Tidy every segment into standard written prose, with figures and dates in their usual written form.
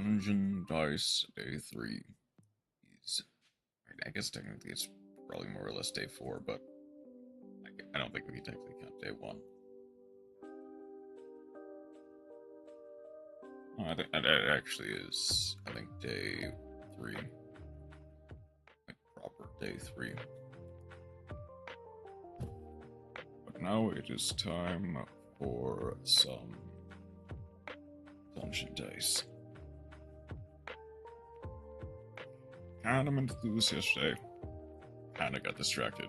Dungeon Dice Day 3. I guess technically it's probably more or less Day 4, but I don't think we can technically count Day 1. Oh, it actually is, I think, Day 3. Like, proper Day 3. But now it is time for some Dungeon Dice. Kinda meant to do this yesterday. Kinda got distracted.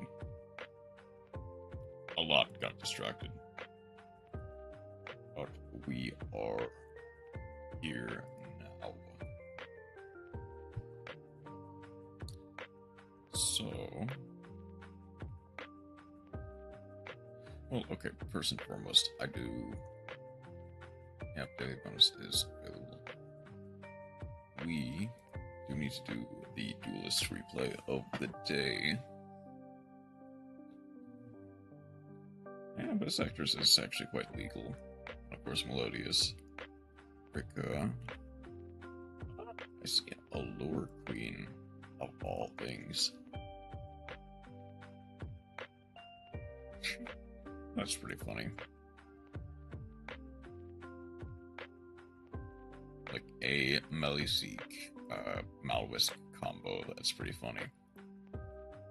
A lot got distracted. But we are here now. So... well, okay, first and foremost, I do... yeah, daily bonus is available. We do need to do the Duelist replay of the day. Yeah, Best Actress is actually quite legal. Of course, Melodious. Rika. I see a Allure Queen, of all things. That's pretty funny. Like a Melisseek, Malwisk combo, that's pretty funny.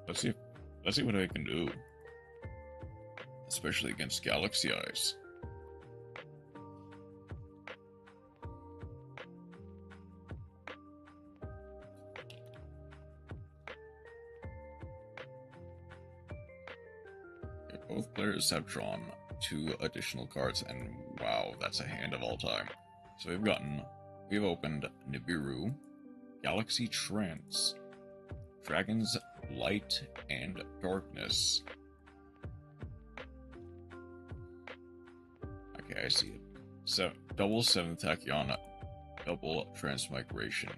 Let's see what I can do. Especially against Galaxy Eyes. Okay, both players have drawn 2 additional cards, and wow, that's a hand of all time. So we've opened Nibiru, Galaxy Trance, Dragon's Light and Darkness. Okay, I see it. So, double 7th Tachyon, double Transmigration.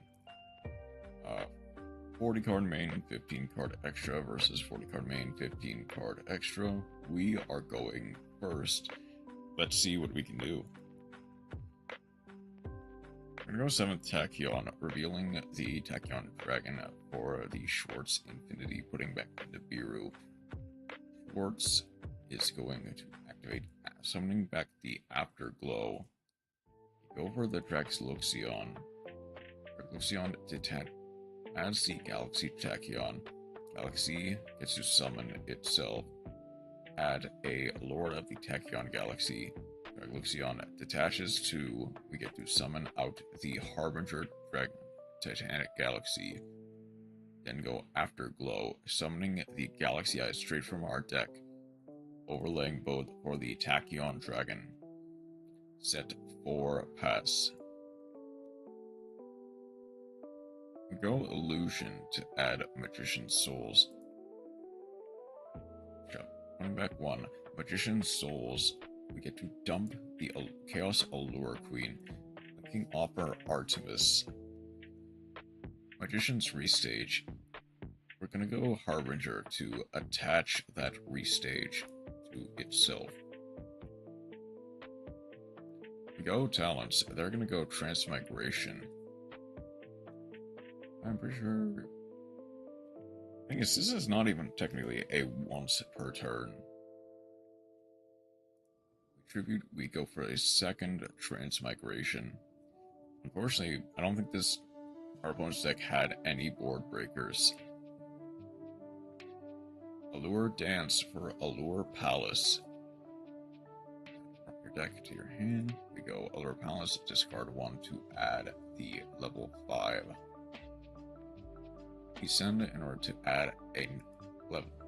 40 card main, 15 card extra versus 40 card main, 15 card extra. We are going first. Let's see what we can do. We're gonna go 7th Tachyon, revealing the Tachyon Dragon for the Schwartz Infinity, putting back Nibiru. Schwartz is going to activate, summoning back the Afterglow. Go for the Draxluxion. Draxluxion detach as the Galaxy Tachyon. Galaxy gets to summon itself. Add a Lord of the Tachyon Galaxy. Draxluxion detaches to, we get to summon out the Harbinger Dragon Titanic Galaxy. Then go Afterglow, summoning the Galaxy Eyes straight from our deck. Overlaying both for the Tachyon Dragon. Set 4 pass. Go Illusion to add Magician's Souls. Coming back 1. Magician's Souls. We get to dump the Chaos Allure Queen. Looking off our Artemis. Magician's Restage. We're gonna go Harbinger to attach that restage to itself. We go Talents. They're gonna go Transmigration. I'm pretty sure. I think this is not even technically a once per turn. We tribute. We go for a 2nd Transmigration. Unfortunately, I don't think our opponent's deck had any board breakers. Allure Dance for Allure Palace. From your deck to your hand, we go Allure Palace, discard 1 to add the level 5. We send in order to add a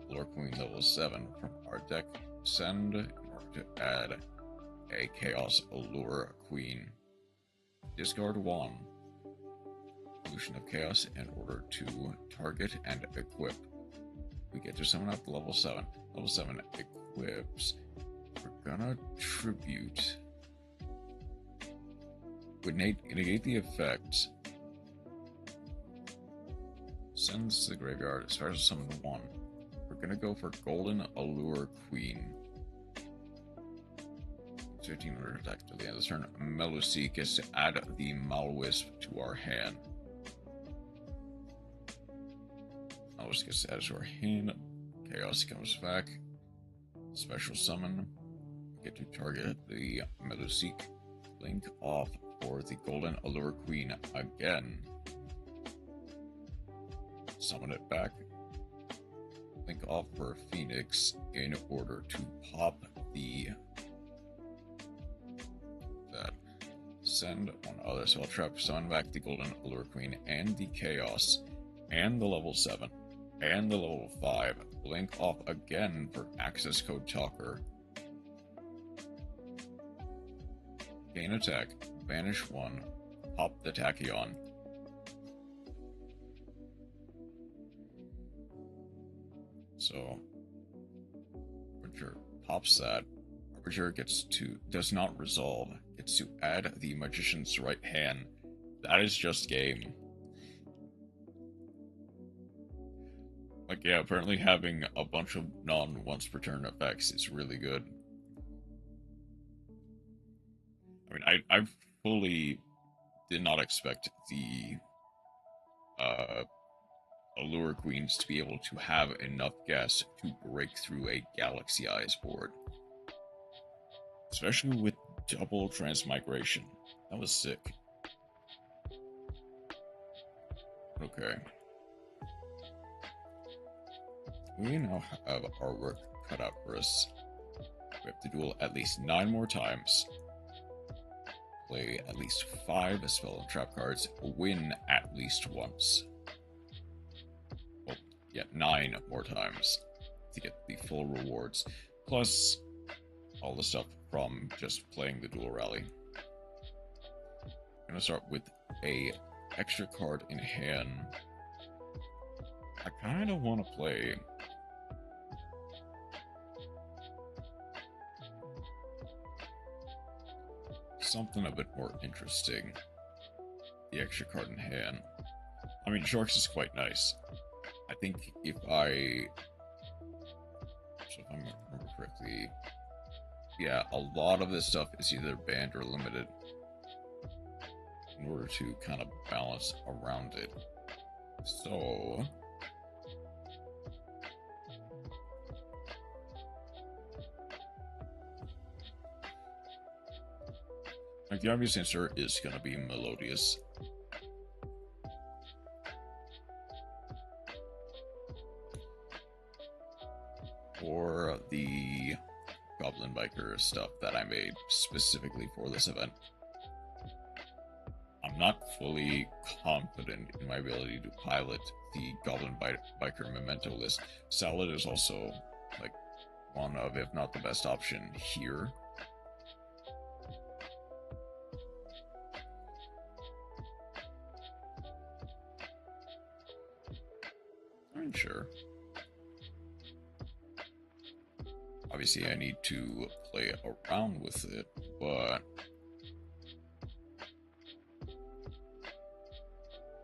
Allure Queen level 7 from our deck. Send in order to add a Chaos Allure Queen. Discard 1. Illusion of Chaos in order to target and equip. We get to summon up level 7. Level 7 equips. We're gonna tribute. Would negate the effect. Sends to the graveyard. Special summon 1. We're gonna go for Golden Allure Queen. 1500 attack till the end of the turn. Melusi gets to add the Malwisp to our hand. Malwisp gets added to our hand. Chaos comes back. Special summon. Get to target the Melusi. Blink off for the Golden Allure Queen again. Summon it back. Blink off for Phoenix in order to pop the send one other spell trap, summon back the Golden Allure Queen and the Chaos, and the level 7, and the level 5. Blink off again for Access Code Talker. Gain attack, banish 1, pop the Tachyon. So, Arbinger pops that. Arbinger does not resolve, gets to add the Magician's Right Hand. That is just game. Like, yeah, apparently having a bunch of non-once per turn effects is really good. I mean, I fully did not expect the Allure Queens to be able to have enough gas to break through a Galaxy Eyes board. Especially with double transmigration. That was sick. Okay. We now have our work cut out for us. We have to duel at least 9 more times. Play at least 5 spell and trap cards. Win at least once. Well, yeah, 9 more times to get the full rewards. Plus all the stuff from just playing the duel rally. I'm gonna start with a extra card in hand. I kind of want to play something a bit more interesting. The extra card in hand. I mean, Sharks is quite nice. I think if I remember correctly, yeah, a lot of this stuff is either banned or limited in order to kind of balance around it. So like, the obvious answer is going to be Melodious. Or the Goblin Biker stuff that I made specifically for this event. I'm not fully confident in my ability to pilot the Goblin Biker memento list. Salad is also like one of, if not the best option here. I'm sure. Obviously, I need to play around with it, but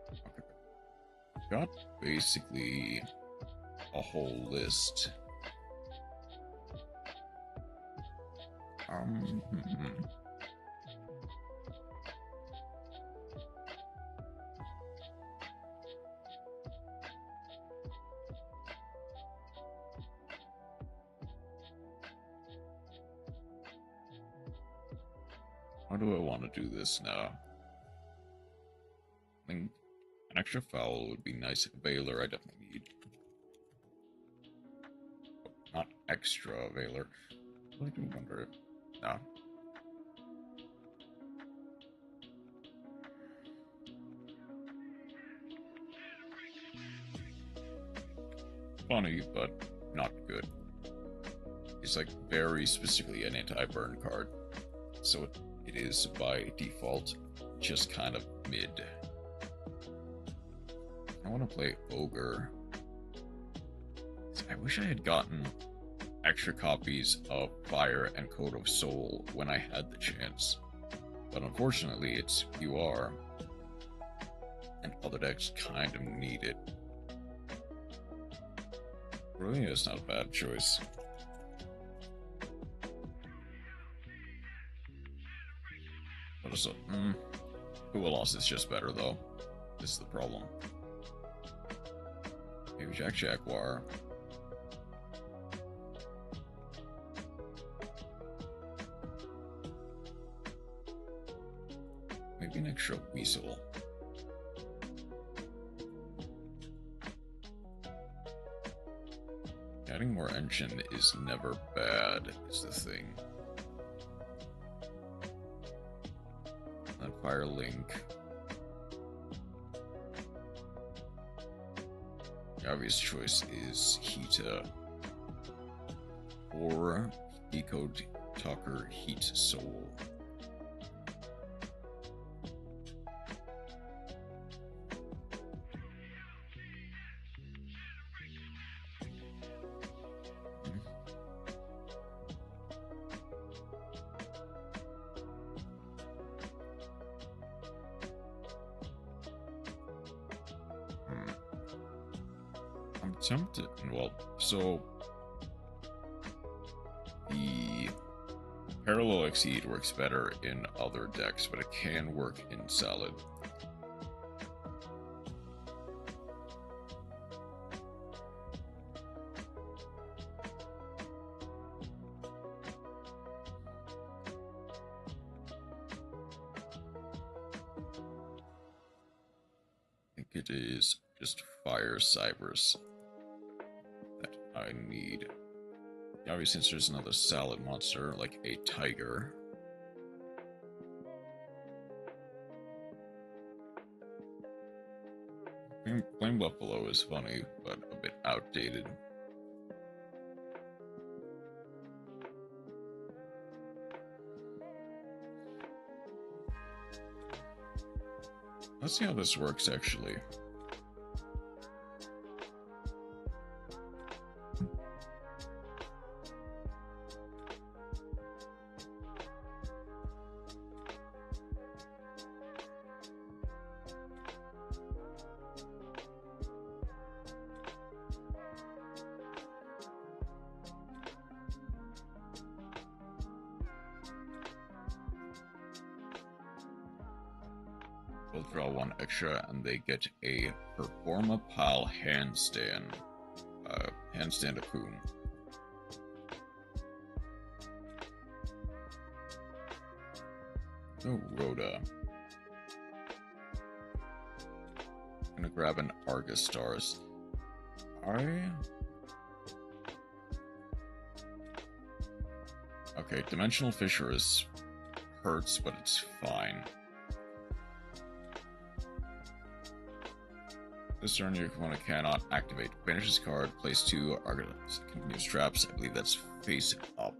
okay. Got basically a whole list. How do I want to do this now? I think an extra foul would be nice. Veiler, I definitely need. Not extra Veiler. I do wonder if. Nah. Funny, but not good. It's like very specifically an anti-burn card. So it is by default just kind of mid. I want to play Ogre. I wish I had gotten extra copies of Fire and Code of Soul when I had the chance. But unfortunately, it's UR. And other decks kind of need it. Really, it's not a bad choice. just Duel loss is just better though. This is the problem. Maybe Jack Jaguar. Maybe an extra weasel. Adding more engine is never bad, is the thing. And Fire Link. The obvious choice is Hita or Decode Talker Heat Soul. Tempted. Well, so the Parallel Exceed works better in other decks, but it can work in Solid. I think it is just Fire Cybers that I need. Obviously, since there's another Solid monster, like a Tiger. Flame Buffalo is funny, but a bit outdated. Let's see how this works, actually. They'll draw one extra, and they get a Perform a Pal Handstand. Handstand Akun. Oh, Rhoda. I'm gonna grab an Argus Stars. Okay, Dimensional Fissure is hurts, but it's fine. This turn, your opponent cannot activate. Banish this card, place 2 Argus continuous traps. I believe that's face up.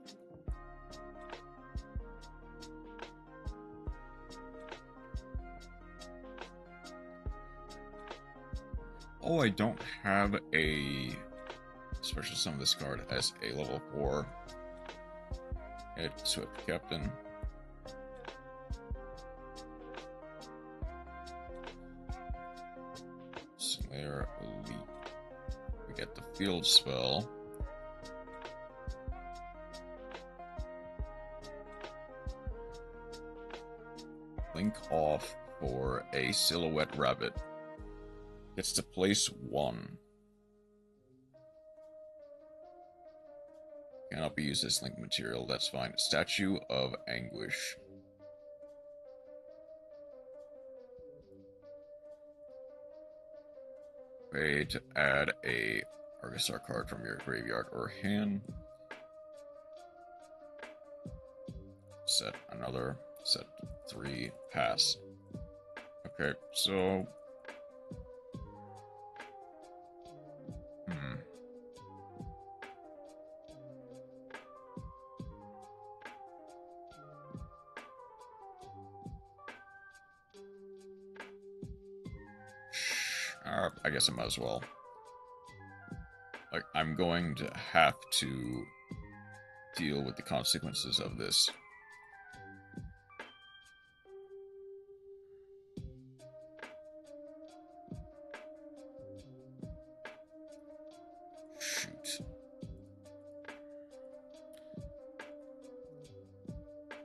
Oh, I don't have a special summon this card as a level 4. Swift Captain. Slayer Elite. We get the field spell. Link off for a Silhouette Rabbit. Gets to place 1. Cannot be used as link material, that's fine. Statue of Anguish. Pay to add a Argosar card from your graveyard or hand. Set another. Set 3. Pass. Okay, so... I guess I might as well. Like, I'm going to have to deal with the consequences of this. Shoot.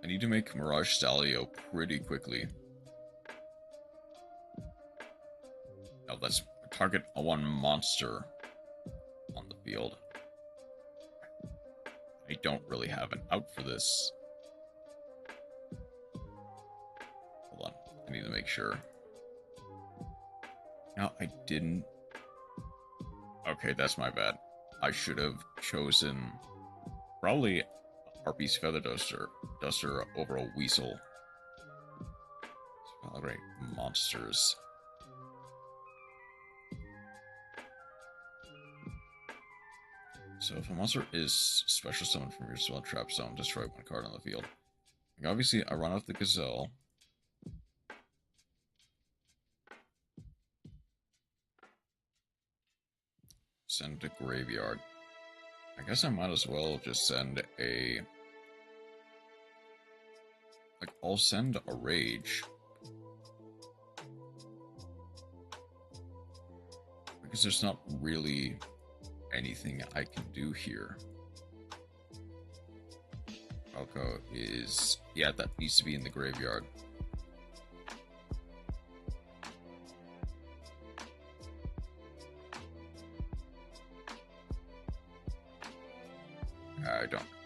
I need to make Mirage Stalio pretty quickly. Now let's target one monster on the field. I don't really have an out for this. Hold on, I need to make sure. No, I didn't. Okay, that's my bad. I should have chosen probably Harpy's Feather Duster over a Weasel. Alright, monsters. So if a monster is special summoned from your spell trap zone, destroy one card on the field. Like obviously, I run off the Gazelle. Send to Graveyard. I guess I might as well just send a... Like, I'll send a Rage. Because there's not really anything I can do here. Falco is... Yeah, that needs to be in the graveyard.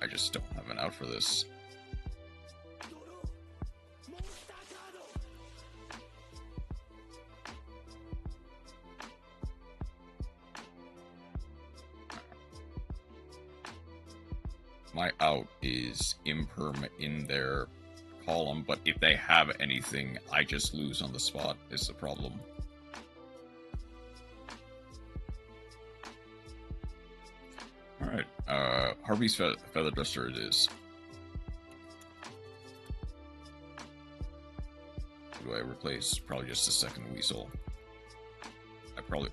I just don't have an out for this. My out is imperm in their column, but if they have anything, I just lose on the spot is the problem. Alright, Harvey's Feather Duster it is. Who do I replace? Probably just a second Weasel.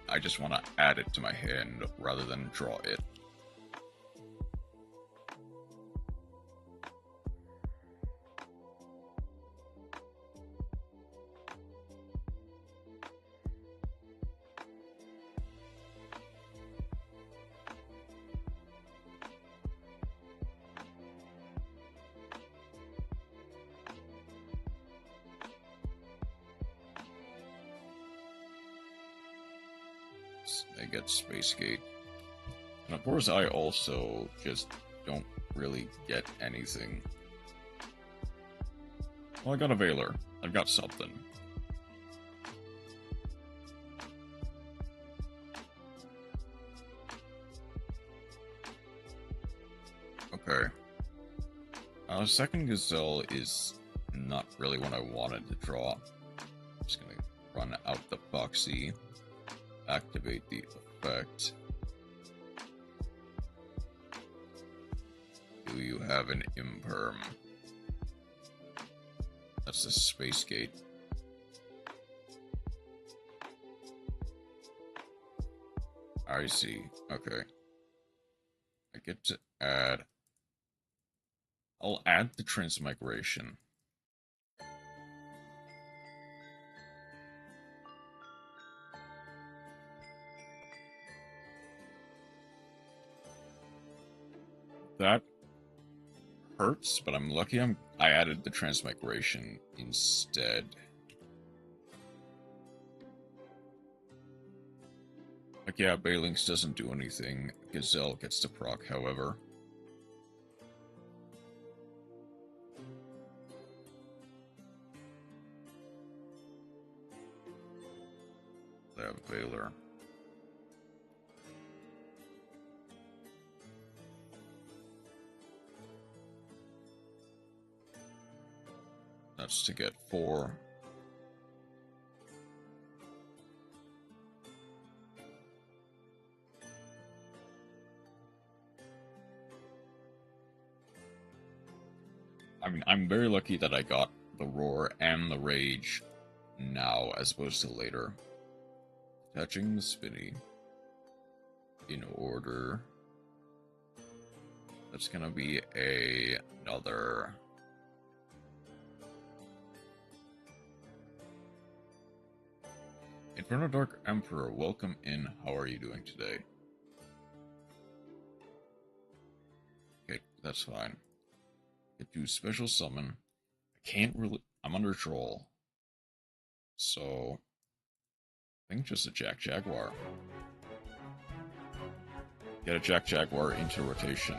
I just want to add it to my hand rather than draw it. They get Space Gate. And of course I also just don't really get anything. Well, I got a Veiler. I've got something. Okay. Second Gazelle is not really what I wanted to draw. I'm just gonna run out the Foxy. Activate the effect. Do you have an imperm? That's the Space Gate. I see. Okay. I get to add... I'll add the Transmigration. That hurts, but I'm lucky I added the Transmigration instead. Like, yeah, Balinx doesn't do anything. Gazelle gets to proc, however. They have Veiler. That's to get 4. I mean, I'm very lucky that I got the Roar and the Rage now as opposed to later. Attaching the Spinny in order. That's gonna be another... Inferno Dark Emperor, welcome in. How are you doing today? Okay, that's fine. Get to special summon. I can't really. I'm under troll. So. I think just a Jack Jaguar. Get a Jack Jaguar into rotation.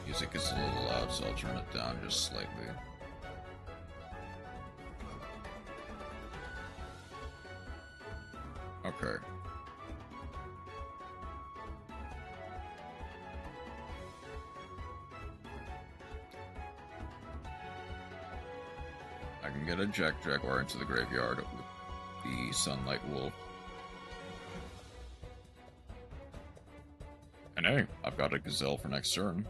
Music is a little loud, so I'll turn it down just slightly. Okay. I can get a Jack Jaguar into the graveyard with the Sunlight Wolf. And hey, I've got a Gazelle for next turn.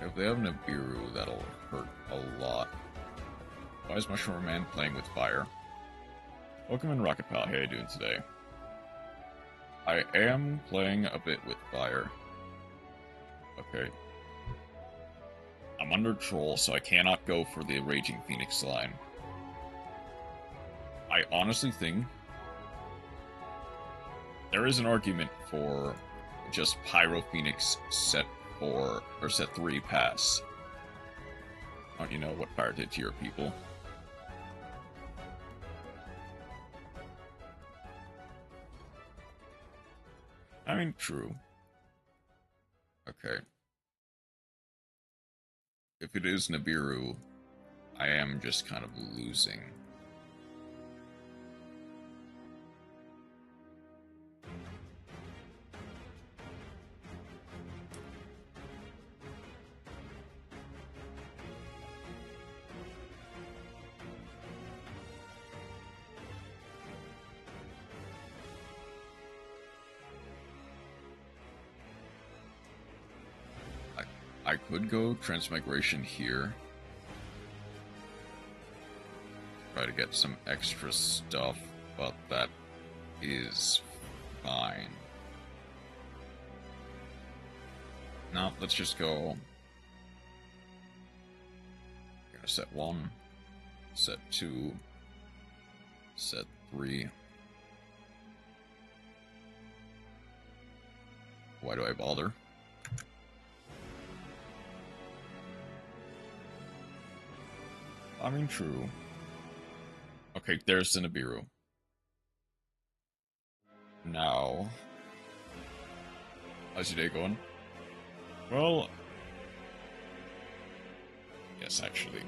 If they have Nibiru, that'll hurt a lot. Why is Mushroom Man playing with fire? Welcome in, Rocket Pal. How are you doing today? I am playing a bit with fire. Okay. I'm under troll, so I cannot go for the Raging Phoenix line. I honestly think there is an argument for just Pyro Phoenix set 4 or set 3 pass. Don't you know what fire did to your people? I mean, true. Okay. If it is Nibiru, I am just kind of losing. I could go Transmigration here. Try to get some extra stuff, but that is fine. No, let's just go. Gonna set 1, set 2, set 3. Why do I bother? I mean, true. Okay, there's the Nibiru. Now, how's your day going? Well, yes, actually.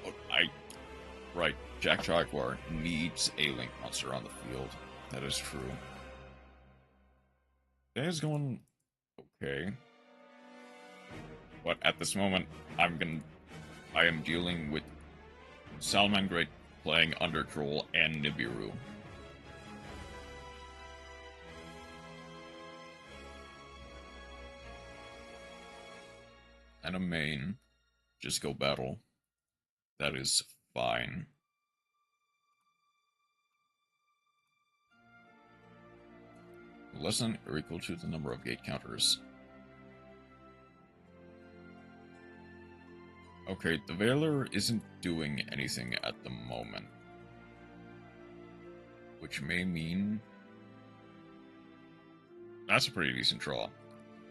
Oh, right, Jack Jaguar needs a Link monster on the field. That is true. Day is going okay. But at this moment, I am dealing with Salamangreat playing under troll and Nibiru. And a main. Just go battle. That is fine. Less than or equal to the number of gate counters. Okay, the Veiler isn't doing anything at the moment. Which may mean... That's a pretty decent draw.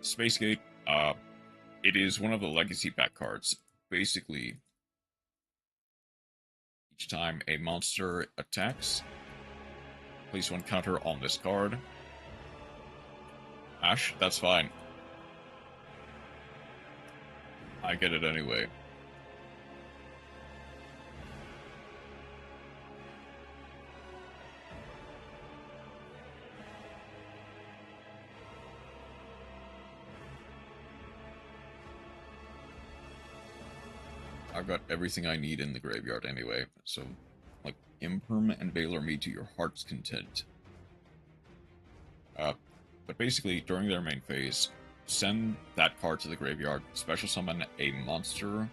Space Gate, it is one of the Legacy Pack cards. Basically, each time a monster attacks, place 1 counter on this card. Ash, that's fine. I get it anyway. I've got everything I need in the graveyard anyway, so, like, Imperm and Veiler me to your heart's content. But basically, during their main phase, send that card to the graveyard, special summon a monster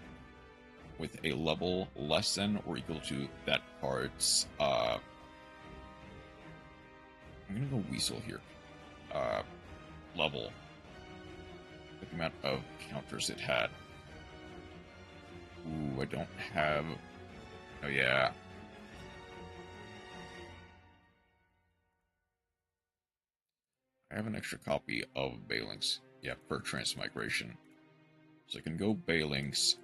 with a level less than or equal to that card's I'm gonna go Weasel here. Level. The amount of counters it had. Ooh, I don't have... Oh, yeah. I have an extra copy of Balinks. Yeah, for transmigration. So I can go Balinks.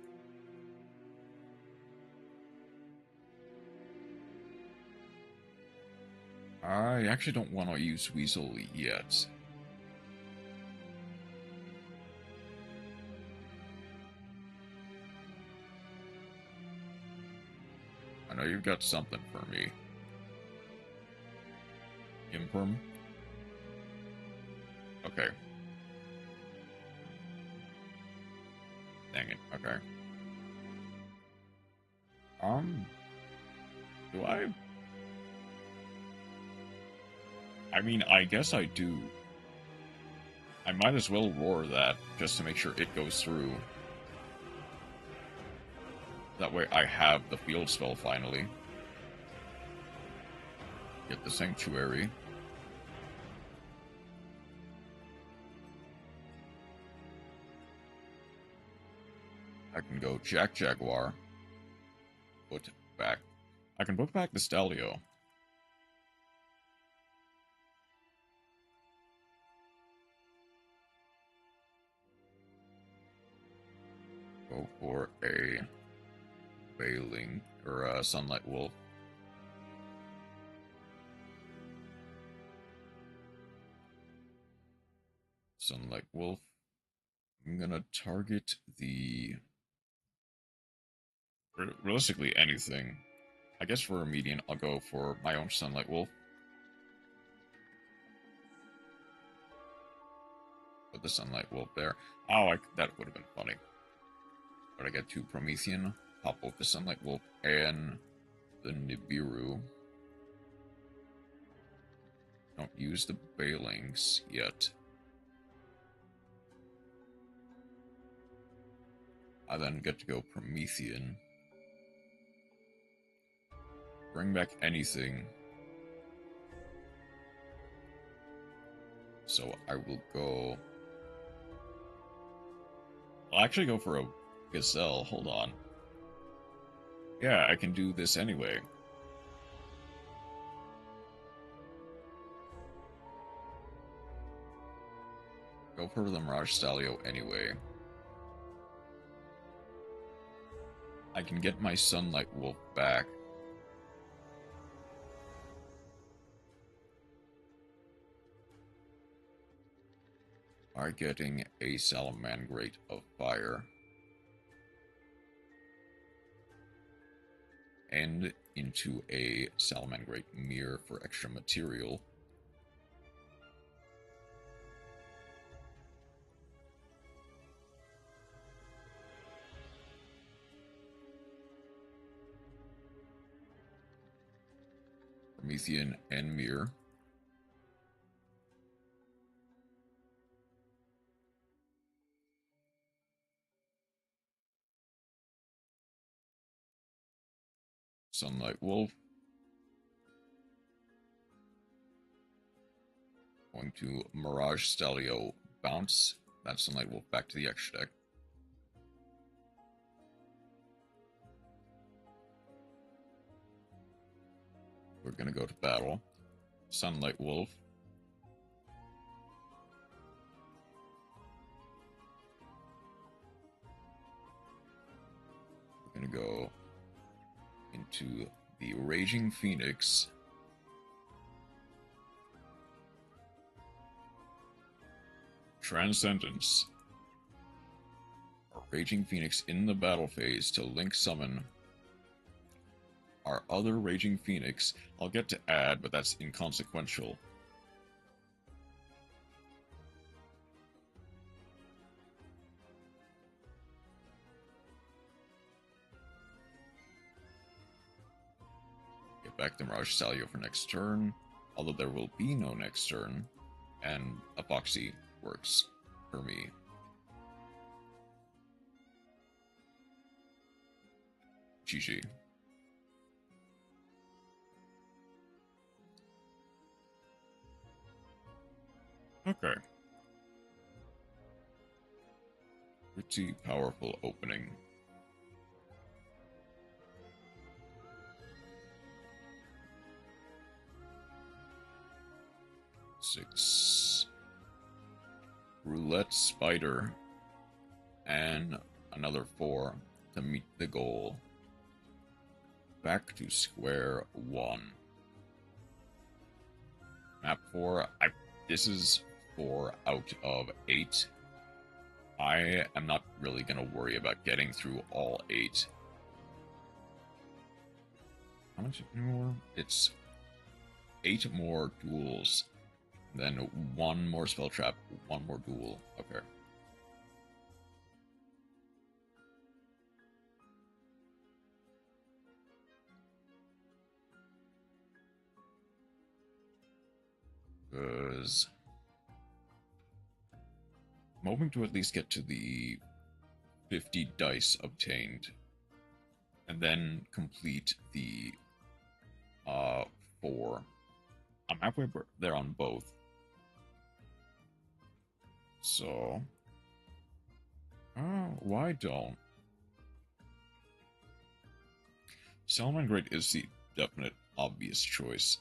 I actually don't want to use Weasel yet. I know you've got something for me. Imperm? Okay. Dang it, okay. Do I? I mean, I guess I do. I might as well roar that, just to make sure it goes through. That way I have the field spell finally. Get the Sanctuary. I can go Jaguar. Put back. I can put back the Stelio. Go for a Bailing or a Sunlight Wolf. Sunlight Wolf. I'm gonna target the... realistically anything. I guess for a median, I'll go for my own Sunlight Wolf. Put the Sunlight Wolf there. Oh, that would have been funny. But I get 2 Promethean, pop both the Sunlight Wolf and the Nibiru. Don't use the Bailings yet. I then get to go Promethean. Bring back anything. So I will go... I'll actually go for a Gazelle. Hold on. Yeah, I can do this anyway. Go for the Mirage Stalio anyway. I can get my Sunlight Wolf back. By getting a Salamangreat of Fire. And into a Salamangreat Mirror for extra material. Promethean and Mirror. Sunlight Wolf. Going to Mirage Stalio bounce. That Sunlight Wolf back to the extra deck. We're gonna go to battle. Sunlight Wolf. We're gonna go into the Raging Phoenix. Transcendence. A Raging Phoenix in the battle phase to link summon our other Raging Phoenix. I'll get to add, but that's inconsequential. Get back to Mirage Stalio for next turn, although there will be no next turn, and Epoxy works for me. GG. Okay. Pretty powerful opening. Six. Roulette Spider. And another 4 to meet the goal. Back to square one. Map 4. This is 4 out of 8. I am not really going to worry about getting through all 8. How much more? It's 8 more duels. Then 1 more spell trap, 1 more duel. Okay. Because I'm hoping to at least get to the 50 dice obtained, and then complete the 4. I'm halfway there on both. So, why don't? Salmon Great is the definite obvious choice.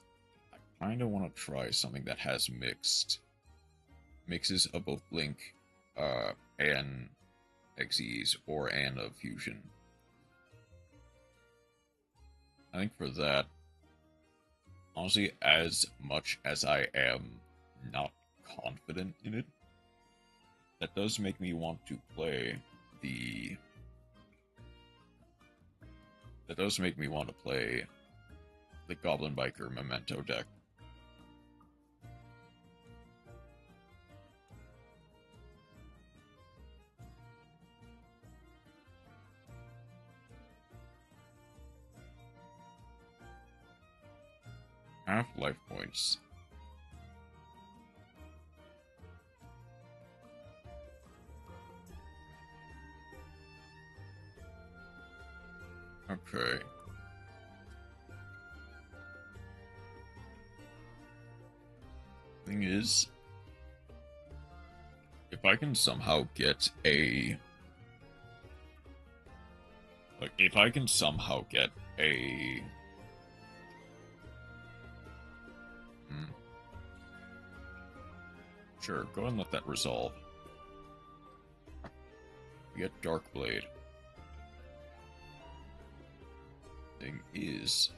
I kind of want to try something that has mixes of both Link and Xyz or and of Fusion. I think for that, honestly, as much as I am not confident in it, that does make me want to play the... That does make me want to play the Goblin Biker Memento deck. Half life points. Okay. Thing is, if I can somehow get a... Like, if I can somehow get a... Sure, go ahead and let that resolve. We get Darkblade. Thing is...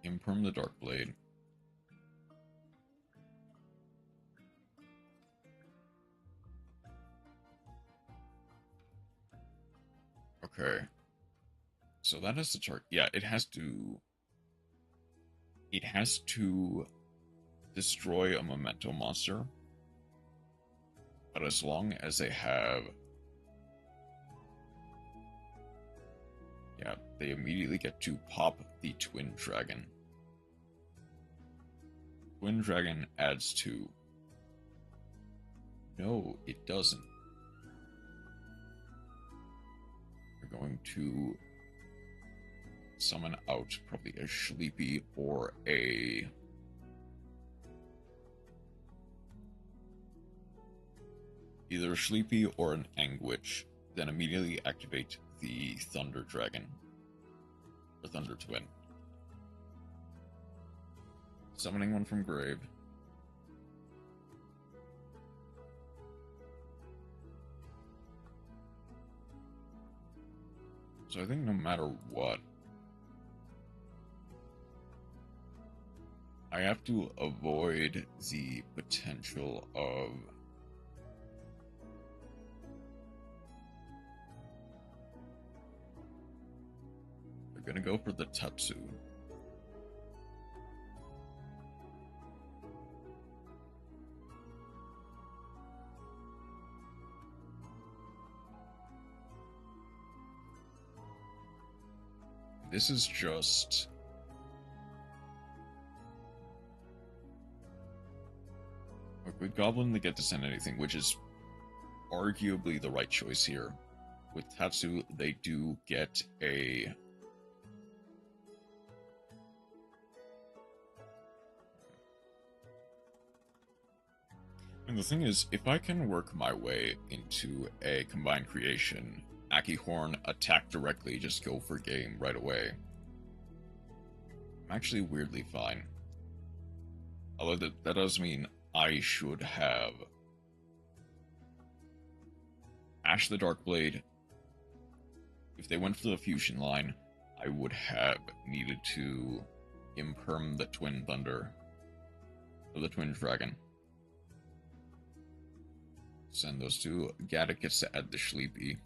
Imperm the Darkblade. Okay. So that is the target. Yeah, it has to... It has to destroy a Memento monster. But as long as they have... Yeah, they immediately get to pop the Twin Dragon. Twin Dragon adds 2. No, it doesn't. We're going to summon out probably a Sleepy or a... Either a Sleepy or an Anguish, then immediately activate the Thunder Dragon. Or Thunder Twin. Summoning one from grave. So I think no matter what, I have to avoid the potential of we're gonna go for the Tatsu. This is just... With Goblin, they get to send anything, which is arguably the right choice here. With Tatsu, they do get a... And the thing is, if I can work my way into a combined creation, Akihorn, attack directly, just go for game right away, I'm actually weirdly fine. Although that does mean I should have Ash the Darkblade. If they went for the fusion line, I would have needed to imperm the Twin Thunder, or the Twin Dragon. Send those two. Gaddock gets to add the Sleepy.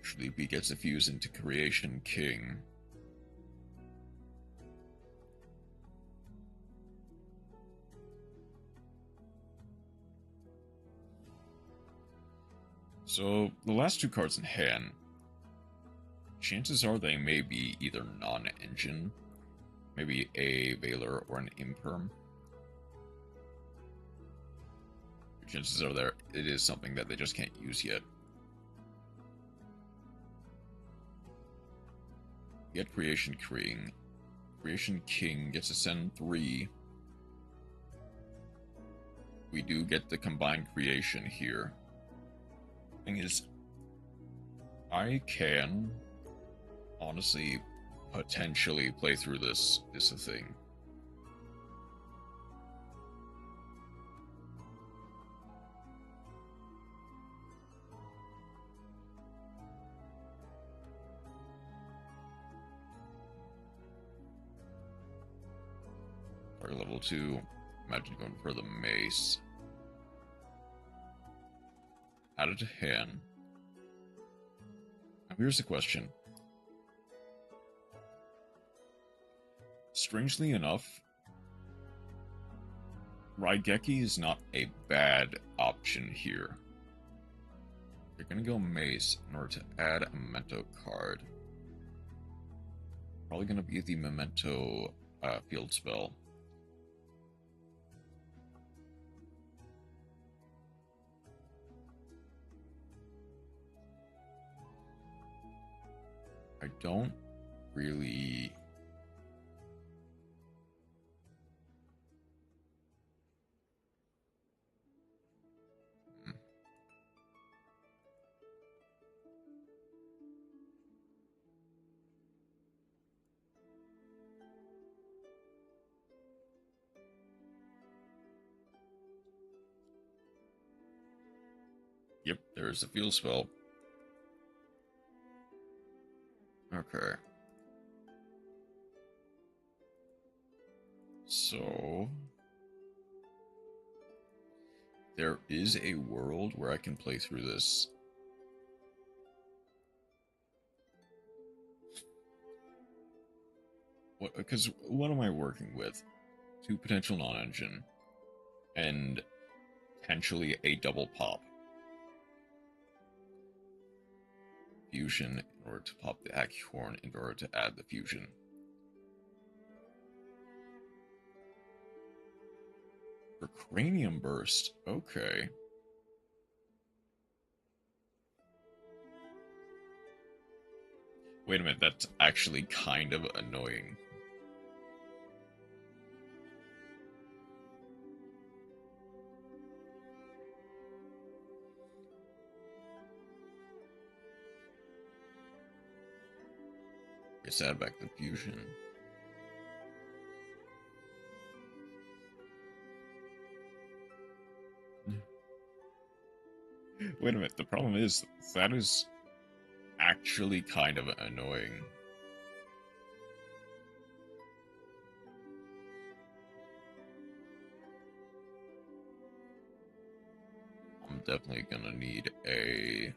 Sleepy gets a fuse into Creation King. So, the last two cards in hand, chances are they may be either non-engine, maybe a Valor or an Imperm. Chances are there it is something that they just can't use yet. Get Creation King. Creation King gets to send 3. We do get the combined creation here. Thing is, I can honestly potentially play through this a thing. Target level 2. Imagine going for the mace. Add it to hand. Now here's the question. Strangely enough, Raigeki is not a bad option here. You're gonna go mace in order to add a memento card. Probably gonna be the memento field spell. I don't really... Yep, there's the field spell. Okay. So... there is a world where I can play through this. Because what am I working with? 2 potential non-engine, and potentially a double pop. Fusion in order to pop the Akihorn in order to add the fusion. For Cranium Burst, okay. Wait a minute, that's actually kind of annoying. Let's add back the fusion. Wait a minute, the problem is, that is actually kind of annoying. I'm definitely gonna need a...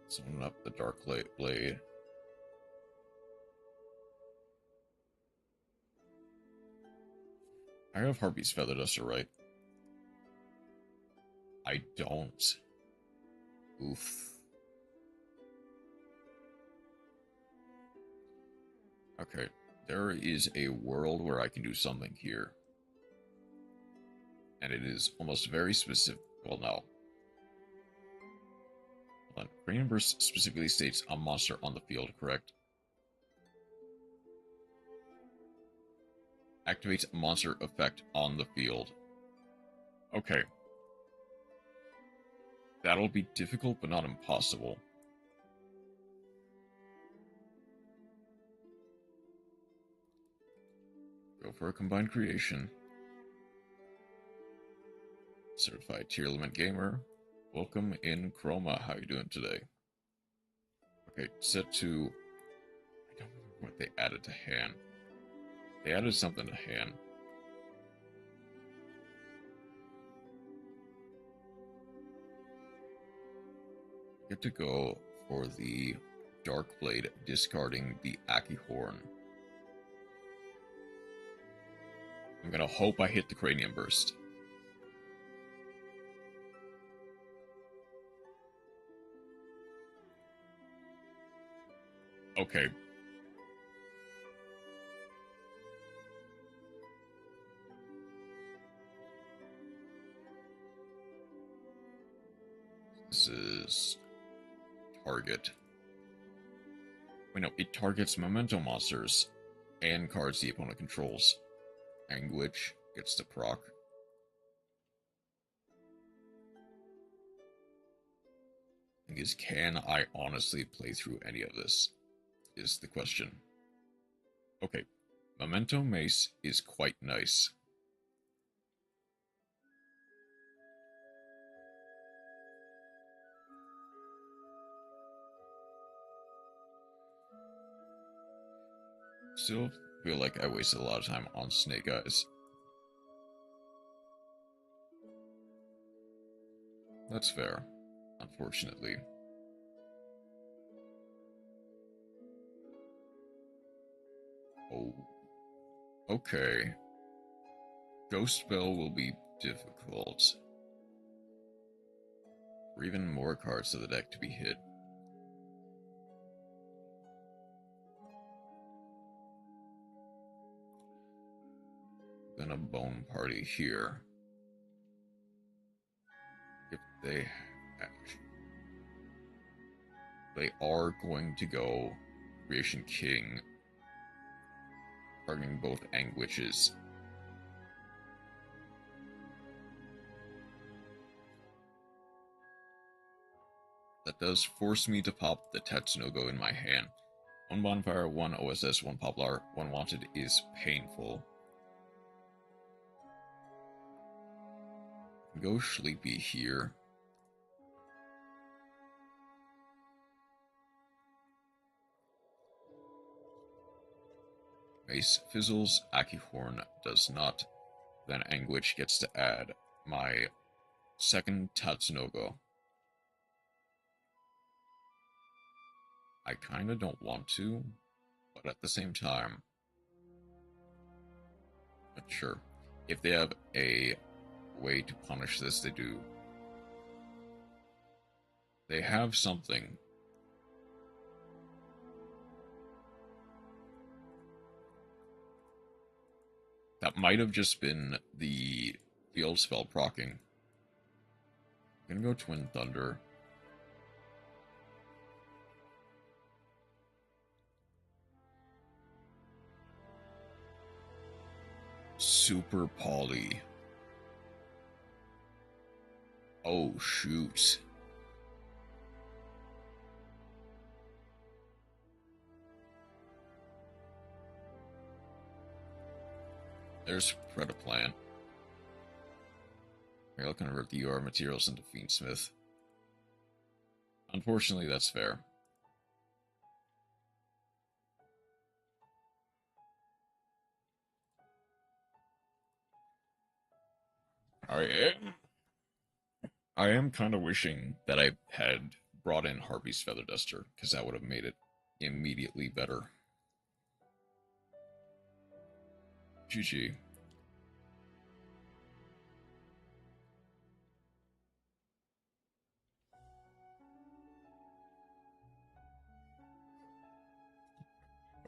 summon up the Dark Blade. I have Harpy's Feather Duster, right? I don't. Oof. Okay, there is a world where I can do something here. And it is almost very specific. Well, no. Hold on. Cranium Burst specifically states a monster on the field, correct? Activates a monster effect on the field. Okay. That'll be difficult, but not impossible. Go for a combined creation. Certified tier limit gamer. Welcome in Chroma. How you doing today? Okay, set to... I don't remember what they added to hand. They added something to hand. Get to go for the Dark Blade, discarding the Aki Horn. I'm gonna hope I hit the Cranium Burst. Okay. This is target. Wait, no, it targets memento monsters and cards the opponent controls. Anguish gets the proc. Thing is, can I honestly play through any of this? Is the question. Okay, Memento Mace is quite nice. Still feel like I wasted a lot of time on Snake Eyes. That's fair, unfortunately. Oh. Okay. Ghost Spell will be difficult. Or even more cards to the deck to be hit. Then a Bone Party here. If they are going to go Creation King, targeting both Anguishes. That does force me to pop the Tatsunoko in my hand. 1 Bonfire, 1 OSS, 1 Poplar, 1 Wanted is painful. Go Sleepy here. Mace fizzles, Akihorn does not. Then Anguish gets to add my second Tatsunoko. I kinda don't want to, but at the same time, but sure. If they have a way to punish this, they do. They have something. That might have just been the field spell proccing. I'm gonna go Twin Thunder. Super Poly. Oh, shoot. There's Predaplant. I'll convert the UR materials into Fiendsmith. Unfortunately, that's fair. I am kind of wishing that I had brought in Harvey's Feather Duster, because that would have made it immediately better. GG.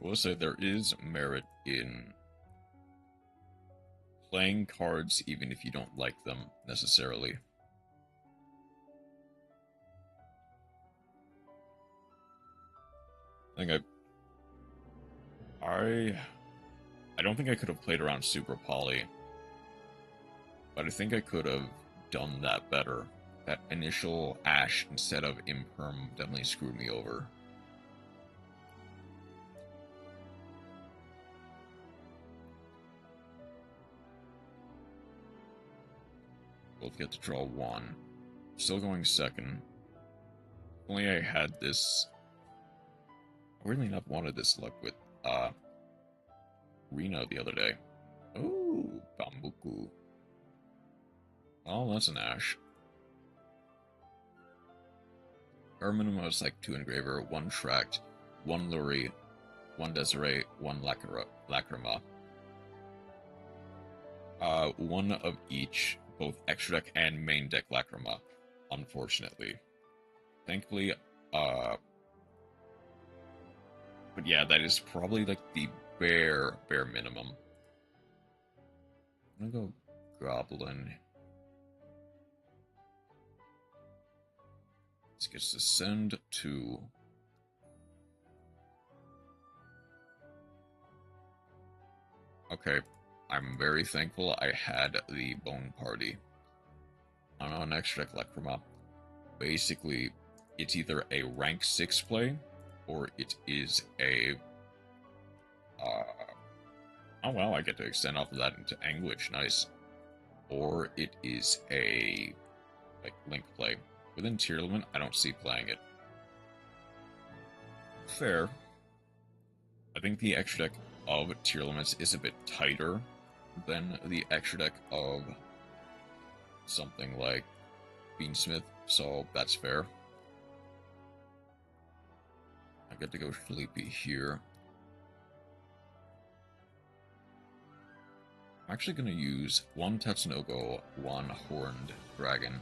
I will say there is merit in playing cards even if you don't like them necessarily. I think I don't think I could have played around Super Poly, but I think I could have done that better. That initial Ash instead of Imperm definitely screwed me over. Both get to draw one. Still going second. If only I had this. I really not wanted this luck with Reno the other day. Ooh, Bambuku. Oh, that's an Ash. Our minimum is like 2 Engraver, 1 Tract, 1 Lurie, 1 Desiree, 1 Lacrima. 1 of each, both extra deck and main deck Lacrima, unfortunately. Thankfully, but yeah, that is probably like the bare minimum. I'm gonna go Goblin. This gets to send to. Okay, I'm very thankful I had the Bone Party. On an extra deck Lacrima. Basically, it's either a rank 6 play, or it is a oh well, I get to extend off of that into Anguish, nice. Or it is a like Link play. Within tier limit, I don't see playing it. Fair. I think the extra deck of tier limits is a bit tighter than the extra deck of something like Beansmith, so that's fair. I get to go Sleepy here. I'm actually going to use 1 Tatsunoko, 1 Horned Dragon.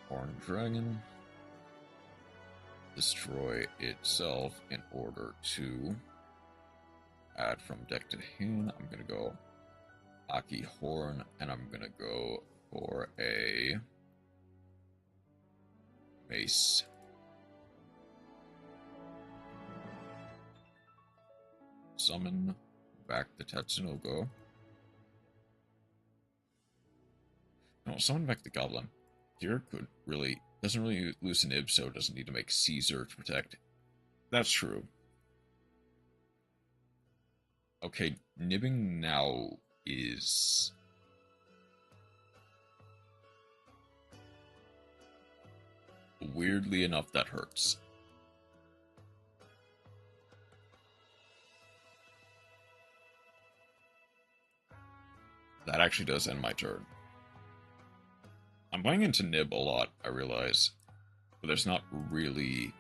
Horned Dragon. Destroy itself in order to add from deck to hand. I'm going to go Aki Horn, and I'm going to go for a Mace. Summon back the Tatsunoko. No, summon back the Goblin. Here doesn't really lose an Ib, so it doesn't need to make Caesar to protect. That's true. Okay, nibbing now is weirdly enough that hurts. That actually does end my turn. I'm playing into Nib a lot, I realize, but there's not really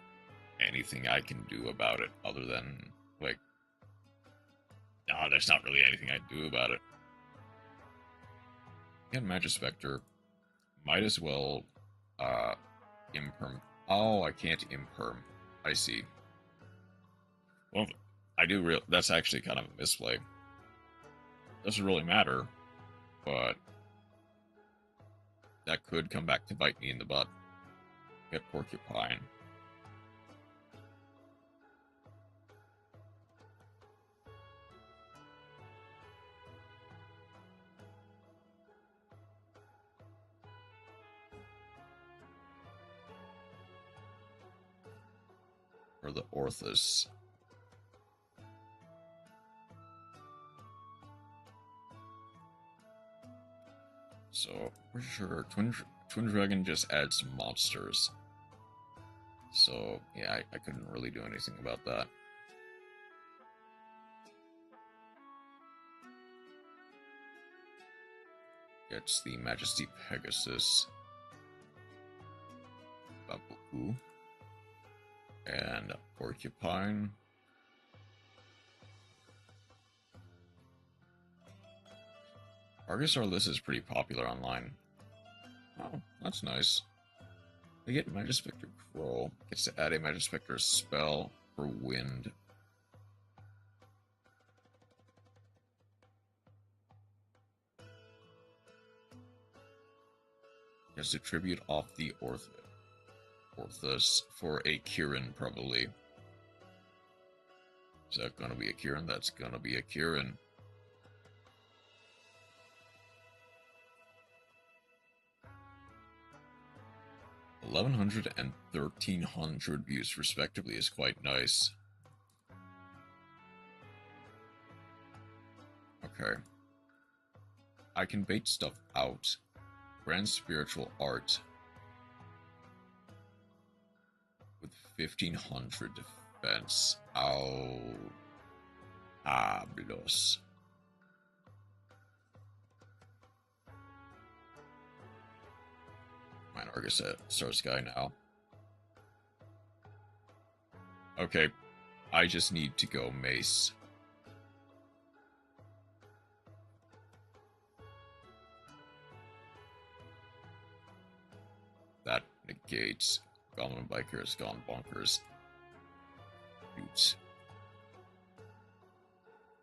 anything I can do about it other than, like, no, there's not really anything I can do about it. Again, Magispector, might as well, Imperm. Oh, I can't Imperm. I see. Well, I do that's actually kind of a misplay. Doesn't really matter, but that could come back to bite me in the butt. Get Porcupine. Or the Orthus. So, for sure, Twin Dragon just adds monsters. So, yeah, I couldn't really do anything about that. Gets the Majesty Pegasus. Babuku. And Porcupine. Argus Arliss is pretty popular online. Oh, that's nice. They get Magispector Crow. Gets to add a Magispector spell for wind. Gets to tribute off the Orthid. Orthus for a Kieran, probably. Is that gonna be a Kieran? That's gonna be a Kieran. $1,100 and 1,300 views, respectively, is quite nice. Okay. I can bait stuff out. Grand Spiritual Art. With 1,500 defense. Oh. Hablos. Mine Argus at Star Sky now. Okay. I just need to go Mace. That negates. Goblin Biker has gone bonkers. Shoot.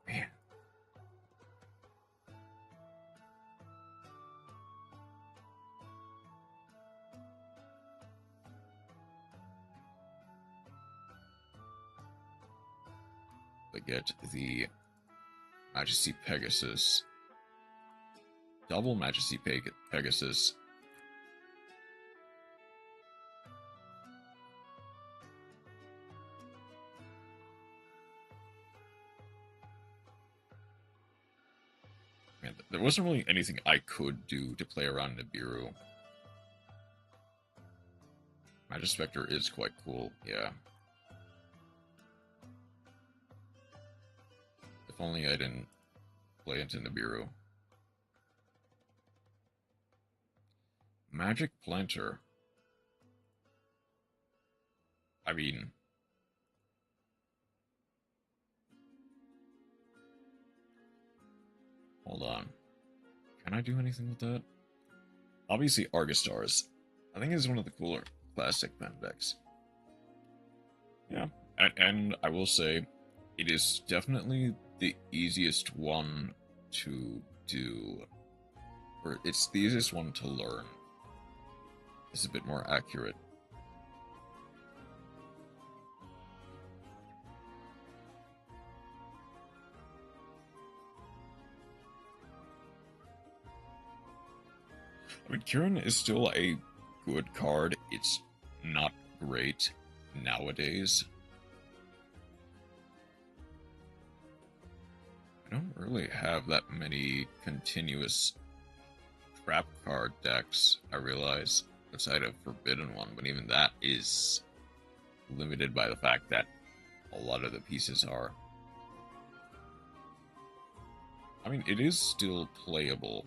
Man. They get the Majesty Pegasus. Double Majesty Pegasus. Man, there wasn't really anything I could do to play around Nibiru. Magispector is quite cool, yeah. If only I didn't play into Nibiru. Magic Planter. I mean... Hold on. Can I do anything with that? Obviously, Argostars. I think it's one of the cooler classic pen decks. Yeah, and I will say, it is definitely the easiest one to do. Or it's the easiest one to learn. It's a bit more accurate. I mean, Kieran is still a good card. It's not great nowadays. I don't really have that many continuous trap card decks, I realize, outside of Forbidden One, but even that is limited by the fact that a lot of the pieces are. I mean, it is still playable.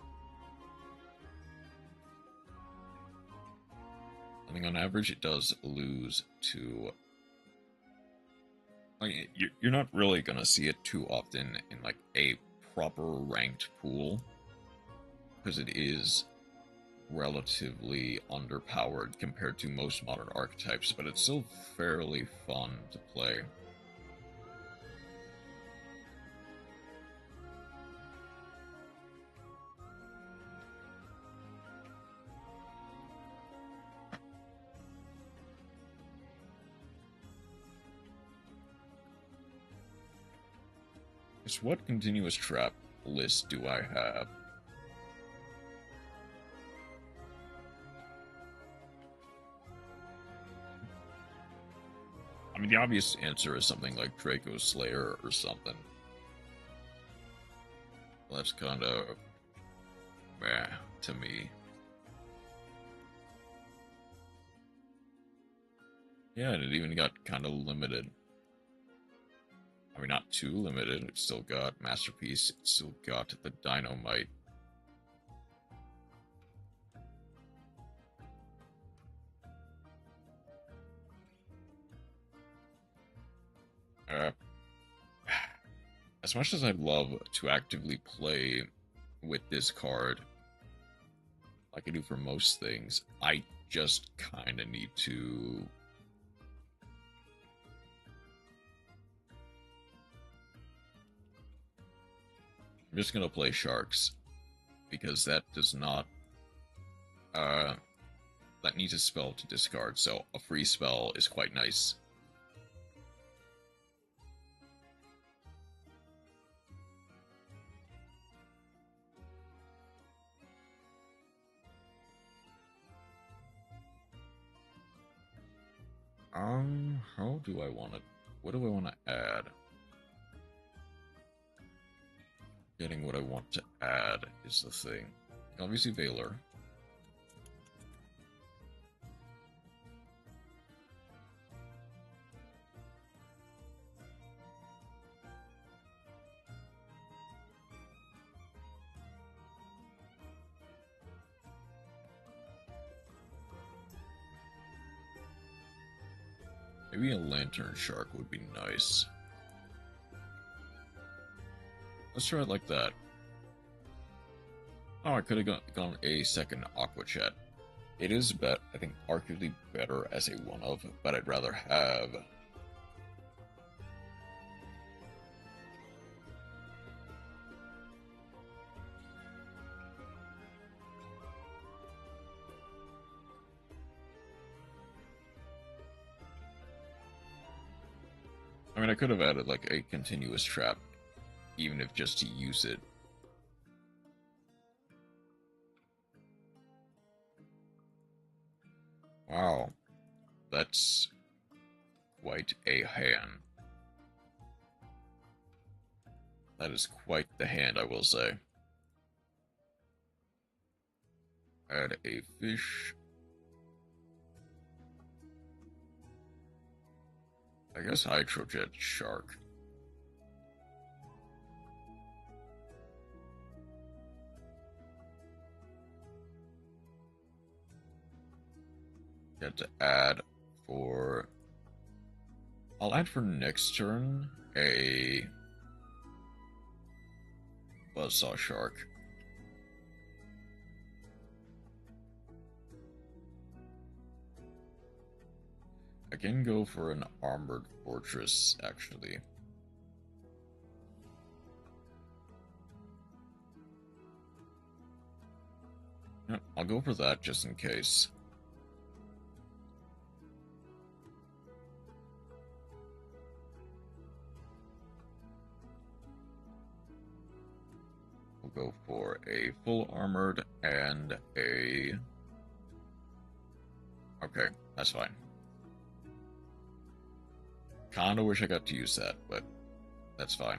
I think on average it does lose to... I mean, you're not really going to see it too often in like a proper ranked pool, because it is relatively underpowered compared to most modern archetypes, but it's still fairly fun to play. So what continuous trap list do I have? I mean, the obvious answer is something like Draco Slayer or something. Well, that's kind of meh to me. Yeah, and it even got kind of limited. I mean, not too limited. It still got Masterpiece. It still got the Dynamite. As much as I'd love to actively play with this card, like I do for most things, I just kind of need to... I'm just gonna play Sharks, because that does not that needs a spell to discard, so a free spell is quite nice. How do I want it? What do I want to add? Getting what I want to add is the thing. Obviously, Valor. Maybe a Lantern Shark would be nice. Let's try it like that. Oh, I could have gone a second Aqua Chat. It is, I think, arguably better as a one-of, but I'd rather have... I mean, I could have added, like, a continuous trap, even if just to use it. Wow. That's quite a hand. That is quite the hand, I will say. Add a fish. I guess Hydrojet Shark. Get to add for... I'll add for next turn a Buzzsaw Shark. I can go for an Armored Fortress, actually. Yep, I'll go for that just in case. We'll go for a full armored and a... Okay, that's fine. Kinda wish I got to use that, but that's fine.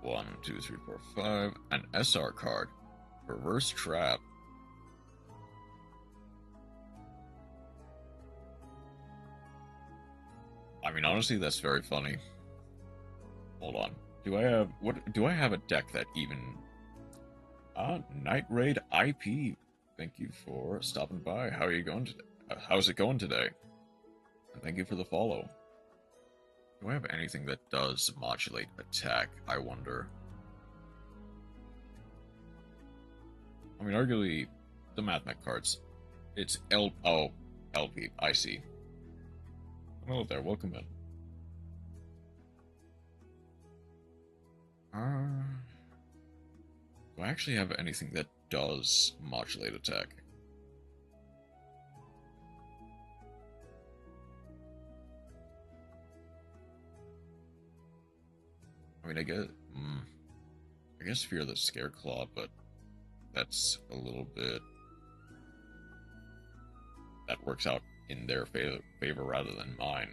One, two, three, four, five. An SR card. Reverse Trap. I mean, honestly, that's very funny. Hold on. Do I have a deck that even... Night Raid IP. Thank you for stopping by. How are you going today? How's it going today? And thank you for the follow. Do I have anything that does modulate attack, I wonder? I mean, arguably, the Mathmech cards. It's LP, I see. Hello there, welcome in. Do I actually have anything that does modulate attack? I mean, I guess Fear the Scareclaw, but that's a little bit... That works out in their favor rather than mine.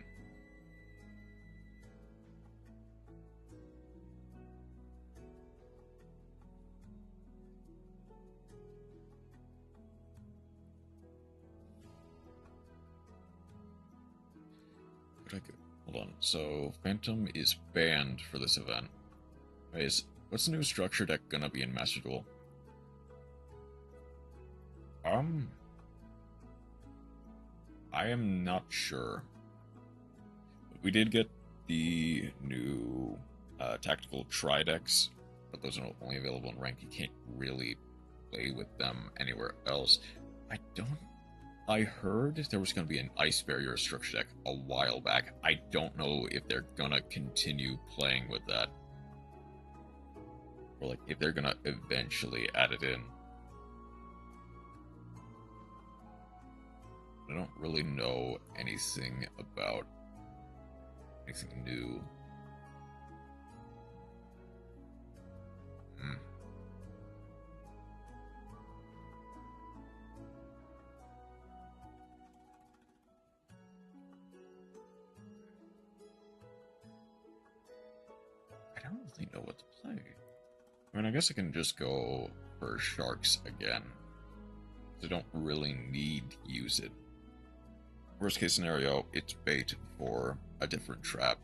Hold on. So Phantom is banned for this event. What's the new structure deck gonna be in Master Duel? I am not sure. We did get the new tactical tri-decks, but those are only available in rank. You can't really play with them anywhere else. I don't I heard there was going to be an ice barrier structure deck a while back. I don't know if they're gonna continue playing with that, or like if they're gonna eventually add it in. I don't really know anything about anything new. I don't really know what to play. I mean, I guess I can just go for sharks again. I don't really need to use it. Worst case scenario, it's bait for a different trap.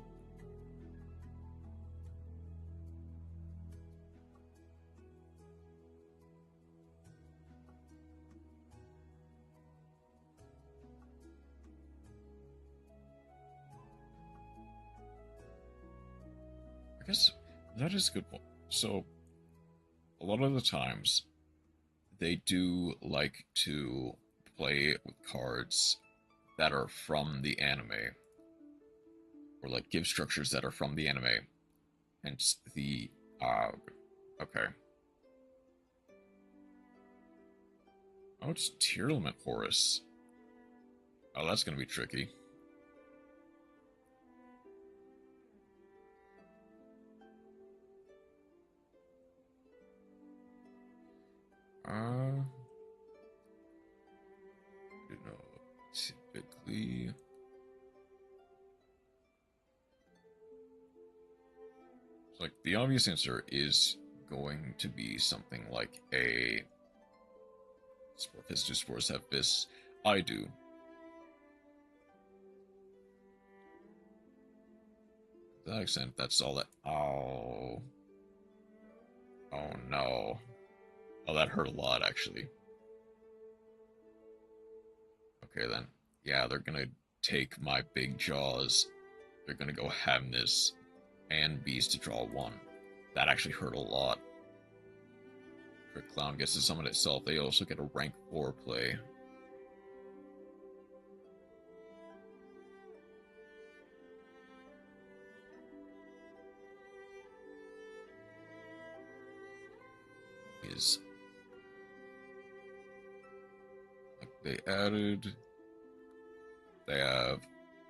I guess that is a good point. So, a lot of the times, they do like to play with cards that are from the anime, or like give structures that are from the anime, hence the okay. Oh, it's Tearlament Horus. Oh, that's gonna be tricky. You know, typically, like the obvious answer is going to be something like a Sporfist. Do spores have fists? I do. To that extent, that's all that. Oh. Oh no. Oh, that hurt a lot, actually. Okay, then. Yeah, they're gonna take my big jaws. They're gonna go Hamness and Beast to draw one. That actually hurt a lot. Trick Clown gets to summon itself. They also get a rank 4 play. Is like they added. They have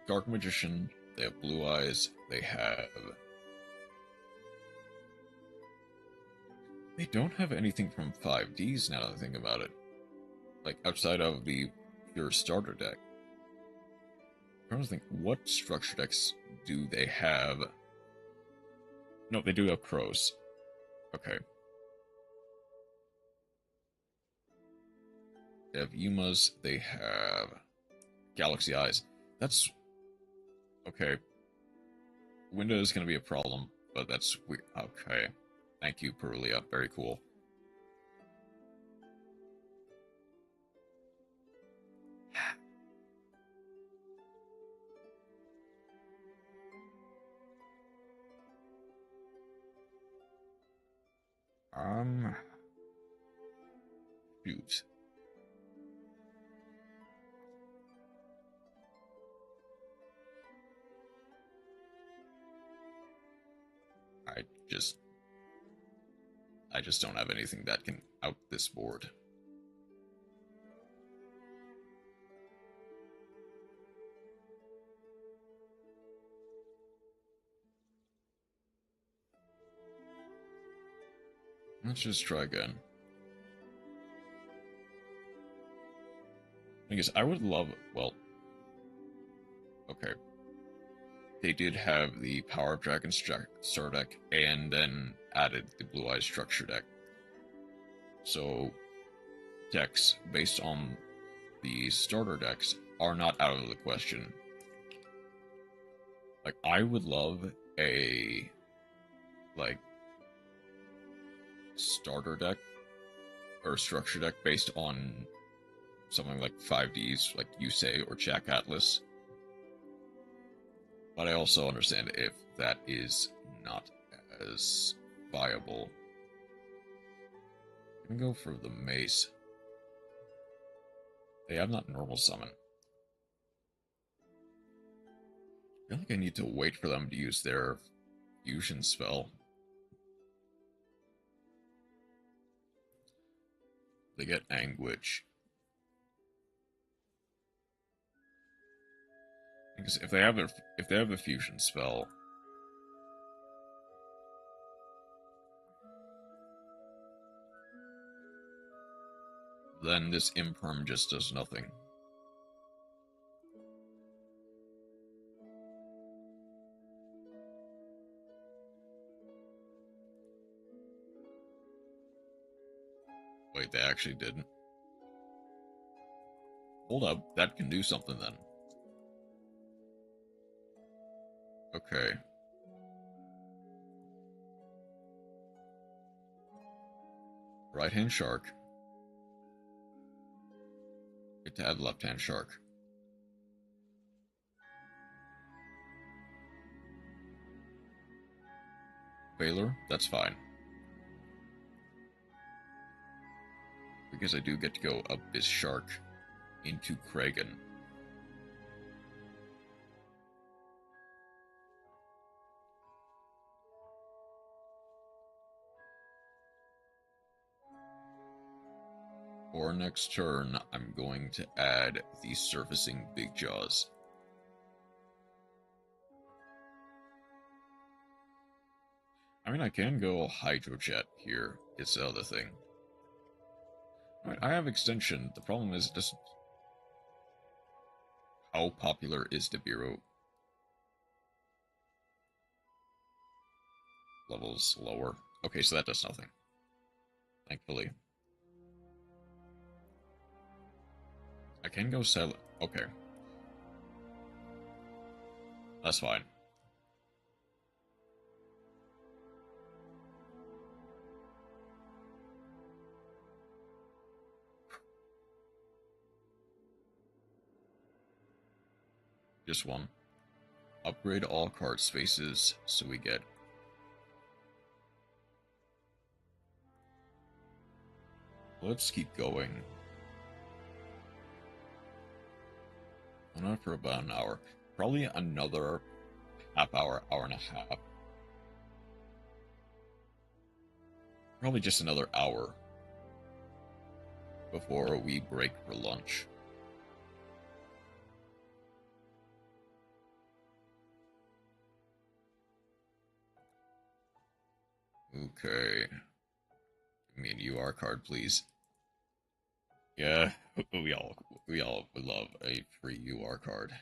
Dark Magician. They have Blue Eyes. They have. They don't have anything from 5Ds now that I think about it. Like, outside of the pure starter deck. I'm trying to think, what structure decks do they have? No, they do have Crows. Okay. They have Yumas. They have Galaxy Eyes. That's... Okay. Window is going to be a problem, but that's weird. Okay. Thank you, Perulia. Very cool. Shoot. I just don't have anything that can out this board. Let's just try again. I guess I would love, well, okay. They did have the Power of Dragon Star deck, and then added the Blue Eyes structure deck. So, decks based on the starter decks are not out of the question. Like, I would love a, like, starter deck, or structure deck based on something like 5Ds, like Yusei or Jack Atlas. But I also understand if that is not as viable. I'm gonna go for the Mace. They have not normal summon. I feel like I need to wait for them to use their fusion spell. They get Anguish. Because if they have a fusion spell, then this imperm just does nothing. Wait, they actually didn't. Hold up, that can do something then. Okay. Right-hand shark. Get to add left-hand shark. Baylor, that's fine. Because I do get to go up this shark into Kragan. For next turn, I'm going to add the surfacing Big Jaws. I mean, I can go Hydrojet here. It's the other thing. Right, I have extension. The problem is just how popular is Nibiru? Levels lower. Okay, so that does nothing. Thankfully. I can go sell. Okay. That's fine. Just one. Upgrade all card spaces so we get. Let's keep going. Went on for about an hour. Probably another half hour, hour and a half. Probably just another hour before we break for lunch. Okay. Give me a UR card, please. Yeah, we all would love a free UR card.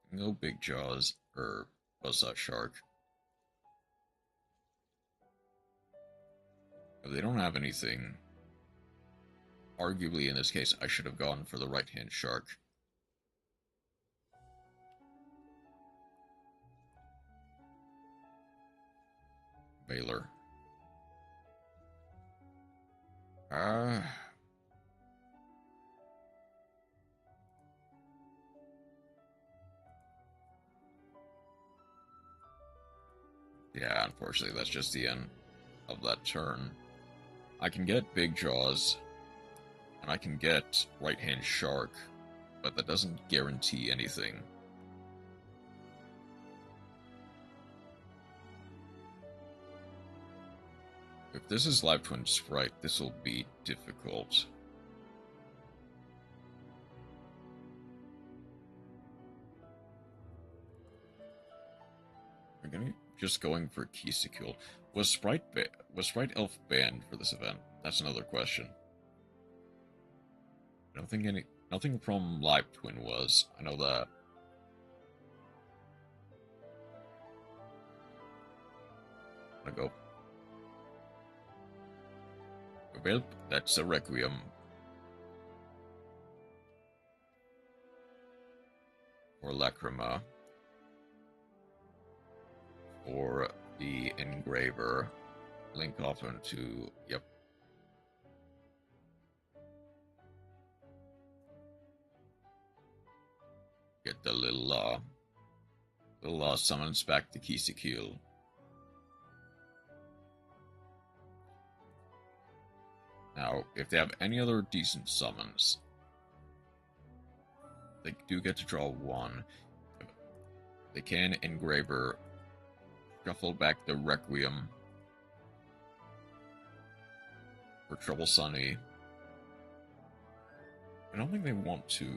No Big Jaws or Buzzsaw Shark. If they don't have anything, arguably in this case, I should have gone for the right-hand shark. Baylor. Yeah, unfortunately, that's just the end of that turn. I can get Big Jaws, and I can get right-hand shark, but that doesn't guarantee anything. If this is Live Twin Sprite, this will be difficult. We're gonna just going for Kisakul. Was Sprite Elf banned for this event? That's another question. I don't think nothing from Live Twin was. I know that. I'm gonna go. Well, that's a Requiem. Or Lacrima. Or the Engraver. Link off into. Yep. Get the little summons back to Kisakul. Now, if they have any other decent summons, they do get to draw one. They can Engraver, shuffle back the Requiem for Trouble Sunny. I don't think they want to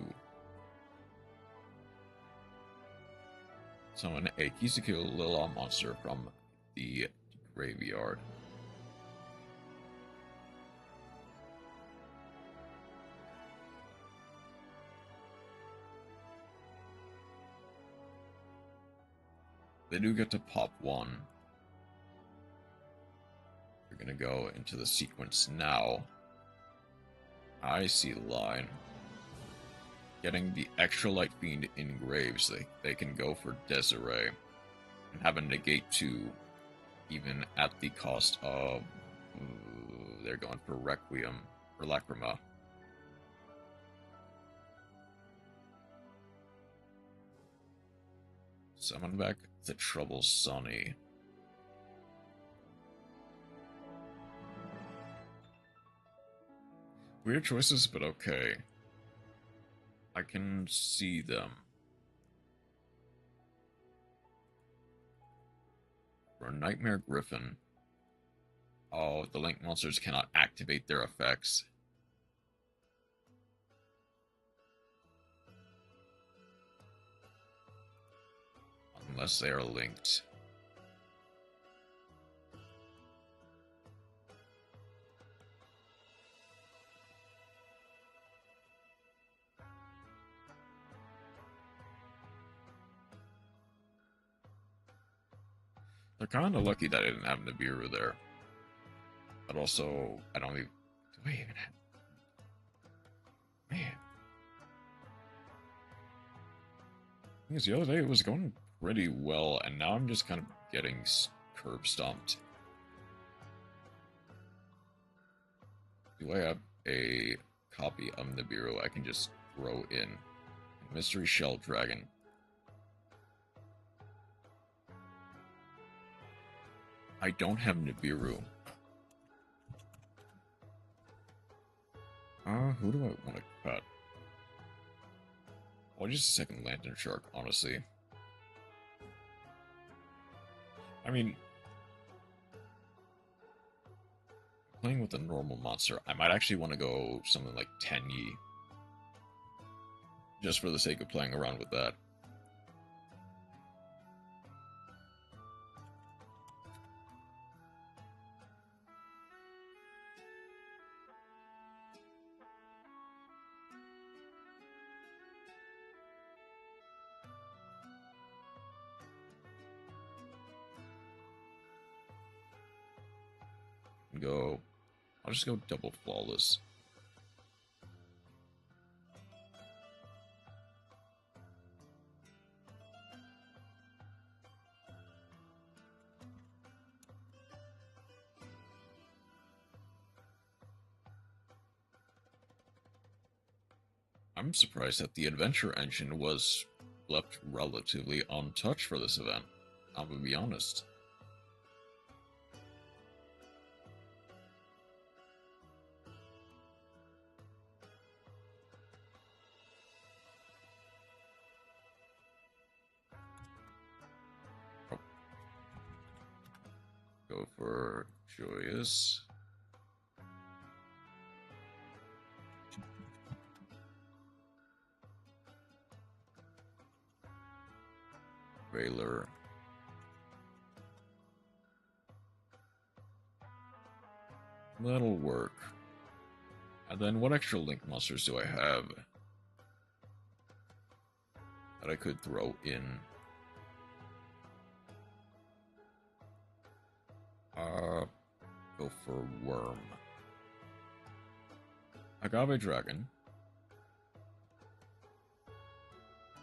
summon a Kisaku Lila monster from the graveyard. They do get to pop one. We're gonna go into the sequence now. I see the line. Getting the extra Light Fiend engraves, they can go for Desiree and have a negate 2, even at the cost of they're going for Requiem or Lacrima. Summon back the Trouble Sunny. Weird choices, but okay. I can see them. For a Nightmare Griffin. Oh, the Link monsters cannot activate their effects. Unless they are linked. They're kind of lucky that I didn't have Nibiru there. But also, I don't even... Do I even have... Man. Because the other day it was going pretty well, and now I'm just kind of getting curb stomped. Do I have a copy of Nibiru I can just throw in? Mystery Shell Dragon. I don't have Nibiru. Who do I want to cut? Well, just a second Lantern Shark, honestly. I mean, playing with a normal monster, I might actually want to go something like Tenyi. Just for the sake of playing around with that. I'll just go double flawless. I'm surprised that the adventure engine was left relatively untouched for this event. I'm gonna be honest. Go for Joyous. Railer. That'll work. And then what extra Link monsters do I have that I could throw in? Go for Worm. Agave Dragon.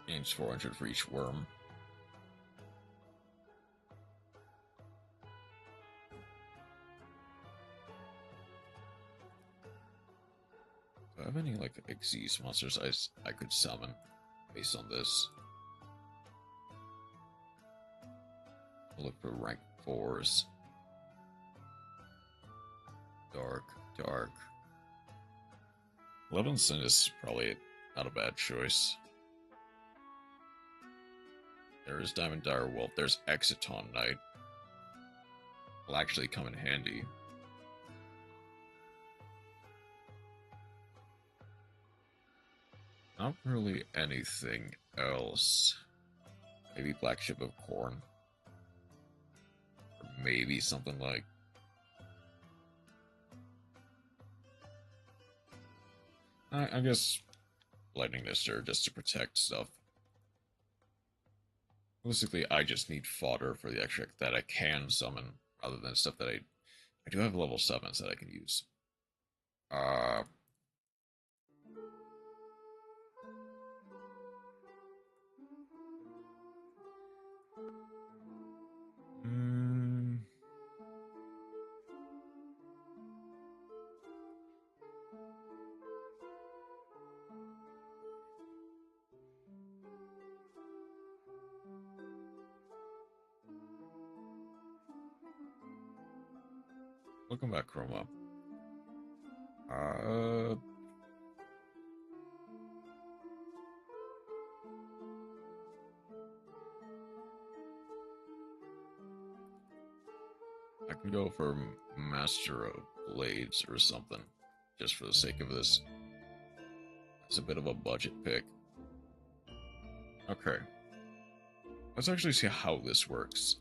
Gains 400 for each worm. Do I have any, like, Xyz monsters I could summon based on this? I'll look for rank 4s. Dark. Levinson is probably not a bad choice. There is Diamond Dire Wolf. There's Exiton Knight. Will actually come in handy. Not really anything else. Maybe Black Ship of Corn. Or maybe something like... I guess Lightning Mister just to protect stuff. Basically, I just need fodder for the extra that I can summon, rather than stuff that I do have level 7s that I can use. Welcome back, Chroma. I can go for Master of Blades or something, just for the sake of this. It's a bit of a budget pick. Okay. Let's actually see how this works.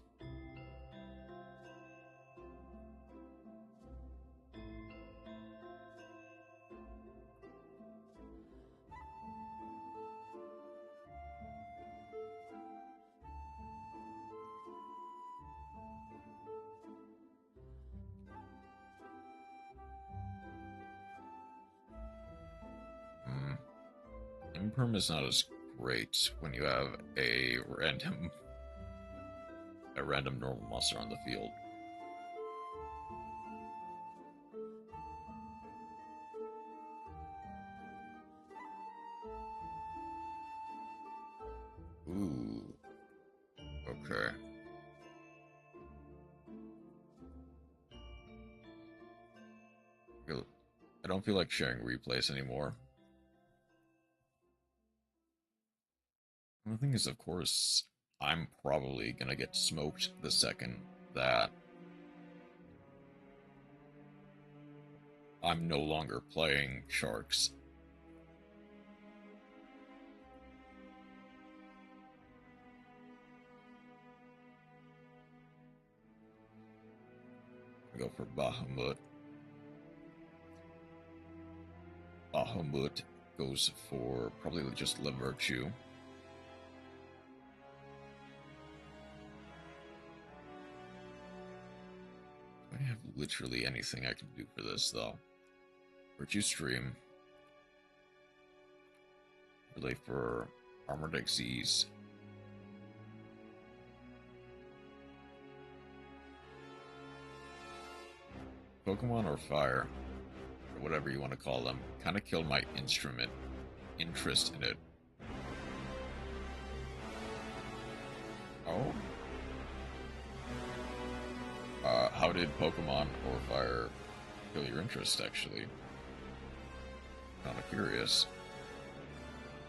Imperm is not as great when you have a random normal monster on the field. Ooh. Okay. I don't feel like sharing replays anymore. And the thing is, of course, I'm probably gonna get smoked the second that I'm no longer playing Sharks. I go for Bahamut. Bahamut goes for probably just Le Virtue. I have literally anything I can do for this, though. Virtue Stream. Relay for Armored Xyz. Pokemon or Fire, or whatever you want to call them, kind of killed my interest in it. Oh? How did Pokemon or Fire kill your interest, actually? Kind of curious.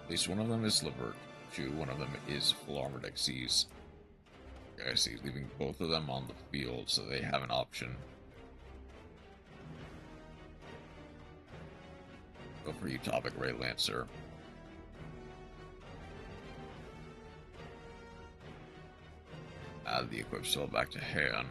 At least one of them is Le Virtue, one of them is Full Armored Xyz. I see, leaving both of them on the field so they have an option. Go for Utopic Ray Lancer. Add the equip spell back to hand.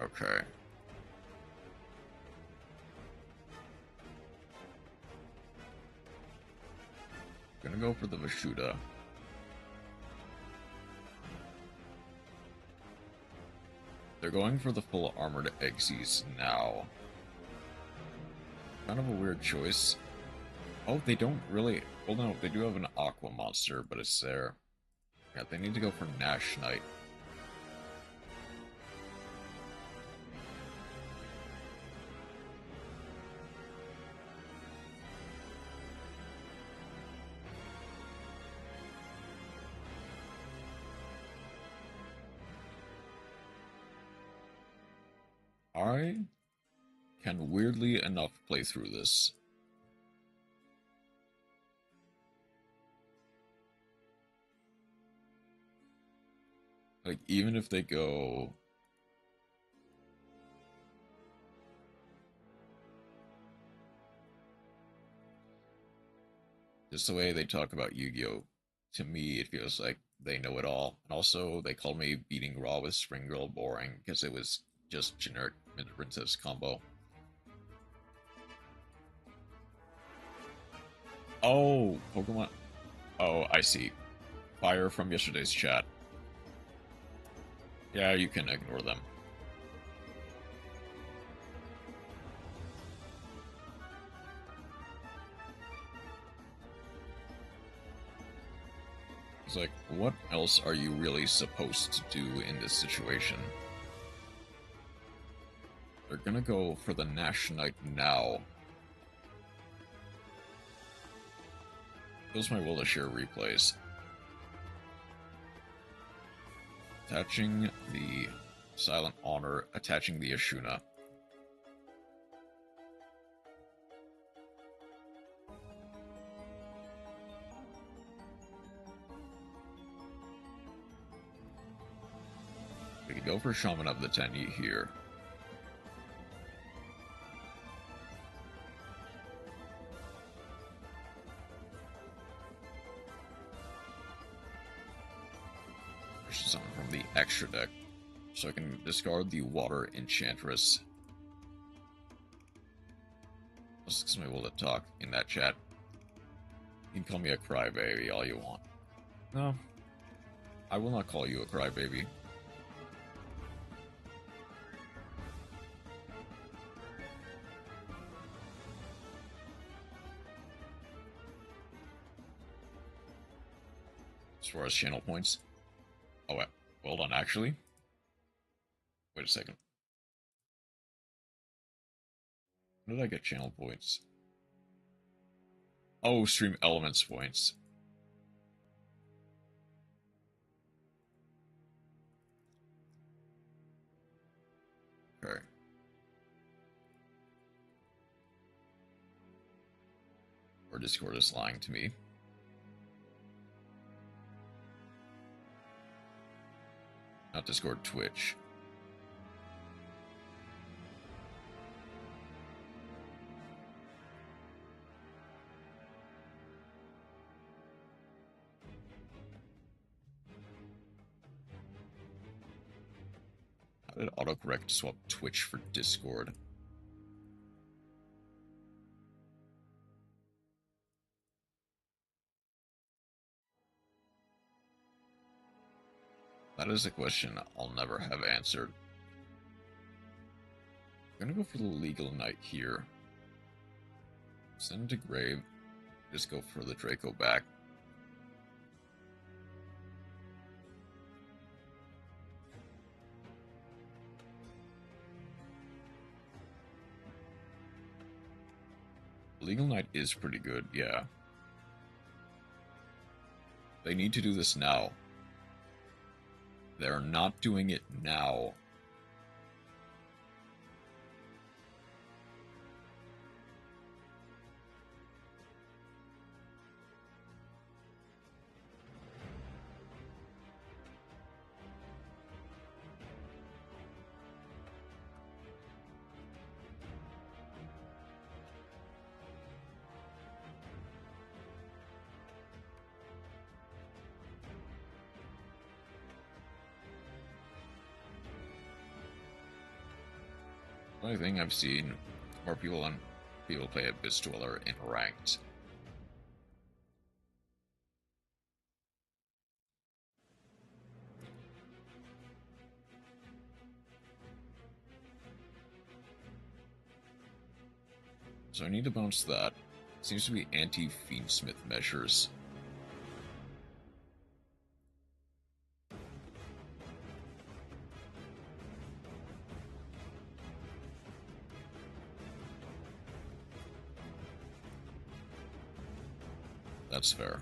Okay. Gonna go for the Vashuda. They're going for the full armored Xyz now. Kind of a weird choice. Oh, they don't really... Well, no, they do have an Aqua monster, but it's there. Yeah, they need to go for Nash Knight. I can weirdly enough play through this. Like, even if they go... Just the way they talk about Yu-Gi-Oh! To me, it feels like they know it all. And also, they called me beating Raw with Spring Girl boring, because it was just generic Mint Princess combo. Oh, Pokemon... Oh, I see. Fire from yesterday's chat. Yeah, you can ignore them. It's like, what else are you really supposed to do in this situation? They're gonna go for the Nash Knight now. Those my will to share replays. Attaching the Silent Honor, attaching the Ashuna. We can go for Shaman of the Tenyi here. Something from the extra deck, so I can discard the Water Enchantress. This is my will to talk in that chat. You can call me a crybaby all you want. No, I will not call you a crybaby. As far as channel points. Oh, wait. Hold on, actually. Wait a second. When did I get channel points? Oh, stream elements points. Okay. Or Discord is lying to me. Not Discord, Twitch. How did autocorrect swap Twitch for Discord? That is a question I'll never have answered. I'm gonna go for the Legal Knight here. Send him to grave. Just go for the Draco back. Legal Knight is pretty good, yeah. They need to do this now. They're not doing it now. The only thing I've seen more people play Abyss Dweller in ranked. So I need to bounce that. Seems to be anti-Fiendsmith measures. That's fair.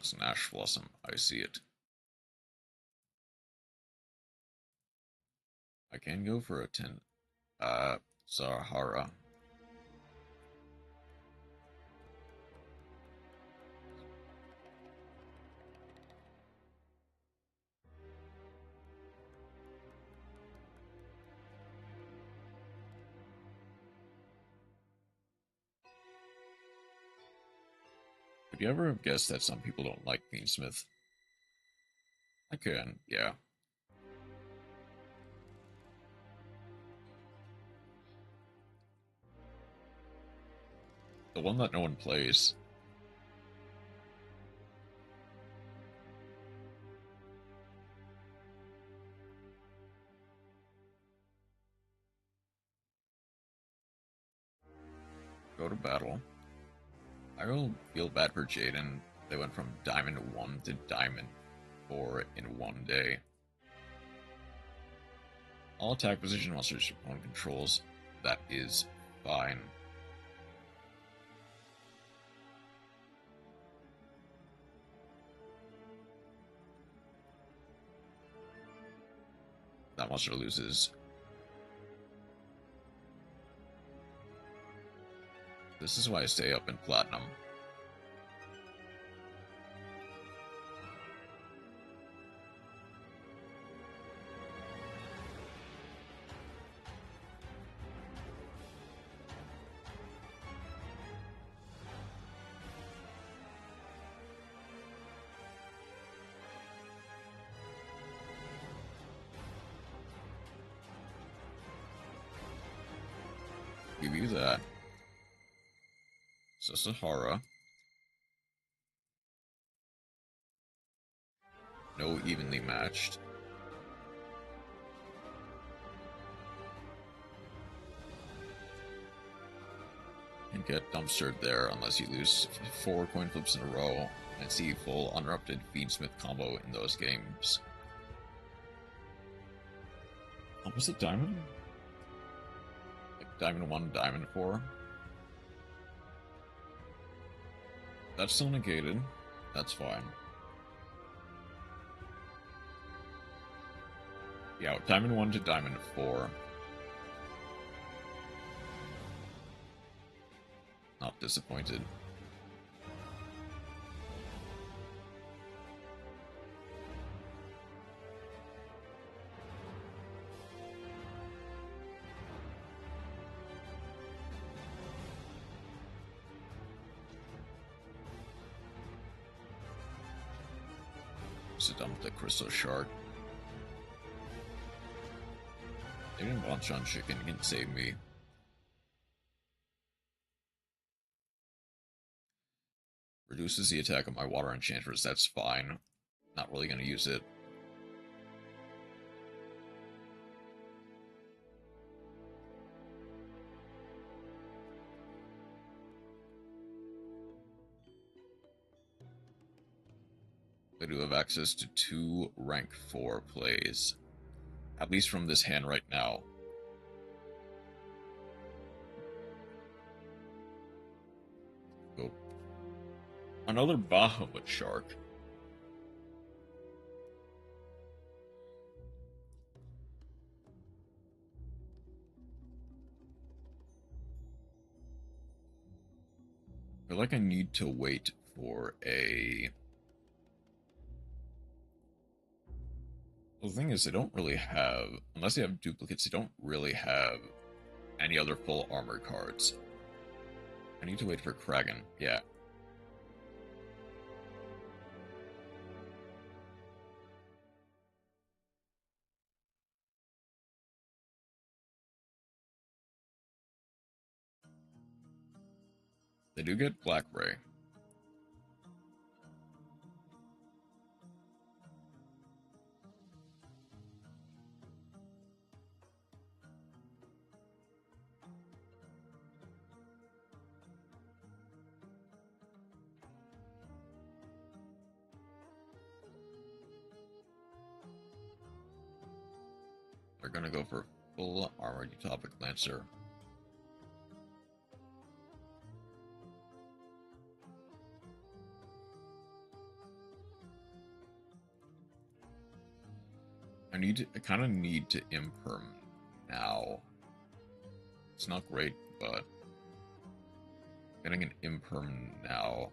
That's an ash blossom. I see it. I can go for a 10. Sahara. Would you ever have guessed that some people don't like Beansmith? I can, yeah. The one that no one plays. Go to battle. I will feel bad for Jaden. They went from Diamond 1 to Diamond 4 in one day. All attack position monsters your opponent controls. That is fine. That monster loses. This is why I stay up in Platinum. Give you that. So Sahara. No evenly matched. And get dumpstered there unless you lose 4 coin flips in a row and see full uninterrupted Feedsmith combo in those games. Oh, was it Diamond? Like Diamond 1, Diamond 4? That's still negated. That's fine. Yeah, Diamond 1 to Diamond 4. Not disappointed. So dump the crystal shard. Maybe Bonchon Chicken can save me. Reduces the attack of my water enchantress, that's fine. Not really gonna use it. I do have access to 2 rank 4 plays. At least from this hand right now. Go. Another Bahamut Shark. I feel like I need to wait for a... Well, the thing is, they don't really have... Unless they have duplicates, they don't really have any other full armor cards. I need to wait for Kragan. Yeah. They do get Black Ray. They're gonna go for full armored Utopic Lancer. I kind of need to imperm now. It's not great, but getting an imperm now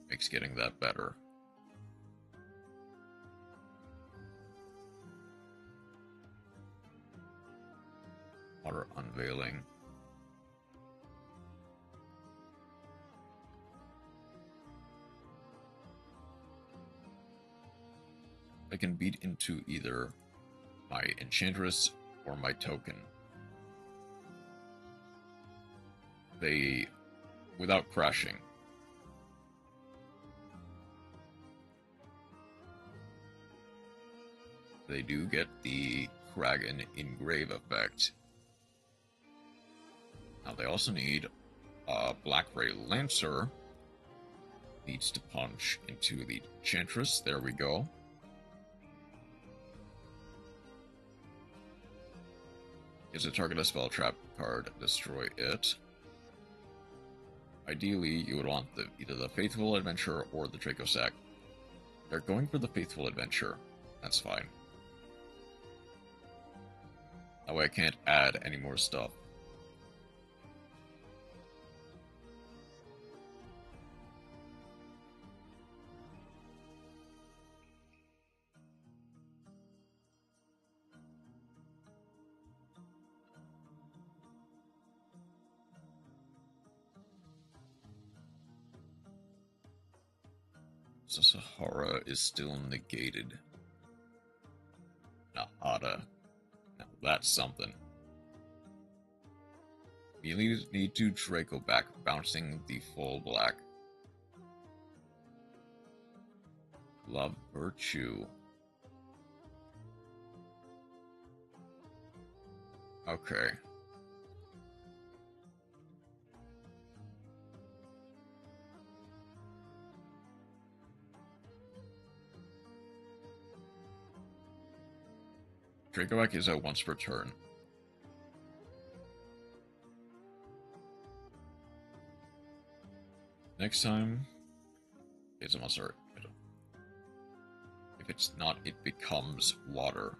makes getting that better. Water unveiling. I can beat into either my Enchantress or my token. They, without crashing. They do get the Kragan Engrave effect. Now they also need Black Ray Lancer. Needs to punch into the Enchantress. There we go. Is a target a spell trap card, destroy it. Ideally, you would want either the Faithful Adventure or the Draco Sack. They're going for the Faithful Adventure. That's fine. That way I can't add any more stuff. So Sahara is still negated. Nahada. Now that's something. You need to Draco back, bouncing the full black. Love Virtue. Okay. Dracoback is out once per turn. Next time, it's a monster. If it's not, it becomes water.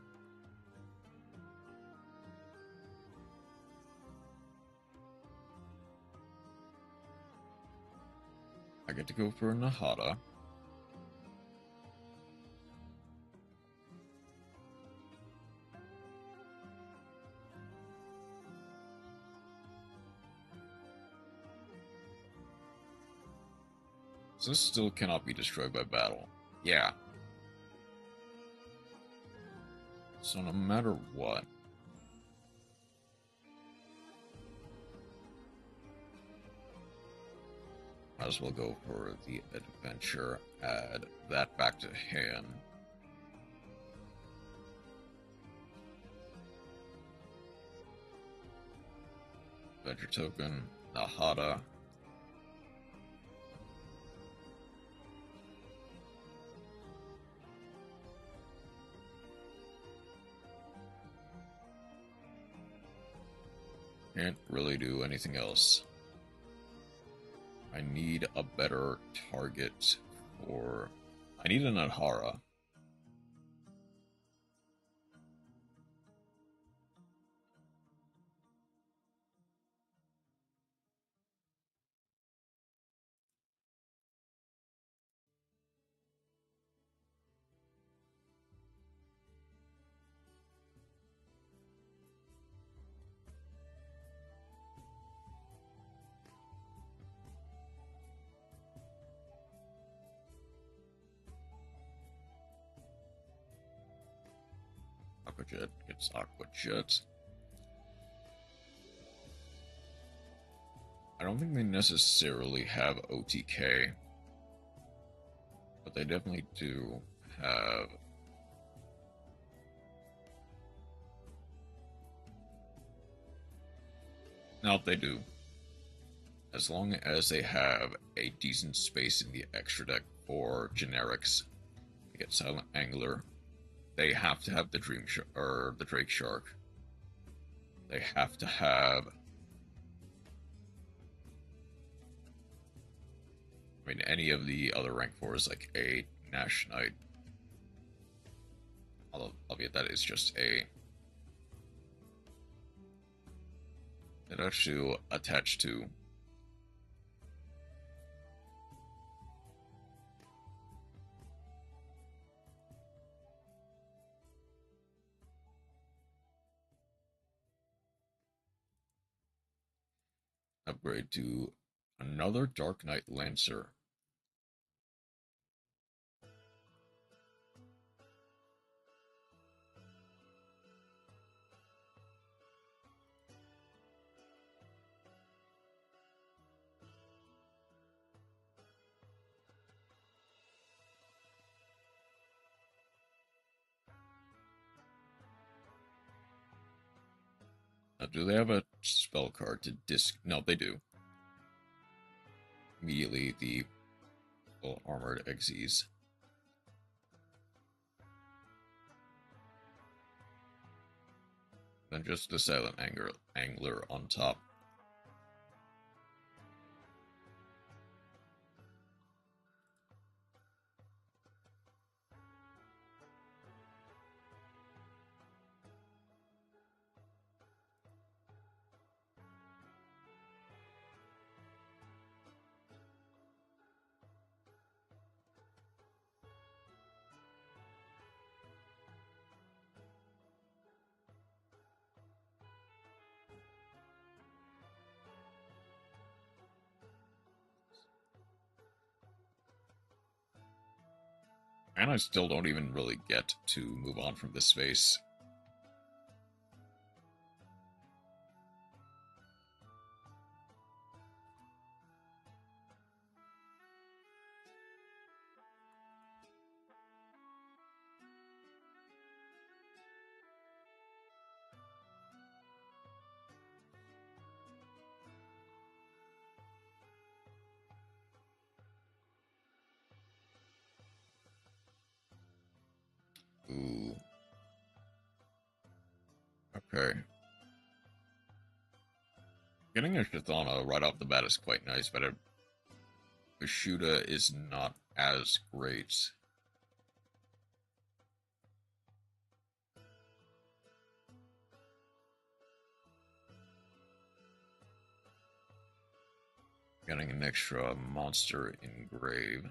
I get to go for Nahada. So this still cannot be destroyed by battle. Yeah. So no matter what, might as well go for the adventure, add that back to hand. Adventure token, Nahada. Can't really do anything else. I need a better target for... I need an Adhara. Aquajet gets Aquajet. I don't think they necessarily have OTK, but they definitely do have... No, they do. As long as they have a decent space in the extra deck for generics, they get Silent Angler. They have to have the the Drake Shark. They have to have mean, any of the other rank 4s, like a Nash Knight, albeit that is just a... It actually attached to... Upgrade to another Dark Knight Lancer. Do they have a spell card to disc? No, they do. Immediately, the little armored Xyz. Then just the silent angler on top. And I still don't even really get to move on from this space. Ooh. Okay. Getting a Chthona right off the bat is quite nice, but a Shuda is not as great. Getting an extra monster engrave.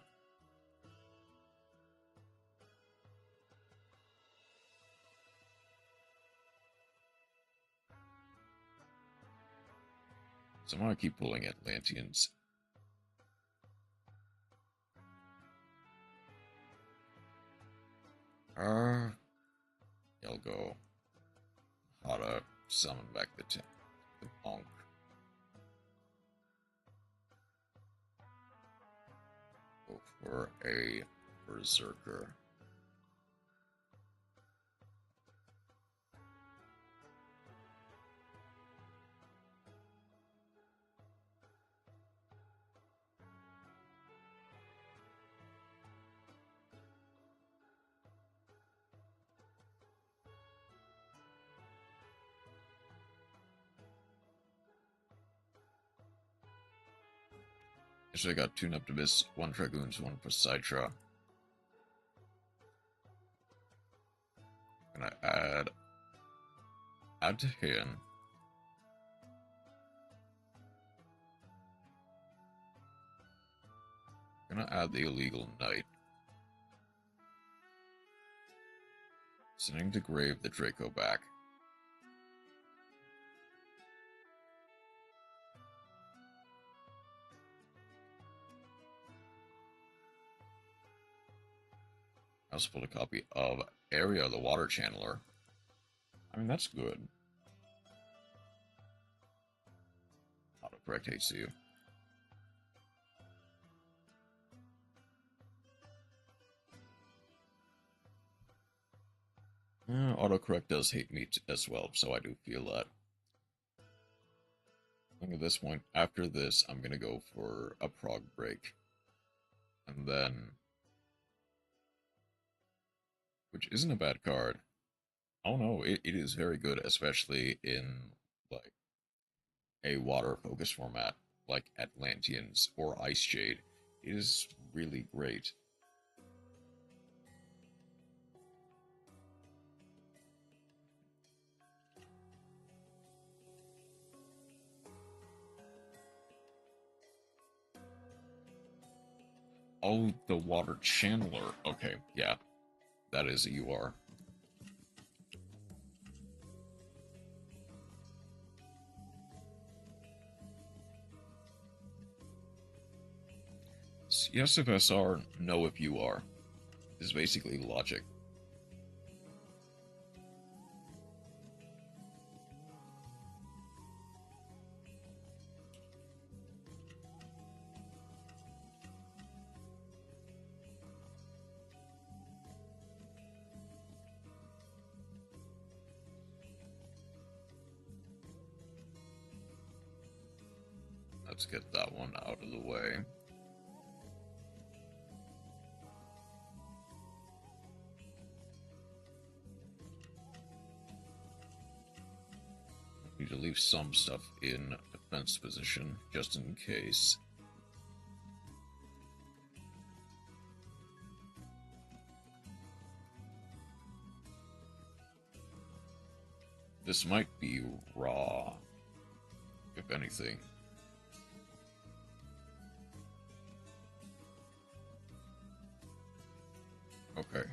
So I'm gonna keep pulling Atlanteans. I'll go how to summon back the Punk. Go for a Berserker. Actually, I got 2 Neptibus, 1 Dragoons, 1 Poseidra. Gonna add to him. Gonna add the illegal knight. Sending to grave the Draco back. I also pulled a copy of Area, the Water Channeler. I mean, that's good. Autocorrect hates you. Autocorrect does hate me as well, so I do feel that. I think at this point, after this, I'm going to go for a Prog break. And then... Which isn't a bad card. Oh no, it is very good, especially in, like, a water-focused format, like Atlanteans or Ice Jade. is really great. Oh, the water channeler. Okay, yeah. That is a UR. Yes if SR, no if you are. Is basically logic. Let's get that one out of the way. Need to leave some stuff in defense position, just in case. This might be raw, if anything. Okay.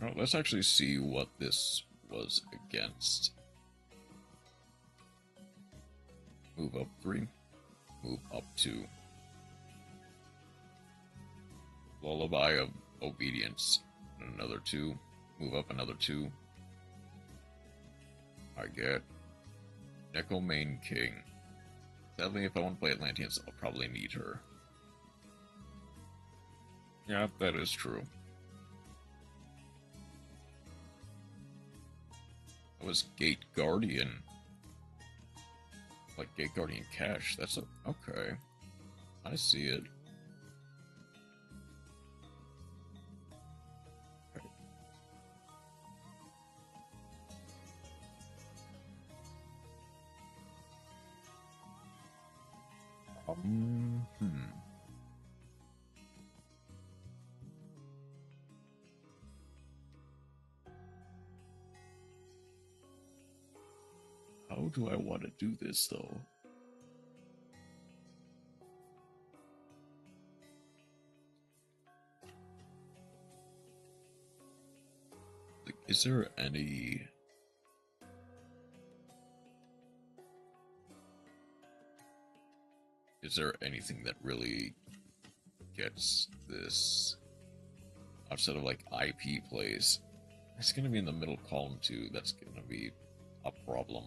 Well, let's actually see what this was against. Move up 3. Move up 2. Lullaby of Obedience. Another 2. Move up another 2. I get Necomane King. Sadly, if I want to play Atlanteans, I'll probably need her. Yeah, that is true. That was Gate Guardian. Like Gate Guardian Cash. That's a... okay. I see it. Okay. How do I want to do this, though? Like, is there any... is there anything that really gets this outside of like IP plays? It's gonna be in the middle column too. That's gonna be a problem.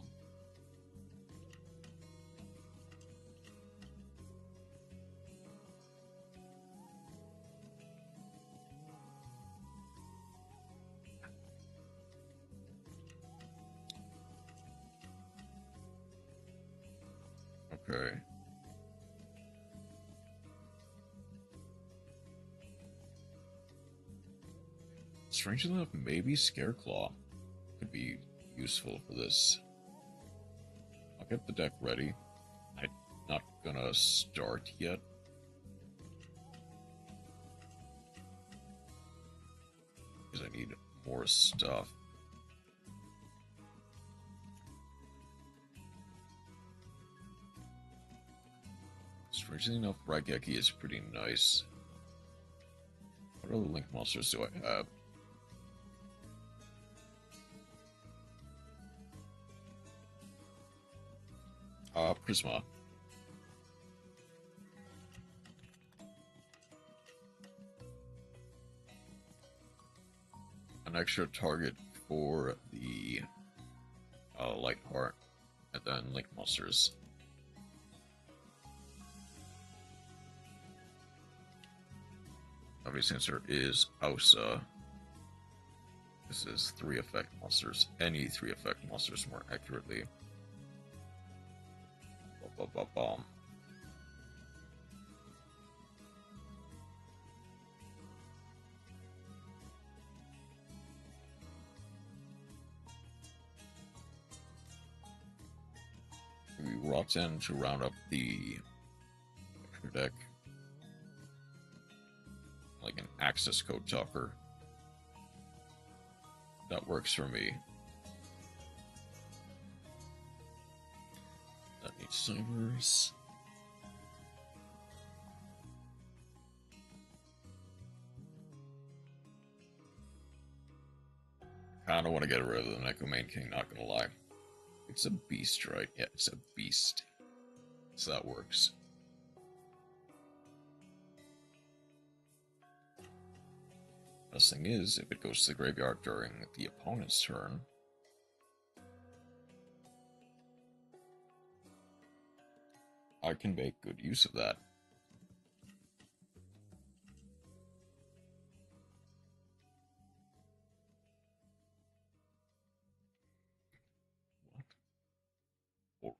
Okay. Strangely enough, maybe Scareclaw could be useful for this. I'll get the deck ready. I'm not gonna start yet. Because I need more stuff. Strangely enough, Raigeki is pretty nice. What other Link monsters do I have? Prisma. An extra target for the Light Heart, and then Link monsters. Obviously, since there is Ausa, this is 3 effect monsters. Any 3 effect monsters more accurately. Bomb. brought in to round up the extra deck. Like an access code talker. That works for me. That needs cybers. I don't want to get rid of the Neko Main King, not gonna lie. It's a beast, right? Yeah, it's a beast. So that works. Best thing is, if it goes to the graveyard during the opponent's turn, I can make good use of that. What?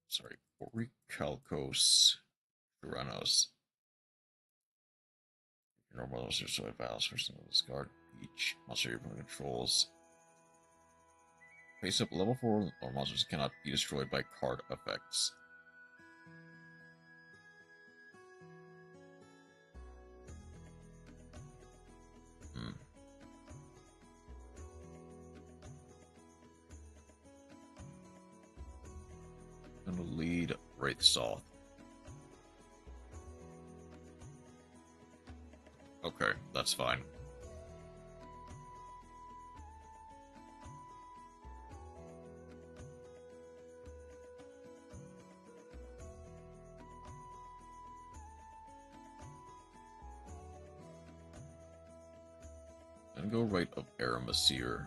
Sorry, Orichalcos Tyrannos. Normal monster destroyed battles for some discard each monster your opponent controls. Face up level 4 or monsters cannot be destroyed by card effects. I'm gonna lead Wraith Soth. Okay, that's fine. And go right of Aramasir.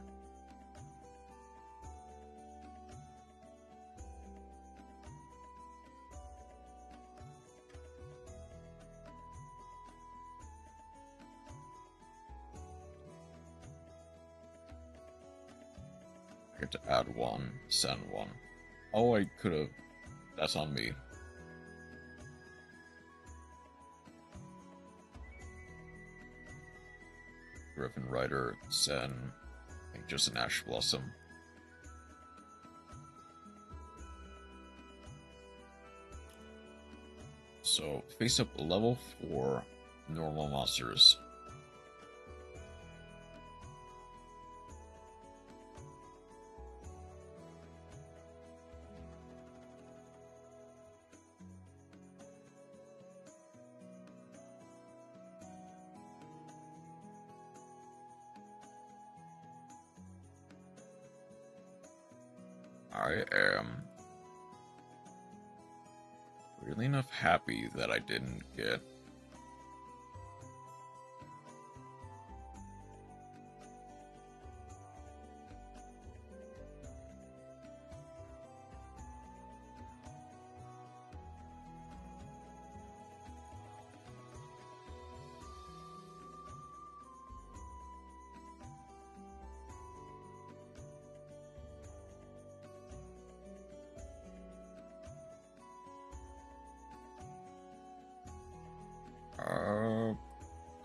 I get to add one, send one. Oh, I could have. That's on me. Griffin Rider, send. I think just an Ash Blossom. So, face up level 4 normal monsters. I am really enough happy that I didn't get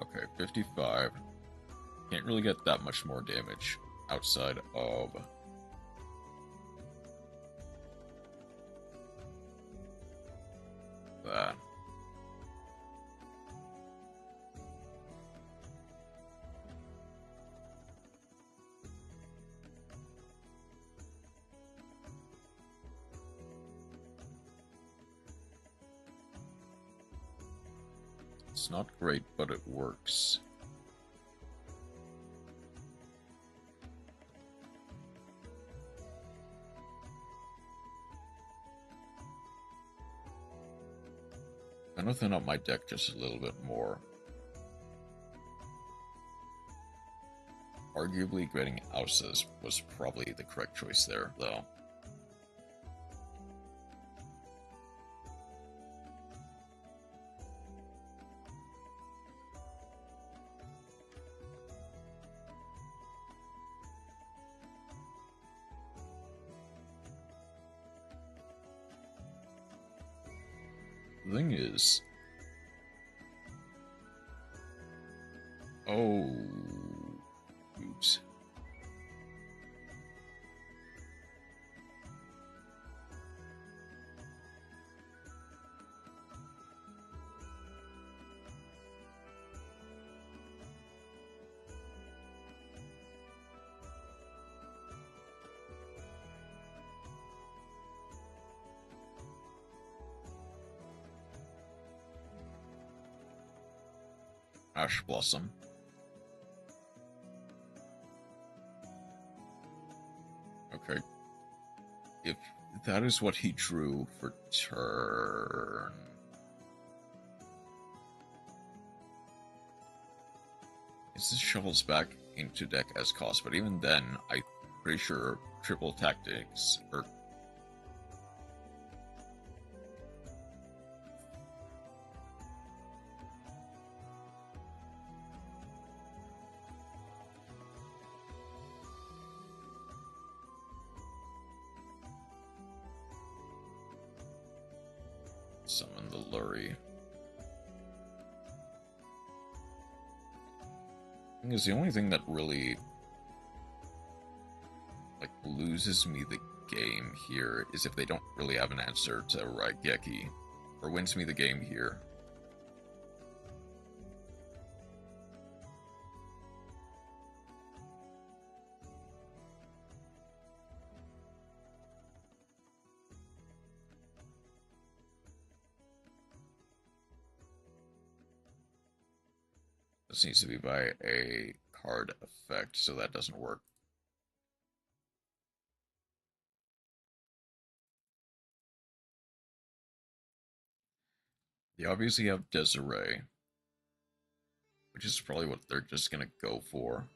okay, 55. Can't really get that much more damage outside of that. It's not great, but it works. I'm gonna thin up my deck just a little bit more. Arguably, getting Ousas was probably the correct choice there, though. The thing is... Oh... Oops. Ash Blossom. Okay. If that is what he drew for turn... This shovels back into deck as cost, but even then, I'm pretty sure triple tactics, or... Summon the Lurry. I think it's the only thing that really like loses me the game here is if they don't really have an answer to Raigeki, or wins me the game here. This needs to be by a card effect, so that doesn't work. They obviously have Desiree, which is probably what they're just gonna go for.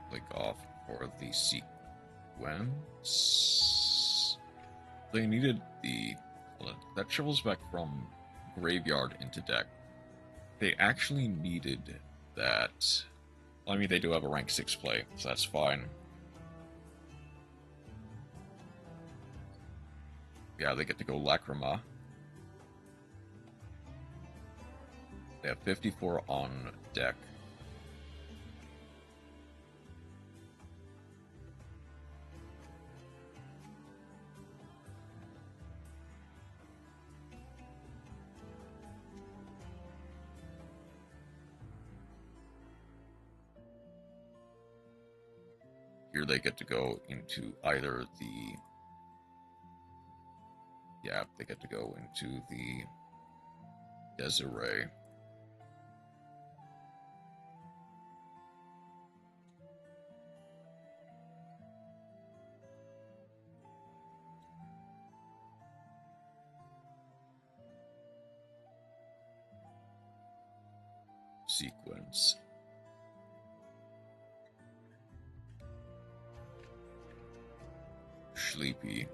Click off for the sequence. They needed the... That shovels back from graveyard into deck. They actually needed that. I mean, they do have a rank 6 play, so that's fine. Yeah, they get to go Lacrima. They have 54 on deck. Here they get to go into either the... Yeah, they get to go into the Desiree. Sequence. Sleepy.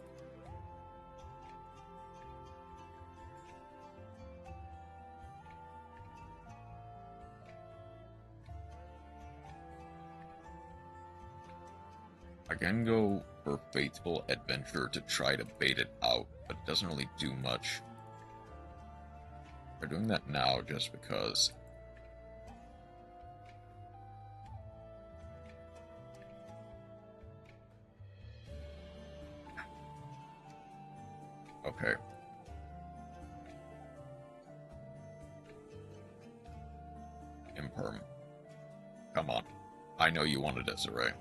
I can go for Faithful Adventure to try to bait it out, but it doesn't really do much. We're doing that now just because. Okay. Imperm. Come on. I know you wanted Desiree.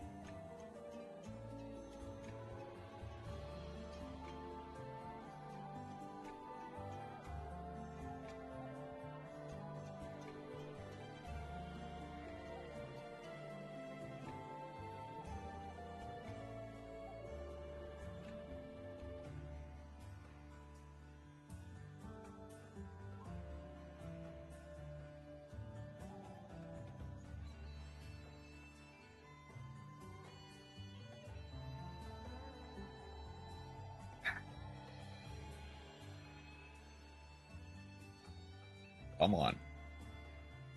Come on.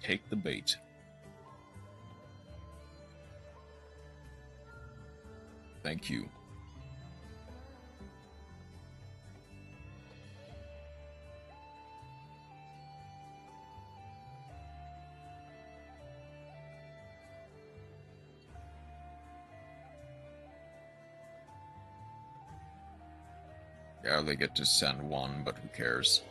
Take the bait. Thank you. Yeah, they get to send one, but who cares?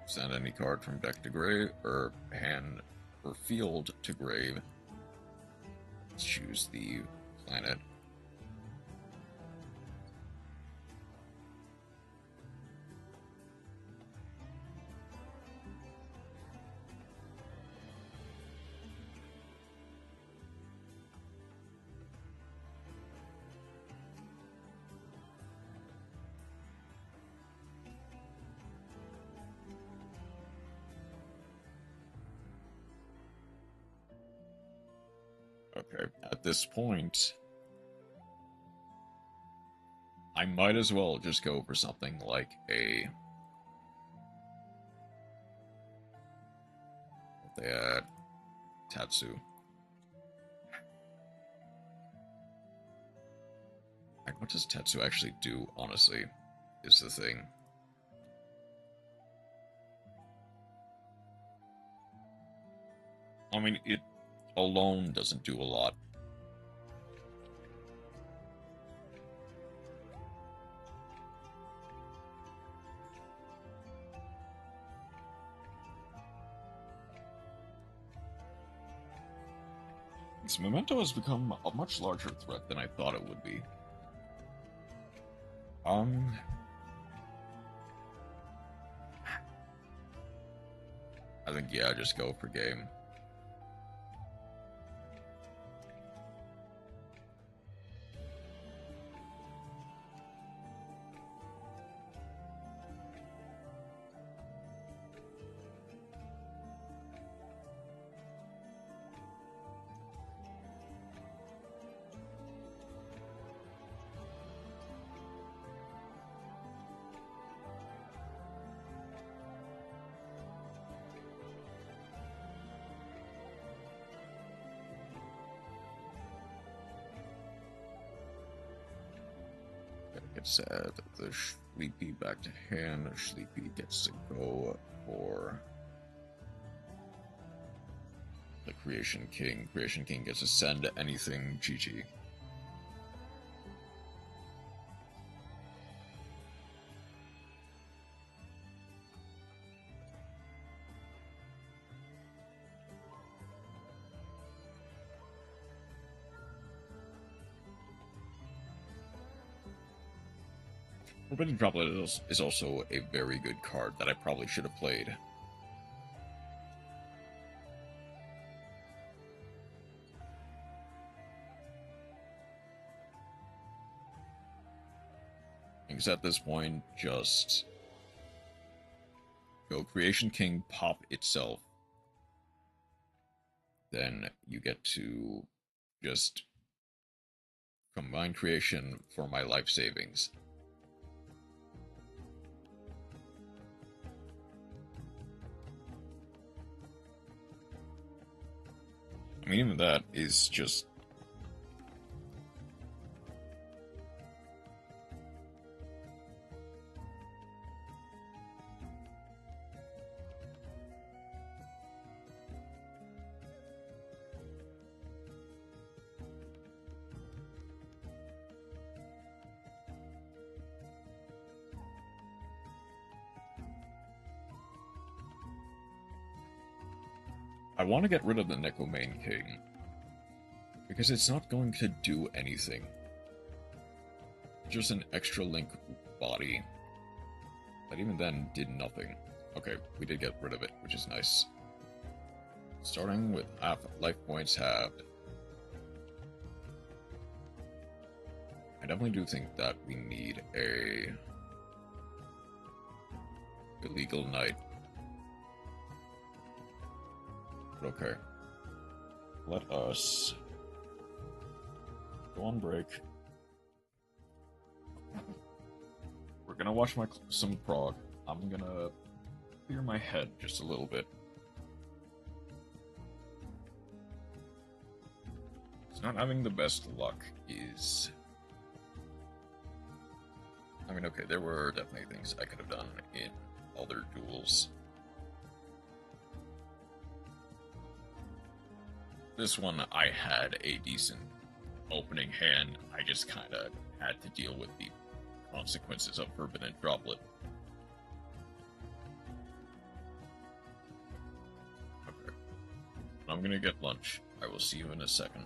Send any card from deck to grave, or hand, or field to grave. Let's choose the planet. Okay, at this point, I might as well just go for something like a... They had Tatsu. Like, what does Tatsu actually do, honestly, is the thing. I mean, it alone doesn't do a lot. This Memento has become a much larger threat than I thought it would be. I think, yeah, just go for game. Gets the Sleepy back to hand. Sleepy gets to go for the Creation King. Creation King gets to send anything GG. Forbidden Droplet is also a very good card that I probably should have played. Because at this point, just go Creation King, pop itself. Then you get to just combine Creation for my life savings. I mean, even that is just... I want to get rid of the Necomane King, because it's not going to do anything. Just an extra link body that even then did nothing. Okay, we did get rid of it, which is nice. Starting with half life points halved. I definitely do think that we need a illegal knight. Okay. Let us go on break. We're gonna watch some Prog. I'm gonna clear my head just a little bit. It's not having the best luck is... I mean, okay, there were definitely things I could have done in all their duels. This one, I had a decent opening hand. I just kind of had to deal with the consequences of Forbidden Droplet. Okay. I'm gonna get lunch. I will see you in a second.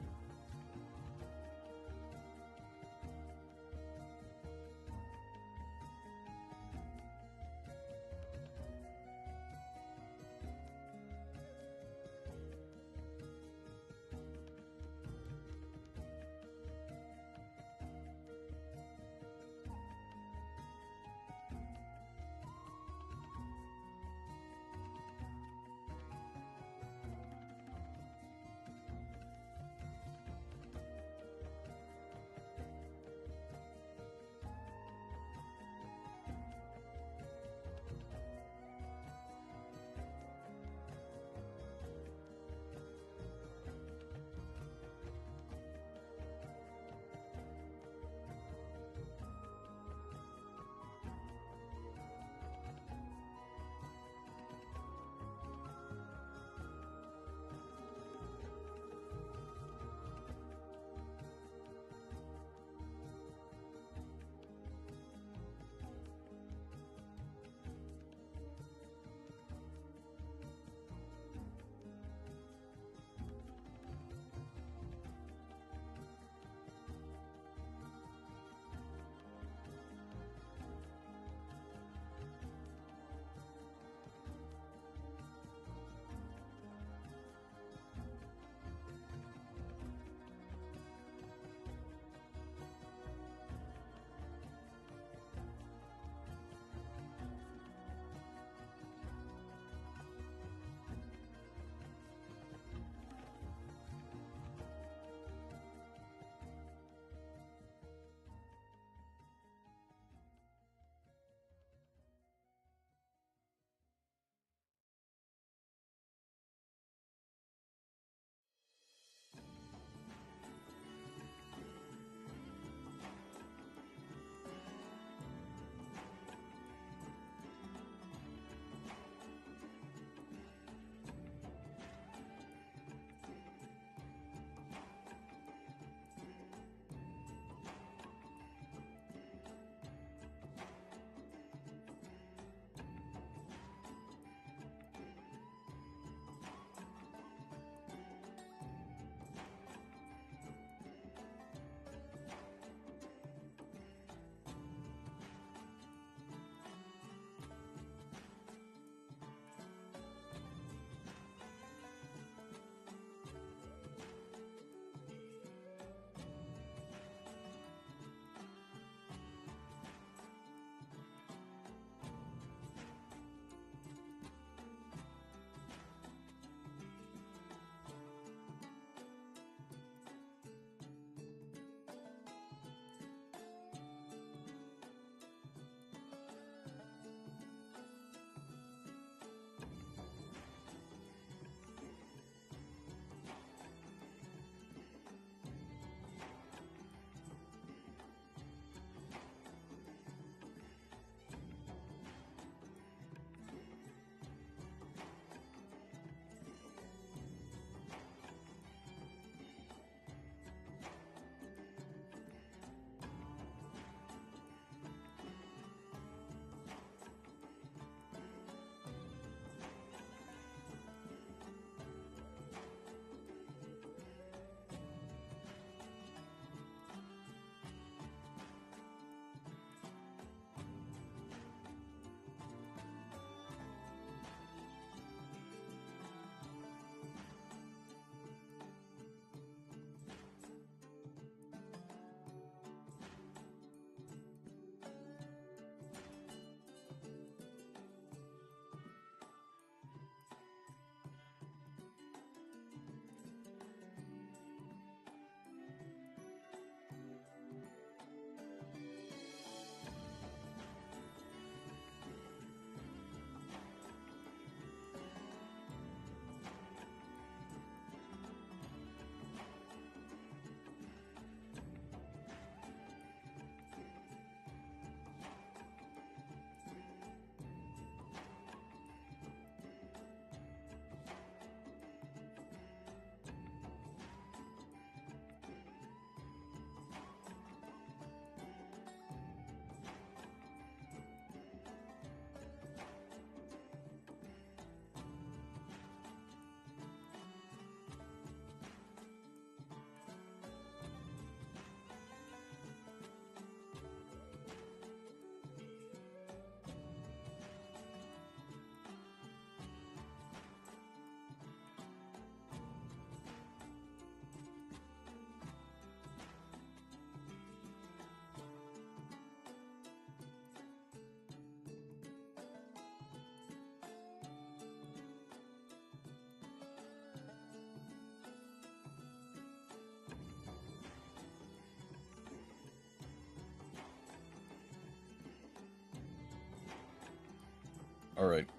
Alright.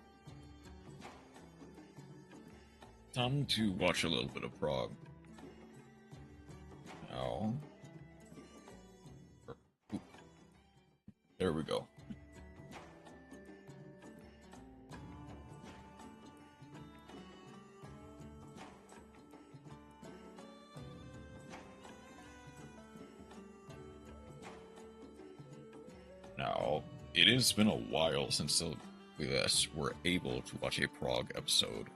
Time to watch a little bit of Prog. Now. Ooh. There we go. Now, it has been a while since we last were able to watch a Prog episode.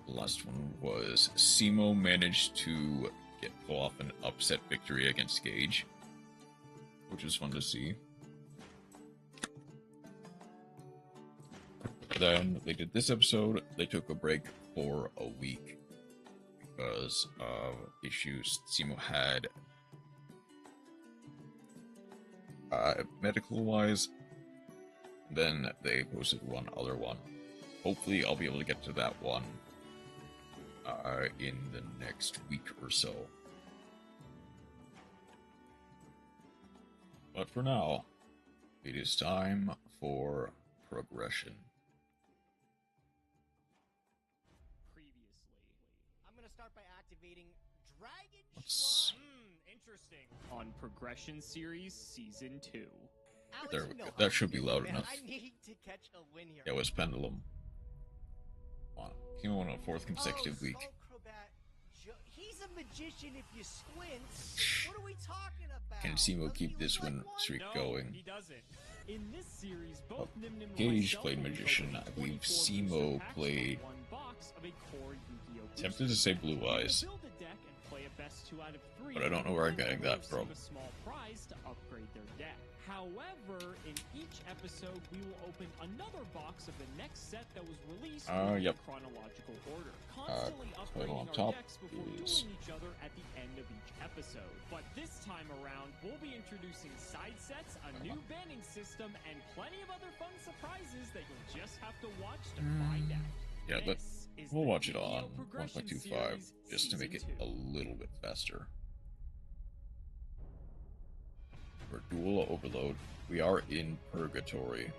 The last one was Simo managed to pull off an upset victory against Gage, which was fun to see. Then they did this episode. They took a break for a week because of issues Simo had medical-wise. Then they posted one other one. Hopefully I'll be able to get to that one in the next week or so. But for now, it is time for progression. Previously, I'm gonna start by activating Dragon Let's... Interesting. On Progression Series Season 2. Alex, There we go. That should be loud enough. I need to catch a win here. Yeah, it was Pendulum. Simo won a fourth consecutive week. He's a magician if you squint. What are we talking about? Can Simo keep this win streak going? He doesn't. In this series, both Gage played Magician. I believe Simo played... Tempted to say Blue Eyes. But I don't know where I'm getting that from. However, in each episode, we will open another box of the next set that was released yep. in chronological order, constantly upgrading on our top decks before dueling each other at the end of each episode. But this time around, we'll be introducing side sets, a new banning system, and plenty of other fun surprises that you'll just have to watch to find out. Yeah, but we'll watch it on 1.25 just to make it a little bit faster. For Duel Overload, we are in Purgatory.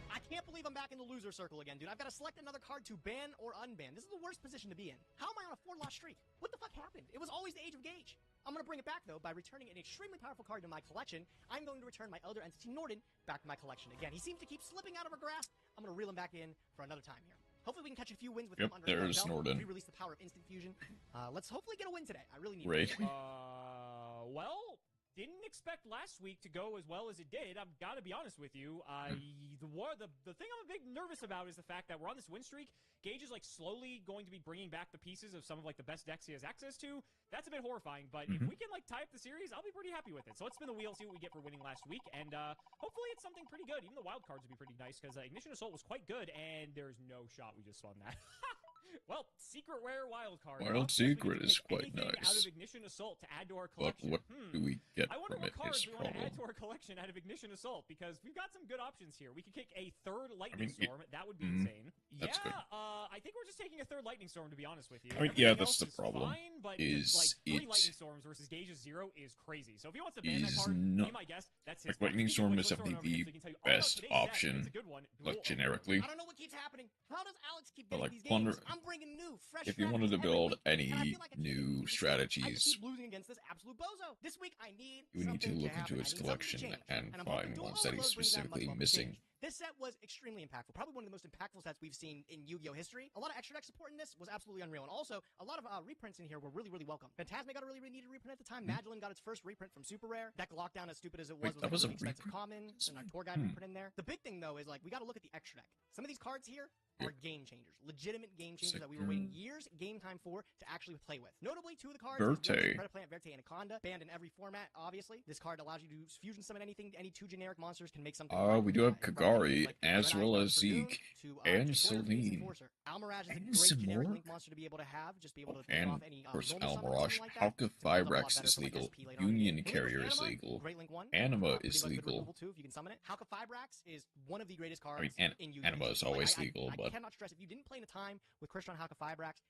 I can't believe I'm back in the loser circle again, dude. I've got to select another card to ban or unban. This is the worst position to be in. How am I on a 4-loss streak? What the fuck happened? It was always the Age of Gage. I'm going to bring it back, though, by returning an extremely powerful card to my collection. I'm going to return my Elder Entity Norden back to my collection again. He seems to keep slipping out of our grasp. I'm going to reel him back in for another time here. Hopefully we can catch a few wins with him under there's his belt. Norden. Re-release the power of Instant Fusion. Let's hopefully get a win today. I really need Ray. it. Well, didn't expect last week to go as well as it did. I've got to be honest with you. The thing I'm a bit nervous about is the fact that we're on this win streak. Gage is like slowly going to be bringing back the pieces of some of like the best decks he has access to. That's a bit horrifying, but if we can like tie up the series, I'll be pretty happy with it. So let's spin the wheel, see what we get for winning last week, and hopefully it's something pretty good. Even the wild cards would be pretty nice because Ignition Assault was quite good, and there's no shot we just spun that. Well, secret rare wild card. Wild secret is quite nice. Out of Ignition Assault to add to our collection. But what do we get I wonder from what it cards is we want to add to problem. our collection out of Ignition Assault, because we've got some good options here. We could kick a third Lightning Storm. That would be insane. That's good. I think we're just taking a third Lightning Storm, to be honest with you. I mean, Everything yeah, that's else the problem. Fine, but is like 3 it Lightning Storms versus Gage's 0 is crazy. So if he wants to ban that is card, not be my guest. That's like his Lightning Storm is definitely the best option, like generically. I don't know what keeps happening. How does Alex keep But getting like these Plunder, games? I'm bringing new, fresh if you wanted to build any new strategies, keep losing against this absolute bozo. This week I need you need to look into his I need collection something to change. and I'm find hoping ones Duel that he's Overload brings that specifically much missing. change. This set was extremely impactful. Probably one of the most impactful sets we've seen in Yu-Gi-Oh! History. A lot of extra deck support in this was absolutely unreal. And also, a lot of reprints in here were really, really welcome. Phantasmic got a really, really needed reprint at the time. Magdalene got its first reprint from Super Rare. Deck Lockdown, as stupid as it was, Wait, that was a really expensive reprint? common. And our tour guide reprint in there. The big thing, though, is like we got to look at the extra deck. Some of these cards here are game changers. Legitimate game changers that we were waiting years game time for to actually play with. Notably, 2 of the cards Verte. Predaplant, Verte, Anaconda. Banned in every format, obviously. This card allows you to fusion summon anything. Any 2 generic monsters can make something. We do have Kagari, as well as Zeke, and Celine. Almirage is a And great some generic more? link monster to be able to have, just be able to pick And off any of course normal summon or Almirage, something like that. Halka It's a lot Fibrax better is for, like, legal, SP later on in the Union game. Carrier is Anima, legal, Great Link 1. Anima Pretty is much good for legal. removal too, if you can summon it. Halka Fibrax is one of the greatest cards I mean, in Yu-Gi-Oh! Anima is Like, always I legal, but cannot stress, if you didn't play in a time with Crystron Halka Fibrax,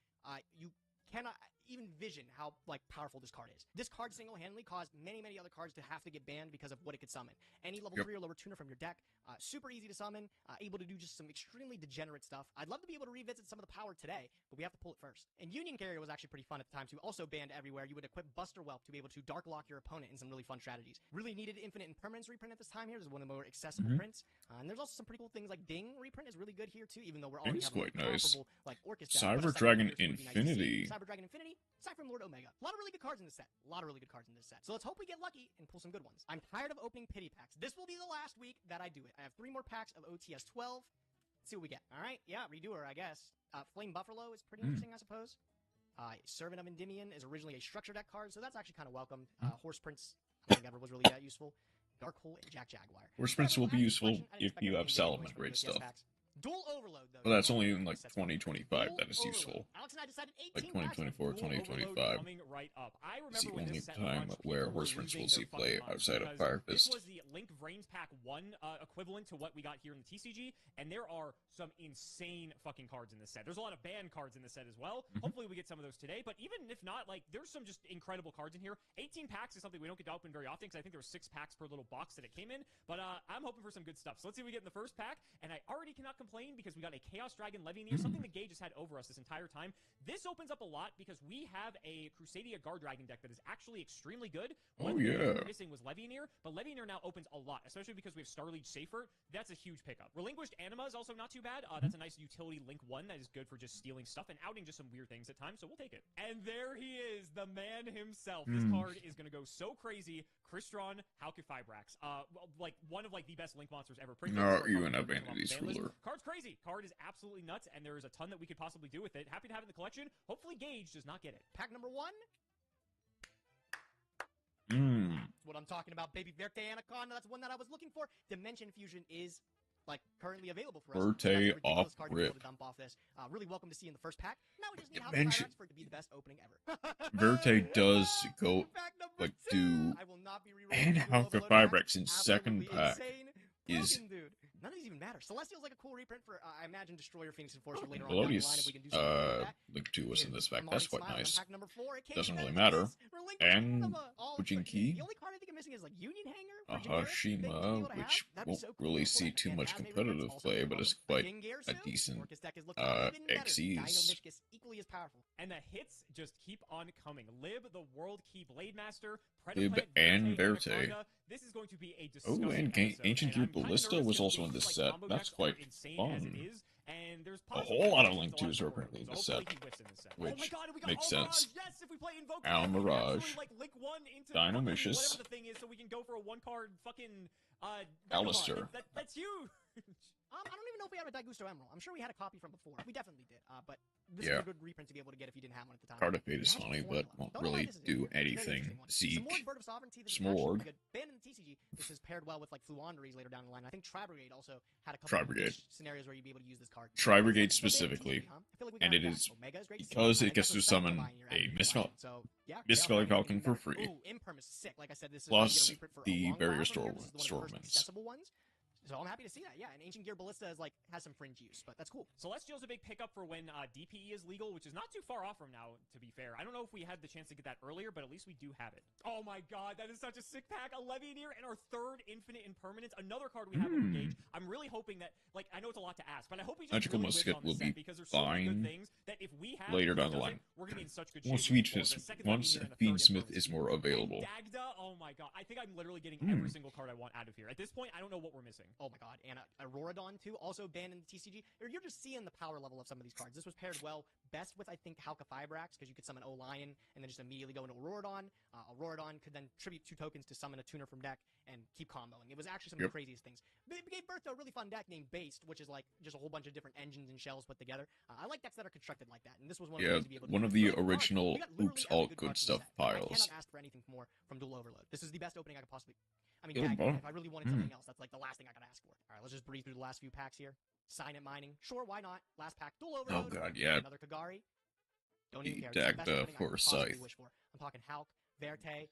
you cannot, even vision how like powerful this card is. This card single-handedly caused many other cards to have to get banned because of what it could summon. Any level 3 or lower tuner from your deck, super easy to summon, able to do just some extremely degenerate stuff. I'd love to be able to revisit some of the power today, but we have to pull it first. And Union Carrier was actually pretty fun at the time too. Also banned everywhere. You would equip Buster Whelp to be able to dark lock your opponent in some really fun strategies. Really needed Infinite Impermanence reprint at this time here. This is one of the more accessible prints. And there's also some pretty cool things like Ding reprint is really good here too, even though we're already having quite nice. comparable like Orchestra. Cyber Dragon Infinity. Cyber Dragon Infinity, Cypher Lord Omega. A lot of really good cards in this set. So let's hope we get lucky and pull some good ones. I'm tired of opening pity packs. This will be the last week that I do it. I have 3 more packs of OTS 12. Let's see what we get. All right, yeah, redoer, I guess. Flame Buffalo is pretty interesting, I suppose. Servant of Endymion is originally a structure deck card, so that's actually kind of welcome. Horse Prince, I don't think ever was really that useful. Dark Hole and Jack Jaguar. Horse Prince will be useful if you have Salomon grade stuff. Dual Overload, though. Well, that's only in like 2025 that is useful. Alex and I decided 18 Like 2024, 2025 coming right up. I is the remember when only this set time launched, where people Horse were Prince will losing see their play fucking minds outside of because Fire This Fist. was the Link Vrains Pack 1 equivalent to what we got here in the TCG, and there are some insane fucking cards in this set. There's a lot of banned cards in this set as well. Hopefully we get some of those today, but even if not, like, there's some just incredible cards in here. 18 packs is something we don't get to open very often, because I think there were 6 packs per little box that it came in, but I'm hoping for some good stuff. So let's see what we get in the first pack, and I already cannot complain because we got a Chaos Dragon Levianeer, something the Gage has had over us this entire time. This opens up a lot because we have a Crusadia Guard Dragon deck that is actually extremely good. One thing we were missing was Levianeer, but Levianeer now opens a lot, especially because we have Starliege Safer. That's a huge pickup. Relinquished Anima is also not too bad. That's a nice utility Link 1 that is good for just stealing stuff and outing just some weird things at times, so we'll take it. And there he is, the man himself. This card is going to go so crazy. Crystron Halqifibrax. Like, one of, like, the best Link monsters ever. No, you and Vanity's Ruler. Card's crazy. Card is absolutely nuts, and there is a ton that we could possibly do with it. Happy to have it in the collection. Hopefully Gage does not get it. Pack number 1. That's what I'm talking about, baby. Verte Anaconda. That's one that I was looking for. Dimension Fusion is like currently available for us. Verte off rip. Dump off this. Really welcome to see in the first pack. Now we just need Dimension for it to be the best opening ever. Verte does go like do and Halqifibrax in second pack is. Dude. None of these even matter. Celestial's like a cool reprint for, I imagine, Destroyer, Phoenix, and Forcer later on down the line if we can do something like that. Link 2 was in this pack. That's quite nice. Pack number 4, Doesn't really matter. And Bujin Key, the only card I think I'm missing is like Union Hanger, Hashima, which won't really see too much competitive play, but it's quite a decent XEs. Equally as powerful. And the hits just keep on coming. Lib, the World Key Blade Master, Lib and Verte. This is going to be a disgusting and Ancient Gear Ballista was also in this set. That's quite fun. And there's a whole lot of Link 2s are apparently in this set, which makes sense. Yes, if we play Invoke, Al Mirage, like Link 1 into Dynamicious, whatever the thing is, so we can go for a 1-card fucking Alistair. That's huge. I don't even know if we had a Daigusto Emerald. I'm sure we had a copy from before. We definitely did. But this is a good reprint to be able to get if you didn't have one at the time. Card of Fate is funny, but won't really do anything. Zeke, Smorg. Banned in the TCG. This is paired well with like Fluanderies later down the line. I think Tri-Brigade also had a couple of scenarios where you'd be able to use this card. Tri-Brigade specifically, and it is because it gets to summon a Mistfalling Falcon for free. Plus the Barrier Stormins. So I'm happy to see that, yeah. And Ancient Gear Ballista is like has some fringe use, but that's cool. Celestial's a big pickup for when DPE is legal, which is not too far off from now, to be fair. I don't know if we had the chance to get that earlier, but at least we do have it. Oh my god, that is such a sick pack. A Levianeer and our 3rd Infinite Impermanence. Another card we have over Gage. I'm really hoping that, like, I know it's a lot to ask, but I hope he just Magical really Musket on will set be because there's so many good fine things that if we have later down the line. We're gonna be in such good shape. Once Fiendsmith is more available. Dagda, oh my god. I think I'm literally getting every single card I want out of here. At this point, I don't know what we're missing. Oh my god, and Auroradon too, also banned in the TCG. You're just seeing the power level of some of these cards. This was paired well, best with, I think, Halqifibrax, because you could summon O-Lion and then just immediately go into Auroradon. Auroradon could then tribute 2 tokens to summon a tuner from deck and keep comboing. It was actually some of the craziest things. It gave birth to a really fun deck named Based, which is like just a whole bunch of different engines and shells put together. I like decks that are constructed like that, and this was one of the ways to be able to one of the original Oops All Good Stuff piles. I cannot ask for anything more from Duel Overload. This is the best opening I could possibly... I mean, if I really wanted something else, that's like the last thing I could ask for. All right, let's just breeze through the last few packs here. Sign It Mining. Sure, why not? Last pack, Duel Overload. Oh god, yeah. Another Kagari. Don't even care. Dagda for Scythe. I'm talking Hulk, Verte,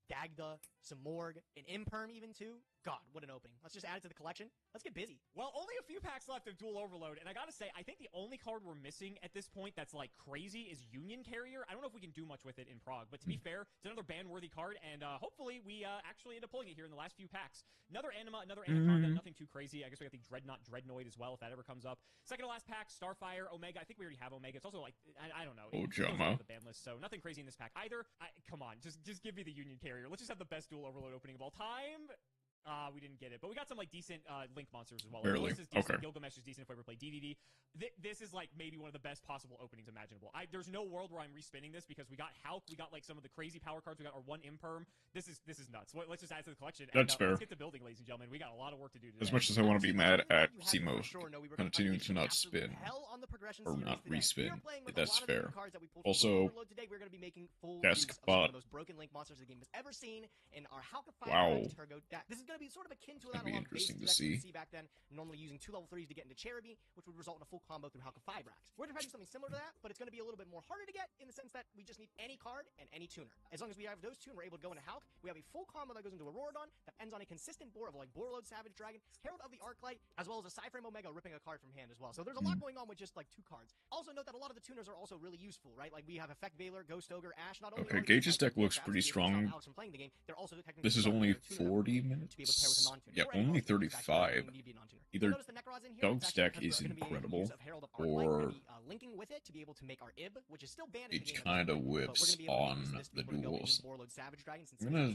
Dagda, some Morg, an Imperm even too. God, what an opening. Let's just add it to the collection. Let's get busy. Well, only a few packs left of Duel Overload, and I gotta say, I think the only card we're missing at this point that's, like, crazy is Union Carrier. I don't know if we can do much with it in Prog, but to be fair, it's another ban-worthy card, and hopefully we actually end up pulling it here in the last few packs. Another Anima, another Anaconda, nothing too crazy. I guess we got the Dreadnought as well, if that ever comes up. Second to last pack, Starfire, Omega. I think we already have Omega. It's also, like, I don't know. It goes over the ban list, so nothing crazy in this pack either. Come on, just give me the Union Carrier. Let's just have the best Duel Overload opening of all time. We didn't get it, but we got some, like, decent Link monsters as well. Barely. Is decent. Gilgamesh is decent if we ever play DDD. This is, like, maybe one of the best possible openings imaginable. There's no world where I'm respinning this because we got Hulk, we got, like, some of the crazy power cards, we got our one Imperm. This is nuts. Let's just add to the collection. That's fair. Let's get to building, ladies and gentlemen. We got a lot of work to do today. As much as I want to be mad at Simo continuing to not spin, or not respin, that's fair. Also, desk bot. Wow. This is going to be sort of akin to That'd be interesting to see. Back then, normally using 2 level 3s to get into Cherubi, which would result in a full combo through Halka 5 racks. We're going to try to do something similar to that, but it's going to be a little bit more harder to get in the sense that we just need any card and any tuner. As long as we have those two and we're able to go into Hulk, we have a full combo that goes into Auroradon that ends on a consistent board of like Borreload, Savage Dragon, Herald of the Arclight, as well as a Cyframe Omega ripping a card from hand as well. So there's a lot going on with just like 2 cards. Also note that a lot of the tuners are also really useful, right? Like we have Effect Veiler, Ghost Ogre, Ash. Not only okay, Gage's deck looks pretty strong. This is only 40 minutes. Yeah, only 35. Either Doug's deck is incredible, or it kind of whips on the duels. I'm gonna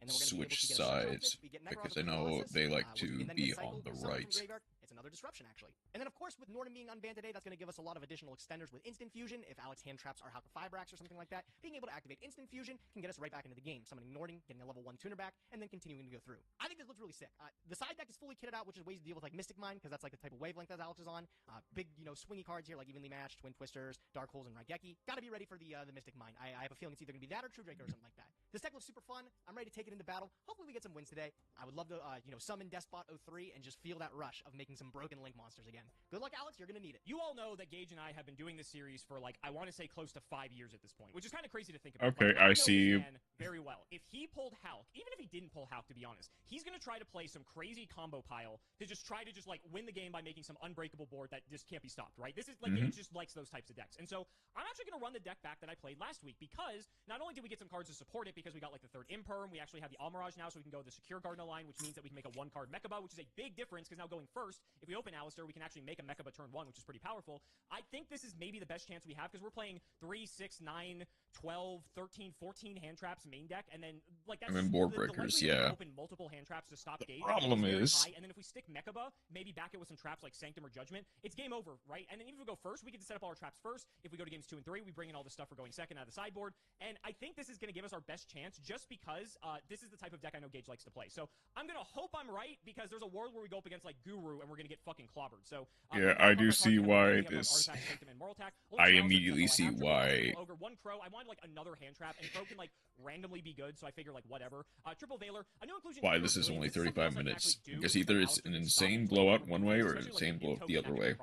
switch sides because I know they like to be on the right. It's another disruption, actually. And then, of course, with Norden being unbanned today, that's going to give us a lot of additional extenders with Instant Fusion. If Alex hand traps our Halka 5 racks or something like that, being able to activate Instant Fusion can get us right back into the game. Summoning Norden, getting a level 1 tuner back, and then continuing to go through. I think this looks really sick. The side deck is fully kitted out, which is ways to deal with like Mystic Mine, because that's like the type of wavelength that Alex is on. Big, swingy cards here, like Evenly Matched, Twin Twisters, Dark Holes, and Raigeki. Gotta be ready for the Mystic Mine. I have a feeling it's either going to be that or True Draco or something like that. This deck looks super fun. I'm ready to take it into battle. Hopefully we get some wins today. I would love to, summon Despot 03 and just feel that rush of making some broken Link monsters again. Good luck, Alex. You're going to need it. You all know that Gage and I have been doing this series for, like, I want to say close to 5 years at this point, which is kind of crazy to think about. Okay, I see. Very well. If he pulled Hulk, even if he didn't pull Hulk, to be honest, he's going to try to play some crazy combo pile to just try to win the game by making some unbreakable board that just can't be stopped, right? This is, like, Gage just likes those types of decks. And so, I'm actually going to run the deck back that I played last week because not only did we get some cards to support it because we got, like, the 3rd Imperm, we actually have the Almirage now, so we can go the Secure Gardener line, which means that we can make a 1-card Mechaba, which is a big difference because now going first, if we open Alistair, we can actually make a Mechaba turn 1, which is pretty powerful. I think this is maybe the best chance we have because we're playing 3, 6, 9, 12, 13, 14 hand traps main deck, and then, like, that's board breakers, yeah. Open multiple hand traps to stop Gage. Problem is, and then if we stick Mechaba, maybe back it with some traps like Sanctum or Judgment, it's game over, right? And then even if we go first, we get to set up all our traps first. If we go to games 2 and 3, we bring in all the stuff for going second out of the sideboard, and I think this is going to give us our best chance just because this is the type of deck I know Gage likes to play. So I'm going to hope I'm right because there's a world where we go up against like Guru and we're going to get fucking clobbered. So yeah, I do see why this. I immediately see why. Ogre, 1 Crow. I wanted like another hand trap, and Crow can like randomly be good, so I figure like whatever. Triple Veiler, a new inclusion. Why this is only 35 minutes? Because either it's an insane blowout one way or an insane blowout the other way.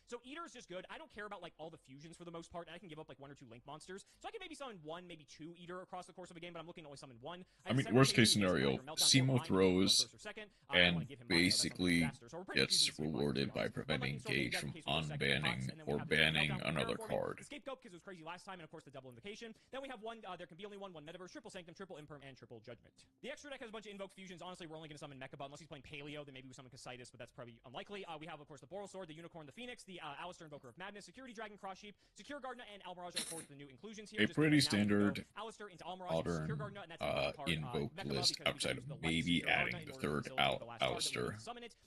So Eater is just good. I don't care about like all the fusions for the most part, and I can give up like 1 or 2 Link monsters. So I can maybe summon 1, maybe 2 Eater across the course of a game, but I'm looking to only summon 1. I mean, worst case scenario, Simo throws and basically gets rewarded by preventing Gage from unbanning or banning another card. Scapegoat because it was crazy last time, and of course the double invocation. Then we have 1, there can be only 1 Metaverse, Triple Sanctum, Triple Imperm, and Triple Judgment. The extra deck has a bunch of Invoke fusions. Honestly, we're only going to summon Mechaba unless he's playing Paleo, then maybe we summon Casitas, but that's probably unlikely. We have, of course, the Boral Sword, the Unicorn, the Phoenix, the Alistair Invoker of Madness, Security Dragon, Cross Sheep, Secure Gardener, and Almirage are, of course, the new inclusions here. A pretty standard modern invoke list outside of maybe adding the 3rd Alistair.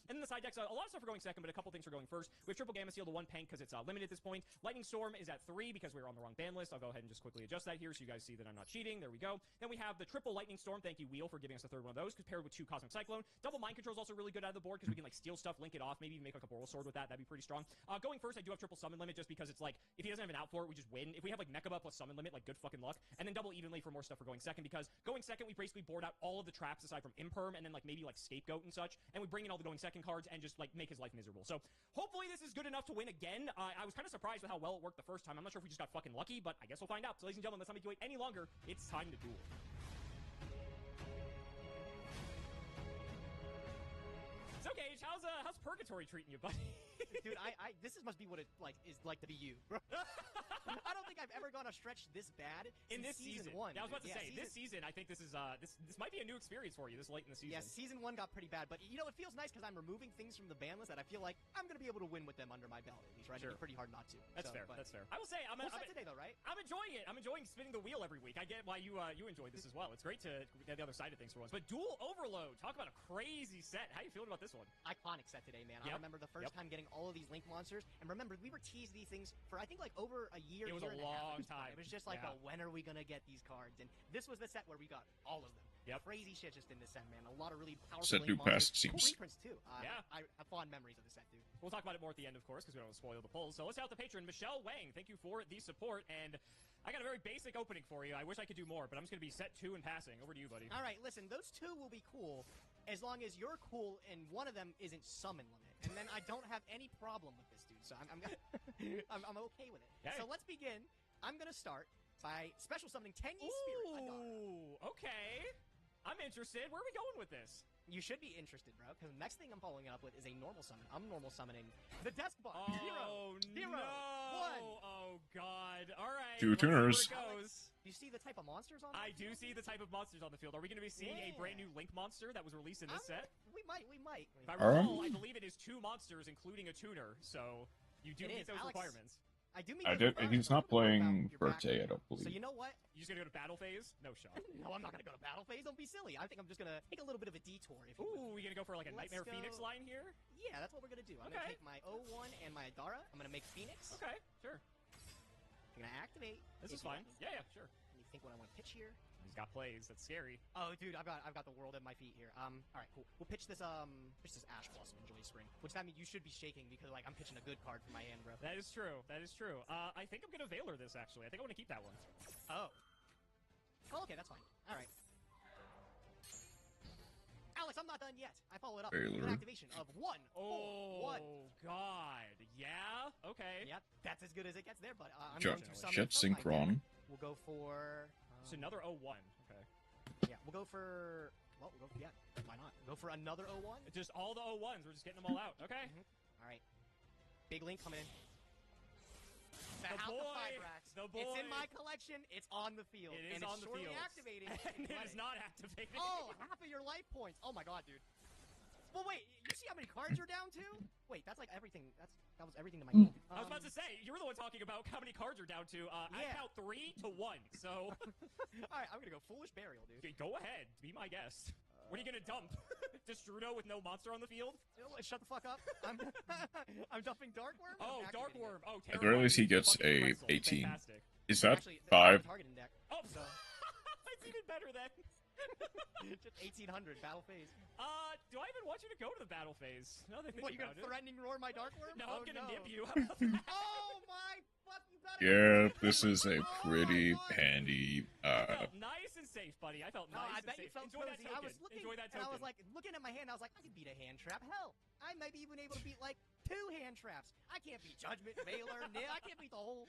And then the side decks, a lot of stuff are going second, but a couple things are going first. We have Triple Gamma Seal, the 1 Pank because it's limited at this point. Lightning Storm is at 3 because we were on the wrong ban list. I'll go ahead and just quickly adjust that here so you guys see that I'm not cheating. There we go. Then we have the Triple Lightning Storm. Thank you, Wheel, for giving us the 3rd one of those, paired with 2 Cosmic Cyclone. Double Mind Control is also really good out of the board because we can like steal stuff, link it off, maybe even make like a Boral Sword with that. That'd be pretty strong. Going first, I do have Triple Summon Limit just because it's like, if he doesn't have an out for it, we just win. If we have like Mechaba plus Summon Limit, like good fucking luck. And then double evenly for more stuff for going second because going second, we basically board out all of the traps aside from Imperm and then like maybe like Scapegoat and such. And we bring in all the going second cards and just like make his life miserable. So hopefully this is good enough to win again. I was kind of surprised with how well it worked the first time. I'm not sure if we just got fucking lucky, but I guess we'll find out. So ladies and gentlemen, let's not make you wait any longer. It's time to duel. So, Gage, how's Purgatory treating you, buddy? Dude, this must be what it is like to be you, bro. I don't think I've ever gone a stretch this bad in this season. One. Yeah, I was about to say, this season, I think this is this might be a new experience for you this late in the season. Yeah, season 1 got pretty bad, but you know, it feels nice because I'm removing things from the ban list that I feel like I'm gonna be able to win with them under my belt at least, right? Sure. It'd be pretty hard not to. That's fair. That's fair. I will say, I'm today though, right? I'm enjoying it. I'm enjoying spinning the wheel every week. I get why you enjoy this as well. It's great to get the other side of things for once. But Duel Overload, talk about a crazy set. How you feeling about this one? Iconic set today, man. I remember the first time getting all of these Link monsters, and remember, we were teased these things for I think like over a year. It was a long time. It was just like, when are we gonna get these cards? And this was the set where we got all of them. Yep. Crazy shit just in this set, man. A lot of really powerful Set Link new past, monsters. seems. Cool reprints too. Yeah. I have fond memories of the set, dude. We'll talk about it more at the end, of course, because we don't want to spoil the polls. So let's out the patron, Michelle Wang. Thank you for the support, and I got a very basic opening for you. I wish I could do more, but I'm just going to be set 2 and passing. Over to you, buddy. All right, listen, those 2 will be cool as long as you're cool and one of them isn't summon limit. And then I don't have any problem with this, dude. So I'm okay with it. Okay. So let's begin. I'm going to start by special summoning Tenyi Spirit. Ooh, okay. I'm interested. Where are we going with this? You should be interested, bro, because the next thing I'm following up with is a normal summon. I'm normal summoning the Desk Bot. Oh, Zero. no. 1. Oh, God. All right. 2 tuners. You see the type of monsters on I do see the type of monsters on the field. Are we going to be seeing a brand new Link monster that was released in this set? We might. If I recall, I believe it is 2 monsters, including a tuner, so you do meet those requirements. I do meet He's not playing birthday, I don't believe. So you know what? You just gonna go to battle phase? No shot. No, I'm not gonna go to battle phase. Don't be silly. I think I'm just gonna take a little bit of a detour. Ooh, you gonna go for like a Nightmare Phoenix line here? Yeah, that's what we're gonna do. I'm gonna take my 01 and my Adara. I'm gonna make Phoenix. Okay, sure. I'm gonna activate. This is fine. Yeah, sure. Let me think what I want to pitch here. He's got plays. That's scary. Oh, dude, I've got the world at my feet here. All right, cool. We'll pitch this Ash Blossom Enjoy Spring, which that means you should be shaking because like I'm pitching a good card for my hand, bro. That is true. That is true. I think I'm gonna Veiler this actually. I think I want to keep that one. Oh, okay, that's fine. All right. Alex, I'm not done yet. I follow it up with an activation of 1. Oh, God. Yeah? Okay. Yep, that's as good as it gets there, but I'm going to summon Synchron. We'll go for... It's another 01. Okay. Yeah, we'll go for... Well, yeah, why not? Go for another 01? Just all the 01s. We're just getting them all out. Okay. All right. Big Link coming in. The boy. It's in my collection. It's on the field. It is on the field. Activating. And it is not activating. Oh, half of your life points. Oh my God, dude. Well, wait. You see how many cards you're down to? Wait, that's like everything. That was everything to my game. I was about to say, you were the one talking about how many cards you're down to. I count 3 to 1. So. All right, I'm gonna go Foolish Burial, dude. Go ahead. Be my guest. What are you gonna dump? Destrudo with no monster on the field? Shut the fuck up. I'm dumping Dark Worm. Oh, Dark Worm. Oh, at the very least, he gets a 18. Fantastic. Is that Actually, 5? Targeting deck. Oh, so. It's even better then. Just 1800 battle phase. Do I even want you to go to the battle phase? No, they think what, you gonna threatening roar my Dark Worm? No, I'm gonna nib you. Oh my fuck! You better. Yeah, this is a pretty handy. I felt nice and safe, buddy. I felt nice I and bet safe. you felt Enjoy cozy. that token. I was looking, Enjoy that token. and I was like looking at my hand. I was like, I could beat a hand trap. Hell, I might be even able to beat like 2 hand traps. I can't beat Judgment, Veiler, Nib. I can't beat the whole.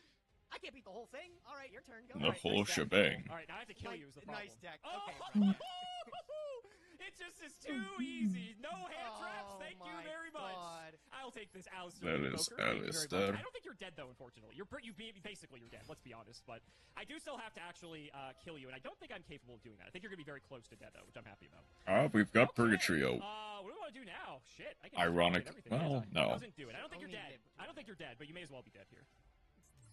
I can't beat the whole thing. All right, your turn. Go. The whole nice shebang. All right, now I have to kill you. Is the problem? Nice deck. Oh, Okay. it just is too easy. No hand traps. Thank you very much. God. I'll take this Alistair. That is Alistair. I don't think you're dead though. Unfortunately, basically you're dead. Let's be honest. But I do still have to actually kill you, and I don't think I'm capable of doing that. I think you're gonna be very close to dead though, which I'm happy about. We've got Purgatrio. What do we want to do now? Shit. I can Ironic. Well, no. Doesn't do it. I don't think you're dead. I don't think you're dead, but you may as well be dead here.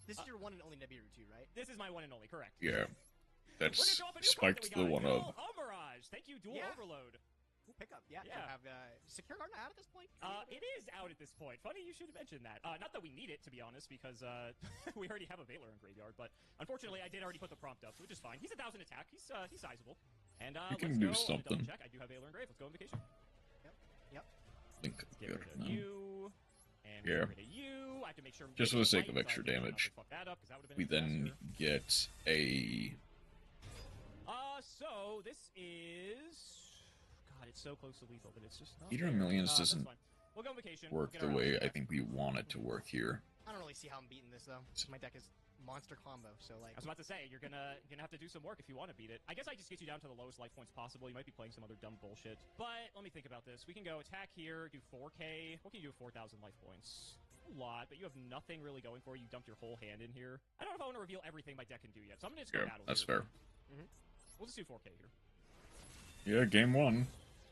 This is your one and only Nibiru too, right? This is my one and only, correct? Yeah. That's spiked the one up. Mirage. Thank you, Duel Overload. We'll pick up. Yeah. Have Secure Garden out at this point? It is out at this point. Funny you should mention that. Not that we need it, to be honest, because we already have a Veiler in Graveyard, but unfortunately I did already put the prompt up, which is fine. He's 1,000 attack. He's sizable. And you can do let's go. something. Check. I do have Veiler in Grave. Let's go on vacation. Yep. Think get rid of you. And yeah. get rid of you. I have to make sure. Just for the sake of extra damage. We then get a. So this is. God, it's so close to lethal, but it's just not. Eater of Millions doesn't we'll go on vacation. work the way I think we want it to work here. I don't really see how I'm beating this though. My deck is monster combo. So like, I was about to say, you're gonna have to do some work if you want to beat it. I guess I just get you down to the lowest life points possible. You might be playing some other dumb bullshit. But let me think about this. We can go attack here, do 4k. What can you do with 4,000 life points? A lot, but you have nothing really going for you. You dumped your whole hand in here. I don't know if I want to reveal everything my deck can do yet, so I'm gonna just go battle. That's here. fair. We'll just do 4k here. Yeah, game 1.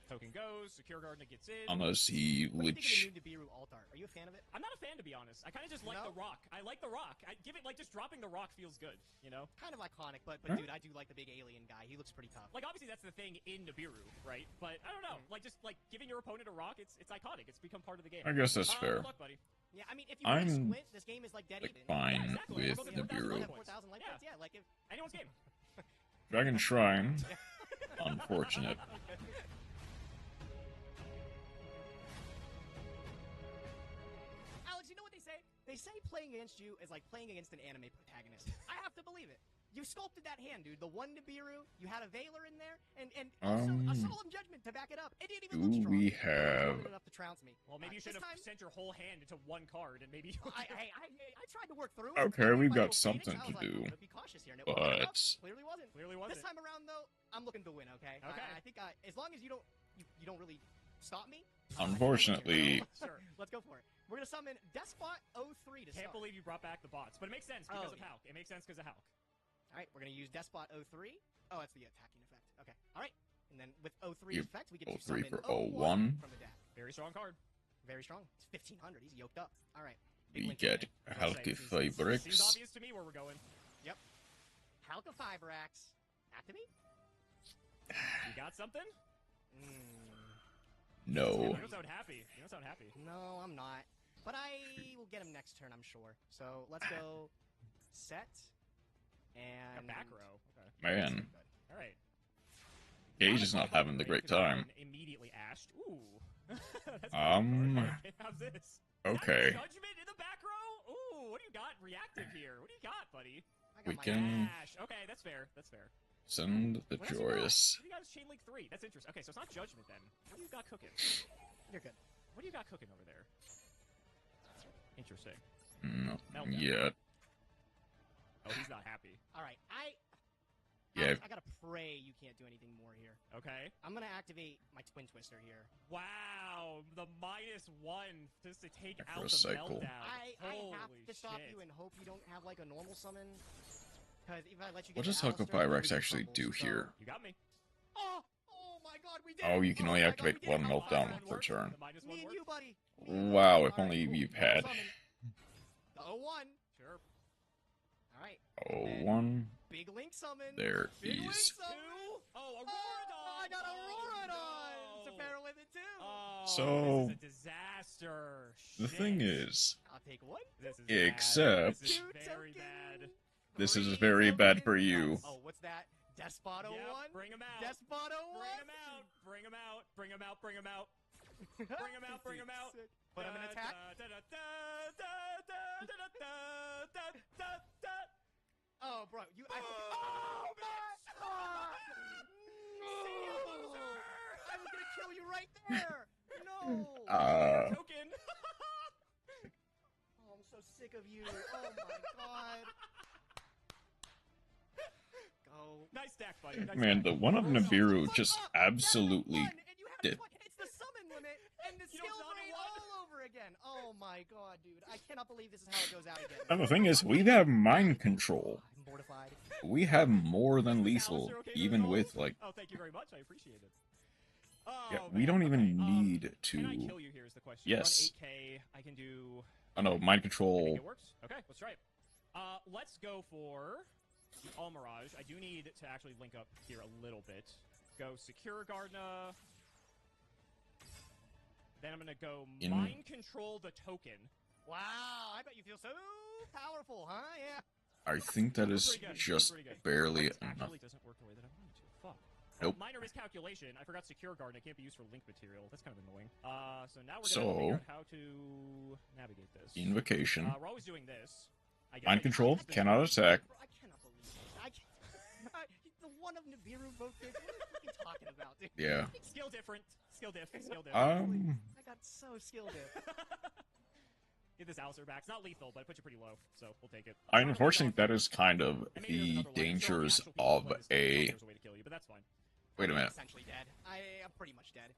Token goes, Secure Gardener gets in. Unless he what do you think lich. of the new Nibiru alt art? Are you a fan of it? I'm not a fan, to be honest. I kind of just like the rock. I like the rock. I give it, like, just dropping the rock feels good, you know? Kind of iconic, but Huh? dude, I do like the big alien guy. He looks pretty tough. Like, obviously that's the thing in Nibiru, right? But, I don't know. Like, just, like, giving your opponent a rock, it's iconic. It's become part of the game. I guess that's fair. Good luck, buddy. Yeah, I mean, if you I'm, really squint, this game is like Dead like, Even. fine exactly. with We're looking at Nibiru. 4,000 life points, yeah, like if... Anyone's game. Dragon Shrine. Unfortunate. Alex, you know what they say? They say playing against you is like playing against an anime protagonist. I have to believe it. You sculpted that hand, dude. The one Nibiru, you had a Veiler in there, and also a Solemn Judgment to back it up. It didn't even look Do strong. we It have... wasn't enough to trounce me. Well, maybe you should have sent your whole hand into one card, and maybe you I tried to work through it. Okay, I we've made my got little Phoenix, something I to was like, do. I'm gonna be cautious here, and it wasn't enough. But... Clearly wasn't. Clearly wasn't. This time around, though, I'm looking to win. Okay. Okay. I think as long as you don't really stop me. Unfortunately... Sure. Let's go for it. We're gonna summon Despot 03 to Can't start. believe you brought back the bots, but it makes sense because of Hulk. It makes sense because of Hulk. All right, we're gonna use Despot 03. Oh, that's the attacking effect. Okay. All right. And then with 03 You- effect, we get to 03 summon for 01 from the deck. Very strong card. Very strong. It's 1500. He's yoked up. All right. We get Halki Seems Fabrics. obvious to me where we're going. Yep. Halka Fibrax. Activate? You got something? No. You don't sound happy. You don't sound happy. No, I'm not. But I will get him next turn, I'm sure. So let's go set and A back row. Okay. Man. All right. Gage is not having the great time. Immediately ashed. Ooh. That's how's this? Okay. Judgment in the back row? Ooh, what do you got reactive here? What do you got, buddy? I got We my can- Ash. Okay, that's fair. That's fair. Send the What else you got? Joyous. What do you got as Chain Link 3? That's interesting. Okay, so it's not Judgment then. What do you got cooking? You're good. What do you got cooking over there? Interesting. Not Meltdown. yet. Oh, he's not happy. All right. Yeah. I gotta pray you can't do anything more here. Okay. I'm gonna activate my Twin Twister here. Wow, the -1 just to take out the Microcycle. meltdown. I have Holy to stop shit. you and hope you don't have like a normal summon. Because if I let you get What to does Hulk Alistair, Pyrex you actually crumble, do so- here? You got me. Oh my god, we did Oh, it! you can only my God, activate we did it! one How meltdown fun. per turn. The -1 Me and worked? you, buddy. Me and you. Wow, if All right, only cool. you've had Summon. The 01. Sure. All right. 01. Big Link summon. There Big Link is. summon. Oh, Auroradon! Oh, I got Auroradon no. to pair with it too. Oh, So, this is a disaster. The Shit. thing is, I'll take one. This is Except- bad. This is Two very tokens. bad. this is Three very bad for tokens. you. Oh, what's that? Despot 01? Yep, bring him out. Despot 01? Bring him out. Bring him out. Bring him out. Bring him out. Bring him out. Bring him out. Sick. But I'm gonna attack. Oh, bro, you. Oh my god! No! I was gonna kill you right there. No. Token. Oh, I'm so sick of you. Oh my god. Go. Nice stack, buddy. Nice Man, stack. the one of Nibiru Fuck just up. That was absolutely one, and you had did. It's the summon limit and the You skill know, rate it's all over again. Oh my god, dude. I cannot believe this is how it goes out again. And the thing is, we have mind control. I'm mortified. We have more than Is lethal, Alistair okay even roll? with, like, Oh, thank you very much. I appreciate it. Oh, yeah, man. we don't even Okay, need Can I to, kill you here is the question. Yes. Run 8K. I can do... oh no, mind I think control. it works. Okay, let's try it. Let's go for the All Mirage. I do need to actually link up here a little bit. Go Secure Gardener. Then I'm gonna go Mind Control the token. Wow, I bet you feel so powerful, huh? Yeah. I think that is Pretty good, just pretty good. barely It enough. actually doesn't work the way that I wanted to. Fuck. Nope. Minor miscalculation. I forgot Secure Garden. It can't be used for link material. That's kind of annoying. So now we're So- gonna figure out how to navigate this. Invocation. We're always doing this. I guess Mind I- control, I- cannot attack. Bro, I cannot believe this. The one of Nibiru vote this. What are you talking about, dude? Yeah. Skill different. Skill diff. Skill diff. Um, I got so skill diff. Get this Alistair back. It's not lethal, but it puts you pretty low, so we'll take it. I unfortunately, that is kind of And maybe there's the another way. I'm sure dangers actual people of play this a. there's a way to kill you, but that's fine. Wait a minute. Essentially dead. I am pretty much dead.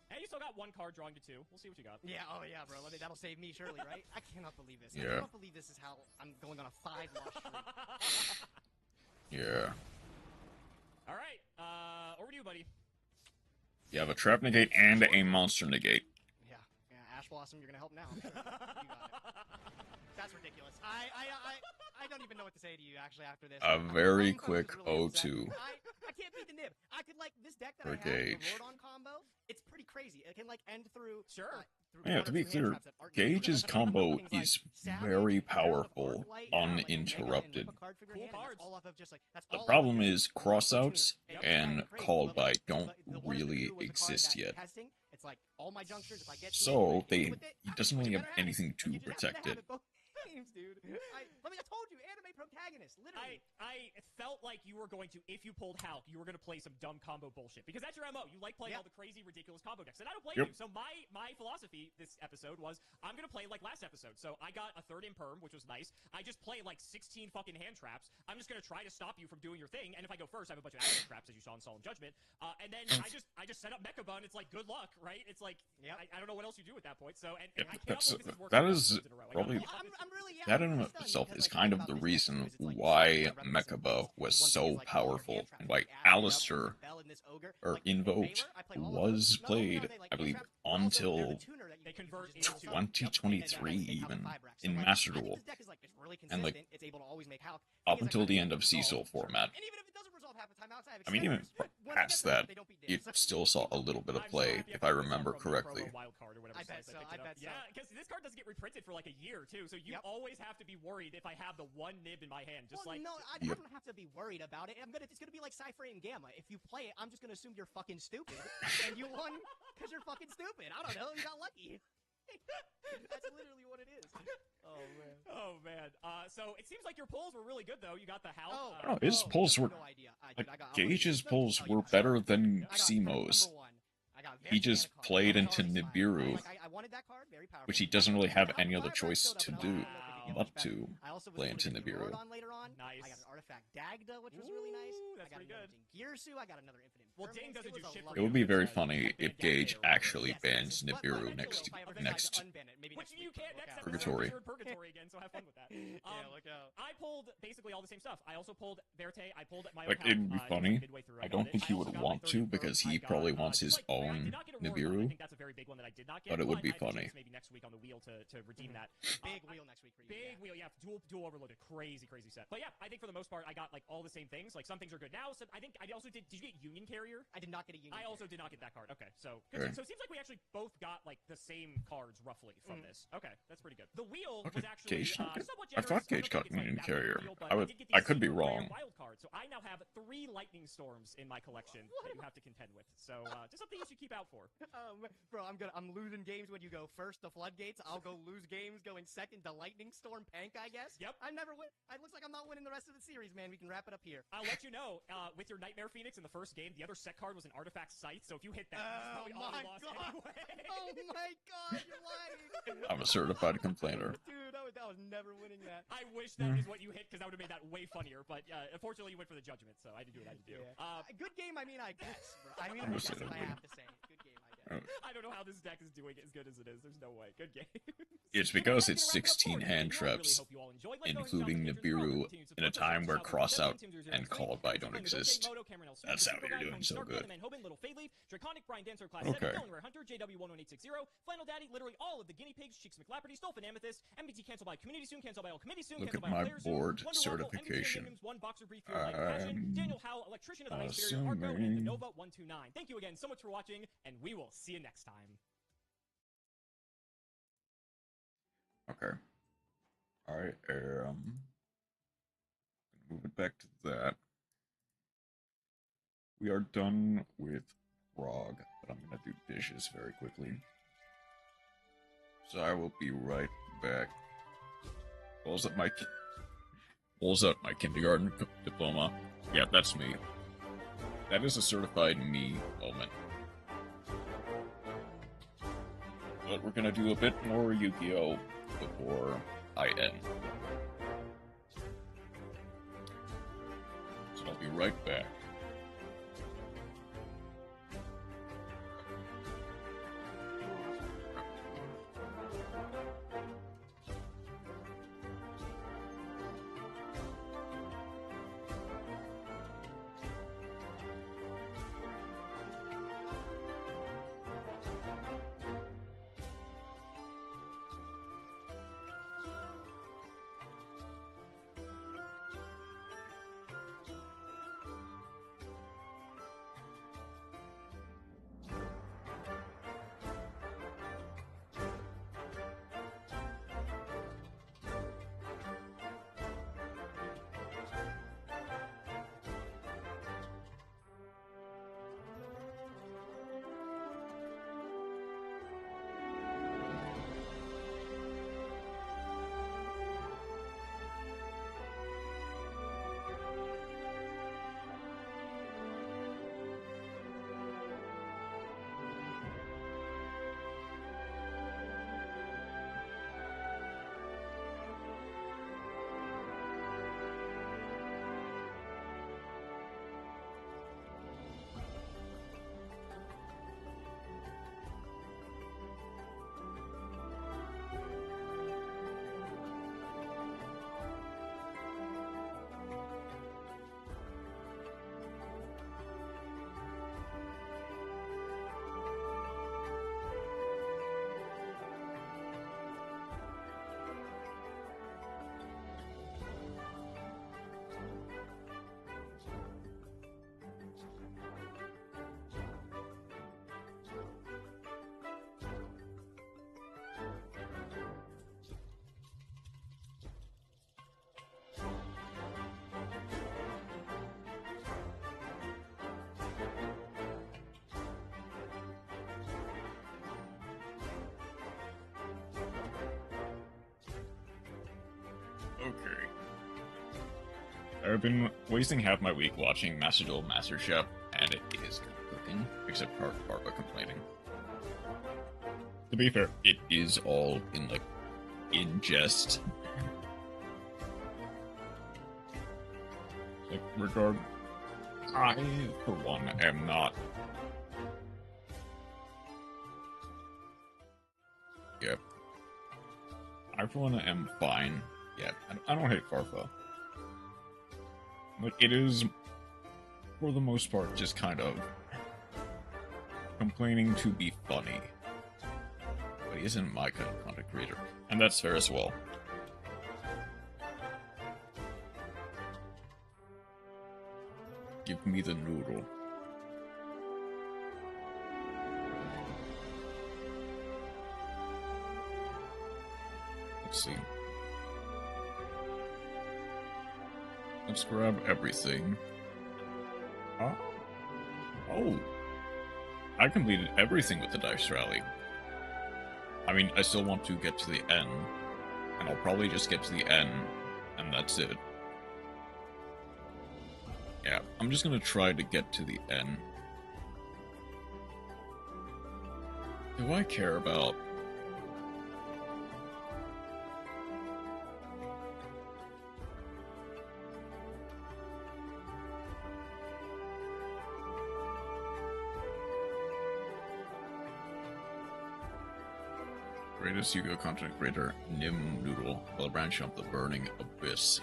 Hey, you still got one card drawing to 2. We'll see what you got. Yeah, oh yeah, bro. That'll save me, surely, right? I cannot believe this. I Yeah. cannot believe this is how I'm going on a 5-loss streak. Yeah. All right, over to you, buddy. You have a trap negate and a monster negate. Yeah, Ash Blossom, you're gonna help now. I'm sure. You got it. That's ridiculous. I don't even know what to say to you actually after this. A very I'm quick really upset. O2. I can't beat the nib. I could like this deck that I have, Gauge. the Lord on combo. It's pretty crazy. It can like end through. Sure. Through Yeah, one to or be two hand clear, traps that aren't used. Gage's I'm combo putting things like is Savage, very Arc powerful, Light, yeah, like a Mega and uninterrupted. whip a card figure in Cool hand, and cards. that's all off of just, like, that's The all off of problem just is one crossouts tuner. It's and kinda crazy, called but, by like, don't the one of the really two was a card exist that yet. testing, it's like all my junctures, if I get to it, So I hit they with it, he doesn't really you have better have it. anything to You just have protect have it. both games, dude. I told you, anime protagonist, literally. I felt like you were going to, if you pulled Hulk, you were going to play some dumb combo bullshit. Because that's your MO. You like playing all the crazy, ridiculous combo decks. And I don't blame Yep. you. So my philosophy this episode was, I'm going to play like last episode. So I got a 3rd Imperm, which was nice. I just play like 16 fucking hand traps. I'm just going to try to stop you from doing your thing. And if I go first, I have a bunch of action traps, as you saw in Solemn Judgment. And then I just set up Mechaba, and it's like, good luck, right? It's like, Yep. I don't know what else you do at that point. So, and Yeah, I cannot that's- believe this is working that 2 is episodes in a row. I probably- gotta be honest. I'm really, yeah, That I'm in really stunned itself because, is like, kind think of the about this reason deck, it's like why seven reps in Mechaba base, and was one thing so is, like, all your powerful, hand traps, and why like, add it up, Alistair like, Bell and this ogre, or like, Invoked Baylor, I play all of was those. Not only played, are they, like, I believe, hand traps, but also until they're the tuner that you They can convert just use into- yourself. Yep. 2023 And then even, make Five Rex. in So, like, Master I think Duel. this deck is, like, it's really And, like, consistent. It's able to always make Hulk. up Things until like the that end of resolve. Cecil format. And even if it doesn't resolve half the time outside of I mean, even extenders, once past it gets that, they don't beat it Dibs. still saw a little bit of I'm so play, happy if I picked this up remember from the correctly. promo wild card or whatever I bet slice so, picked it I up. bet so. Yeah, because this card doesn't get reprinted for like a year too, so you Yep. always have to be worried if I have the one nib in my hand. Just Well, like no, I Yep. don't have to be worried about it. It's gonna be like Cypher and Gamma. If you play it, I'm just gonna assume you're fucking stupid, and you won because you're fucking stupid. I don't know. You got lucky. That's literally what it is. Oh man. Oh man. So it seems like your pulls were really good though. You got the Hulk. Oh, his pulls you have were- no idea. Like, I got, Gage's let me pulls tell you were about it. better than I got Simo's. number one. I got He just Vertiana card. played I was into already Nibiru, like, I wanted that card, very powerful. which he doesn't really have any other Five Rex choice showed up, to and I do was like, look, it could get but much better. to I also was play able to into get the Nibiru. Lord on later on. Nice. I got an artifact Dagda, which was really nice. Ooh, that's I got pretty another good. Girsu. I got another Infinite. Well, Impermanence. Ding doesn't It do was a shit for lovely It would be very Because, funny like, if ban Gage Dagda or whatever. actually Yes, bans but Nibiru eventually, next if I ever next. decide to unban it, maybe Which next you week, can't but next look out. episode. Purgatory. You're in Purgatory again, so have fun with that. Yeah, look out. I pulled basically all the same stuff. I also pulled Verte. I pulled my own Like, Hulk, it'd be just, funny. midway through, I got don't it. think he I would also got want my to, 30 because Imperm. he I got, probably wants just his like, where I own did not get a Aurora, I Nibiru. think that's a very big one that I did not get. But it would be I have a funny. chance maybe next week on the wheel to redeem that. Big wheel next week for you. Big wheel, yeah. Dual overloaded, crazy set. But yeah, I think for the most part, I got like all the same things. Like some things are good now. So I think I also did. Did you get Union Carrier? I did not get a union. I also did not get that card. Okay, so Okay. so it seems like we actually both got like the same cards roughly from this. Okay, that's pretty good. The wheel Okay, was actually Gage not good. somewhat I generous. thought don't Gage think got it's, like, Union that big of a Carrier. deal, but I would- did get I the could be single rare wrong. Wild card. So I now have 3 lightning storms in my collection that you have to contend with. So just something you should keep out for. Bro, I'm losing games when you go first to floodgates. I'll go lose games going second to lightning storm pank, I guess. Yep. I never win. It looks like I'm not winning the rest of the series, man. We can wrap it up here. I'll let you know, with your Nightmare Phoenix in the first game, the other set card was an Artifact Scythe, so if you hit that, Oh you my probably lost God. anyway. Oh my god, you're lying. I'm a certified complainer. Dude, I was never winning that. I wish that is what you hit, because that would have made that way funnier, but unfortunately you went for the judgment, so I had to do what I had to do. Yeah. Good game, I mean, I guess, bro. I mean, I'm I guess just if I saying, have to say it. Good game, I guess. I don't know how this deck is doing as good as it is. There's no way. Good game. It's because it's 16 hand traps, including Nibiru, in a time where crossout and called by don't exist. That's how you're doing so good. Draconic Brian Dancer class Okay. 7, Rare Hunter, JW11860, Flannel Daddy, literally all of the guinea pigs, Cheeks McLapperty, Dolphin Amethyst, MBT cancel by community soon, cancel by all committee soon, Look cancel at by all my players soon, board Wonder Waffle, MBT certification. Minims, 1 Boxer Brief, Pure Light Passion, Daniel Howell, Electrician of the Ice Barrier, Arco, and assuming- the Nova 129. Thank you again so much for watching, and we will see you next time. Okay. I am move it back to that. We are done with Prog, but I'm gonna do dishes very quickly. So I will be right back. Pulls up my kindergarten diploma. Yeah, that's me. That is a certified me moment. But we're gonna do a bit more Yu-Gi-Oh! before I end. So I'll be right back. Okay. I've been wasting half my week watching Master Duel Master Chef, and it is good cooking, except for Barbara complaining. To be fair, it is all in, like, in jest. Like, I, for one, am not... Yep. I, for one, am fine. Yeah, I don't hate Farfa. Like, it is, for the most part, just kind of complaining to be funny. But he isn't my kind of content creator, and that's fair as well. Give me the noodle. Let's see. Let's grab everything. Oh. I completed everything with the dice rally. I mean, I still want to get to the end, and I'll probably just get to the end, and that's it. Yeah, I'm just gonna try to get to the end. Do I care about... Greatest Yu-Gi-Oh! Content creator, Nim Noodle, while branching up the burning abyss.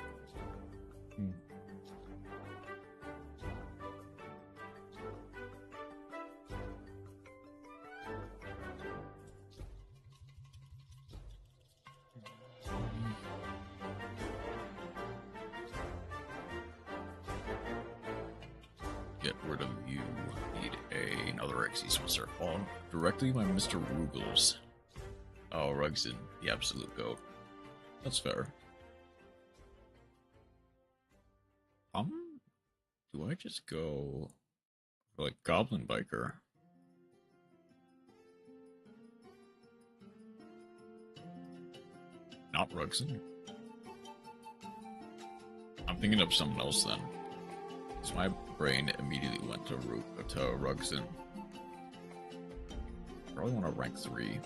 Get rid of you. Need another XE Swisser. Followed directly by Mr. Rugels. Oh, Rugson, the absolute goat. That's fair. Do I just go for, like, Goblin Biker? Not Rugson. I'm thinking of someone else then. So my brain immediately went to Rugson. Probably want to rank 3.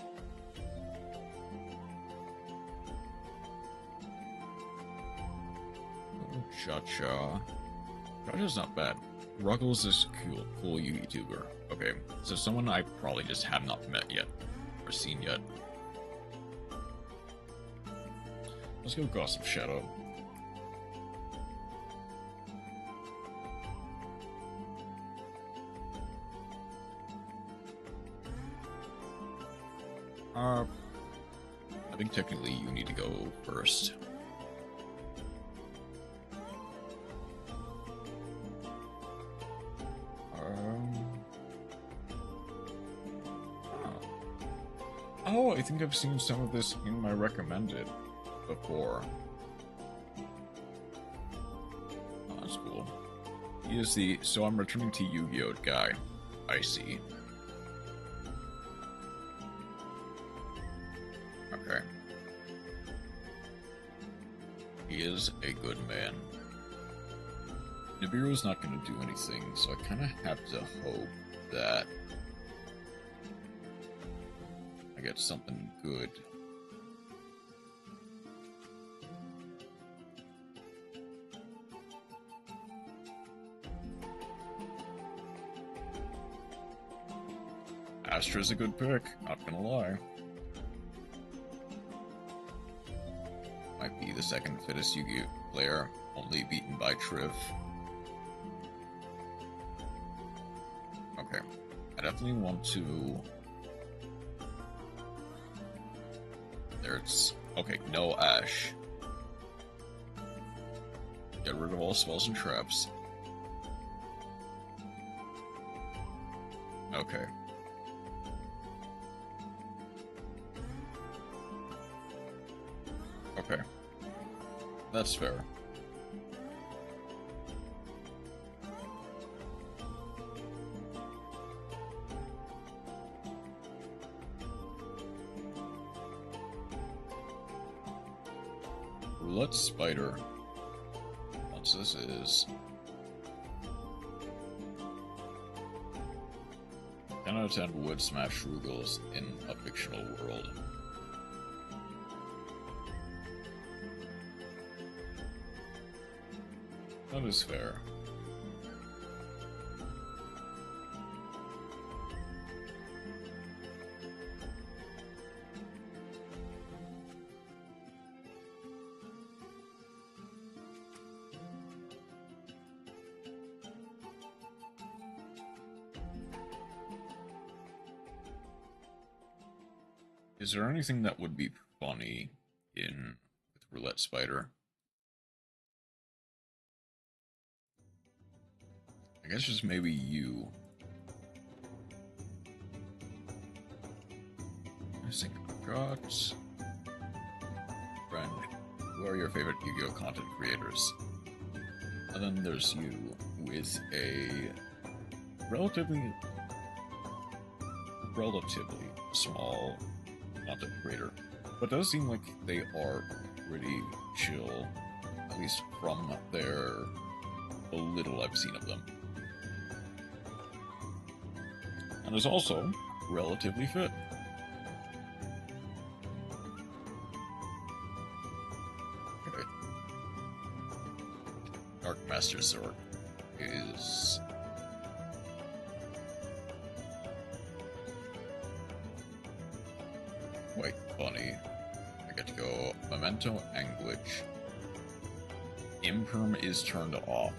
Cha-cha. Cha-cha's not bad. Ruggles is cool YouTuber. Okay, so someone I probably just have not met yet, or seen yet. Let's go Gossip Shadow. I think technically you need to go first. Oh, I think I've seen some of this in my recommended before. Oh, that's cool. He is the so I'm returning to Yu-Gi-Oh guy. I see. Okay. He is a good man. Nibiru's not going to do anything, so I kind of have to hope that I get something good. Astra's a good pick, not gonna lie. Might be the second fittest Yu-Gi-Oh player, only beaten by Triv. Okay, I definitely want to... There's... Okay, no Ash. Get rid of all spells and traps. Okay. Okay. That's fair. Roulette Spider. What's this is? 10 out of 10 would smash Rugals in a fictional world. That is fair. Is there anything that would be funny in with Roulette Spider? I guess just maybe you. I think I've got... Friend, who are your favorite Yu-Gi-Oh content creators? And then there's you with a relatively small content creator. But it does seem like they are pretty chill, at least from the little I've seen of them. And is also relatively fit. Okay. Dark Master Sword is... quite funny. I get to go Memento Anguish. Imperm is turned off.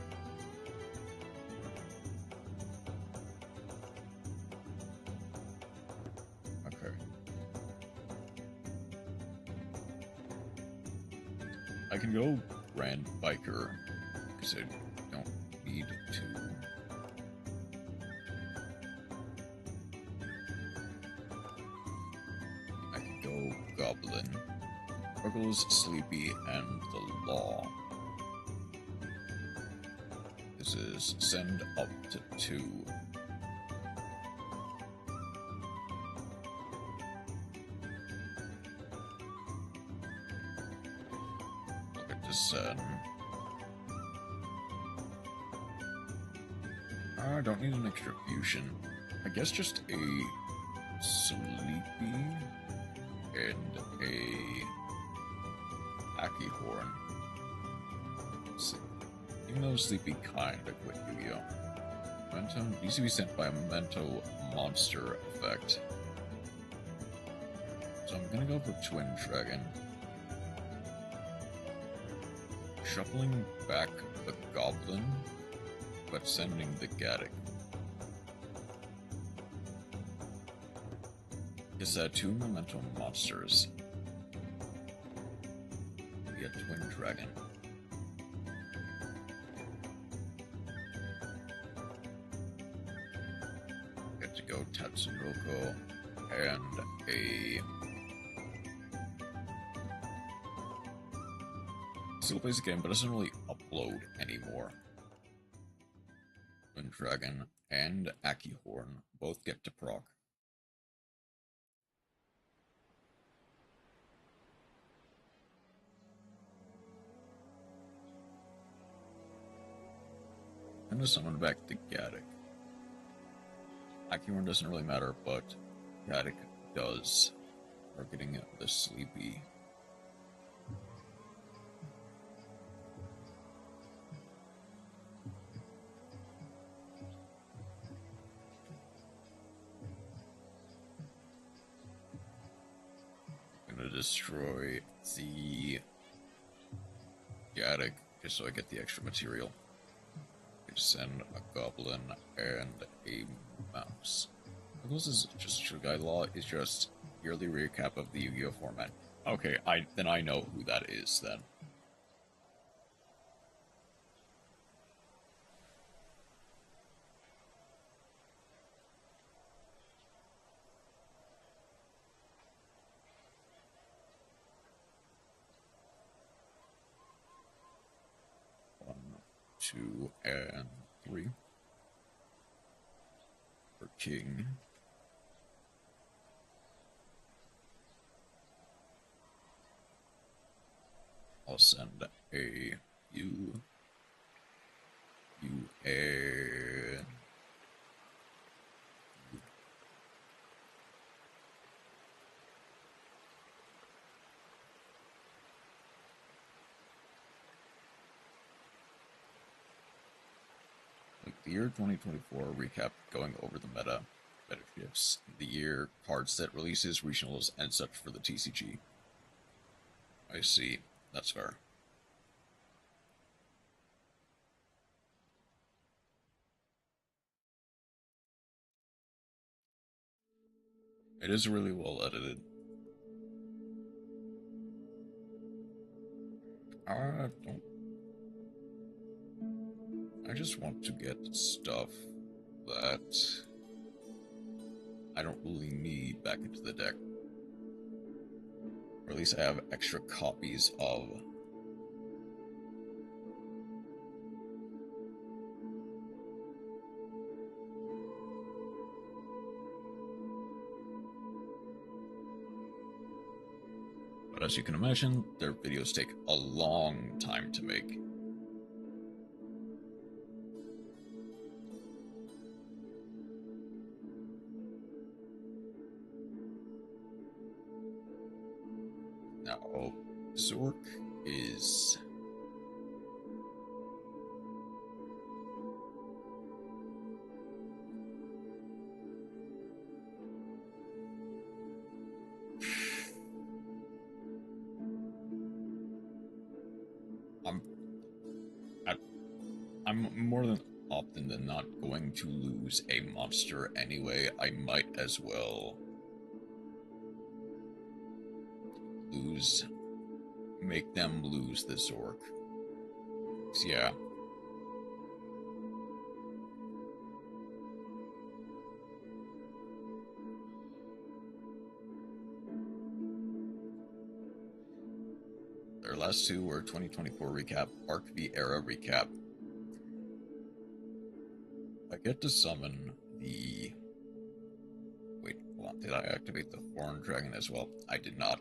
I can go Grand Biker, because I don't need to. I can go Goblin, Ruggles, Sleepy, and the Law. This is send up to 2. I don't need an extra fusion. I guess just a Sleepy and a Aki Horn. Let's see. Even though Sleepy kinda quit Yu-Gi-Oh! Memento needs to be sent by a Memento monster effect. So I'm gonna go for Twin Dragon. Shuffling back the Goblin, but sending the Gaddock. Is that 2 Memento monsters? We get Twin Dragon. Get to go Tatsunoko and a... Still plays the game, but doesn't really upload anymore. Twin Dragon and Akihorn both get to Prog. I'm gonna summon back the Gaddock. Akihorn doesn't really matter, but Gaddock does. We're getting the Sleepy. Gonna destroy the Gaddock just so I get the extra material. Send a goblin and a mouse. This is just Shugai Law is just yearly recap of the Yu-Gi-Oh format. Okay, then I know who that is then. One, 2, and 3 for King. I'll send a U, and the year 2024 recap going over the meta shifts, the year card set releases, regionals, and such for the TCG. I see. That's fair. It is really well edited. I just want to get stuff that I don't really need back into the deck. Or at least I have extra copies of. But as you can imagine, their videos take a long time to make. Now, Zork is... I'm more than often than not going to lose a monster anyway. I might as well make them lose the Zork. So, yeah. Their last two were 2024 recap, Arc V Era recap. I get to summon the... Wait, hold on. Did I activate the Horn Dragon as well? I did not.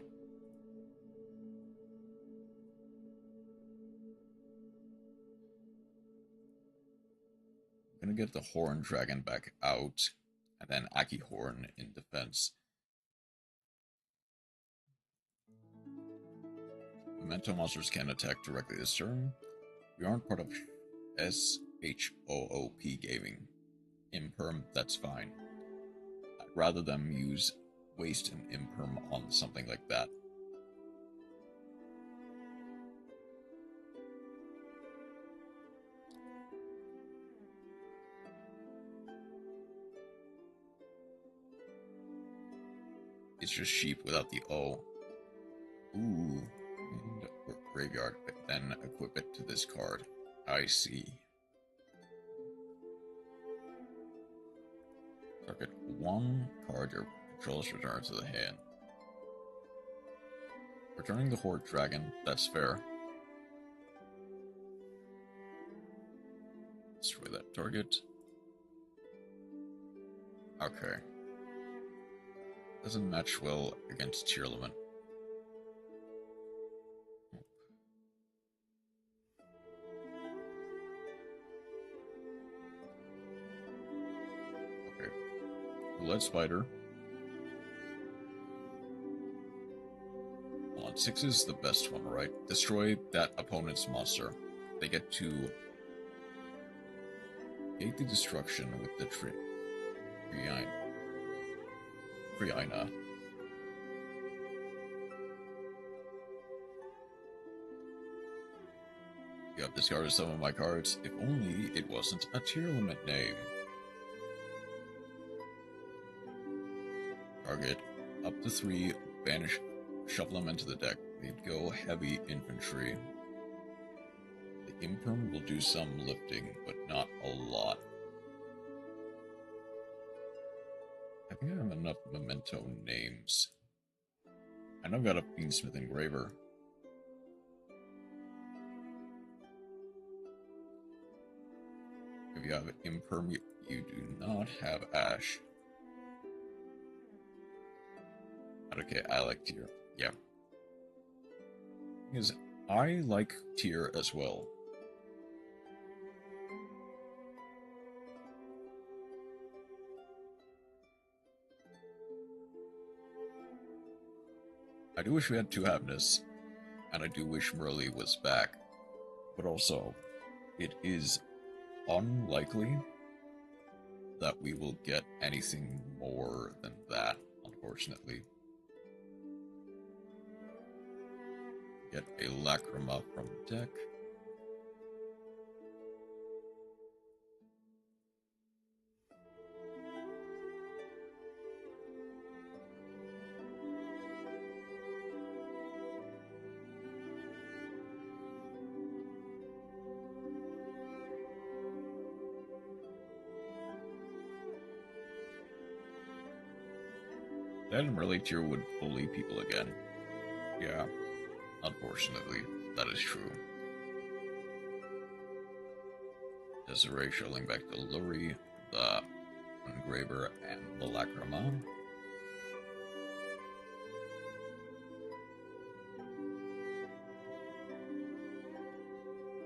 I'm gonna get the Horn Dragon back out, and then Akihorn in defense. Memento monsters can attack directly this turn. We aren't part of SHOOP gaming. Imperm, that's fine. I'd rather them waste an imperm on something like that. It's just sheep without the O. Ooh. And graveyard, but then equip it to this card. I see. Target one card your controls return to the hand. Returning the Horde Dragon, that's fair. Destroy that target. Okay. Doesn't match well against tier limit. Okay. Lead Spider. Hold on, 6 is the best one, right? Destroy that opponent's monster. They get to gate the destruction with the Triina. You have discarded some of my cards. If only it wasn't a tier limit name. Target up to 3, banish, shuffle them into the deck. They'd go heavy infantry. The Imperm will do some lifting, but not a lot. I think I have enough memento names. I know I've got a Fiendsmith Engraver. If you have Imperm, you do not have Ash. Okay, I like Tier. Yeah. Because I like Tier as well. I do wish we had 2 Happiness, and I do wish Merle was back, but also, it is unlikely that we will get anything more than that, unfortunately. Get a Lacrima from deck. That Merle tier would bully people again. Yeah, unfortunately, that is true. Desiree shuttling back to Lurie, the Engraver, and the Lacrima.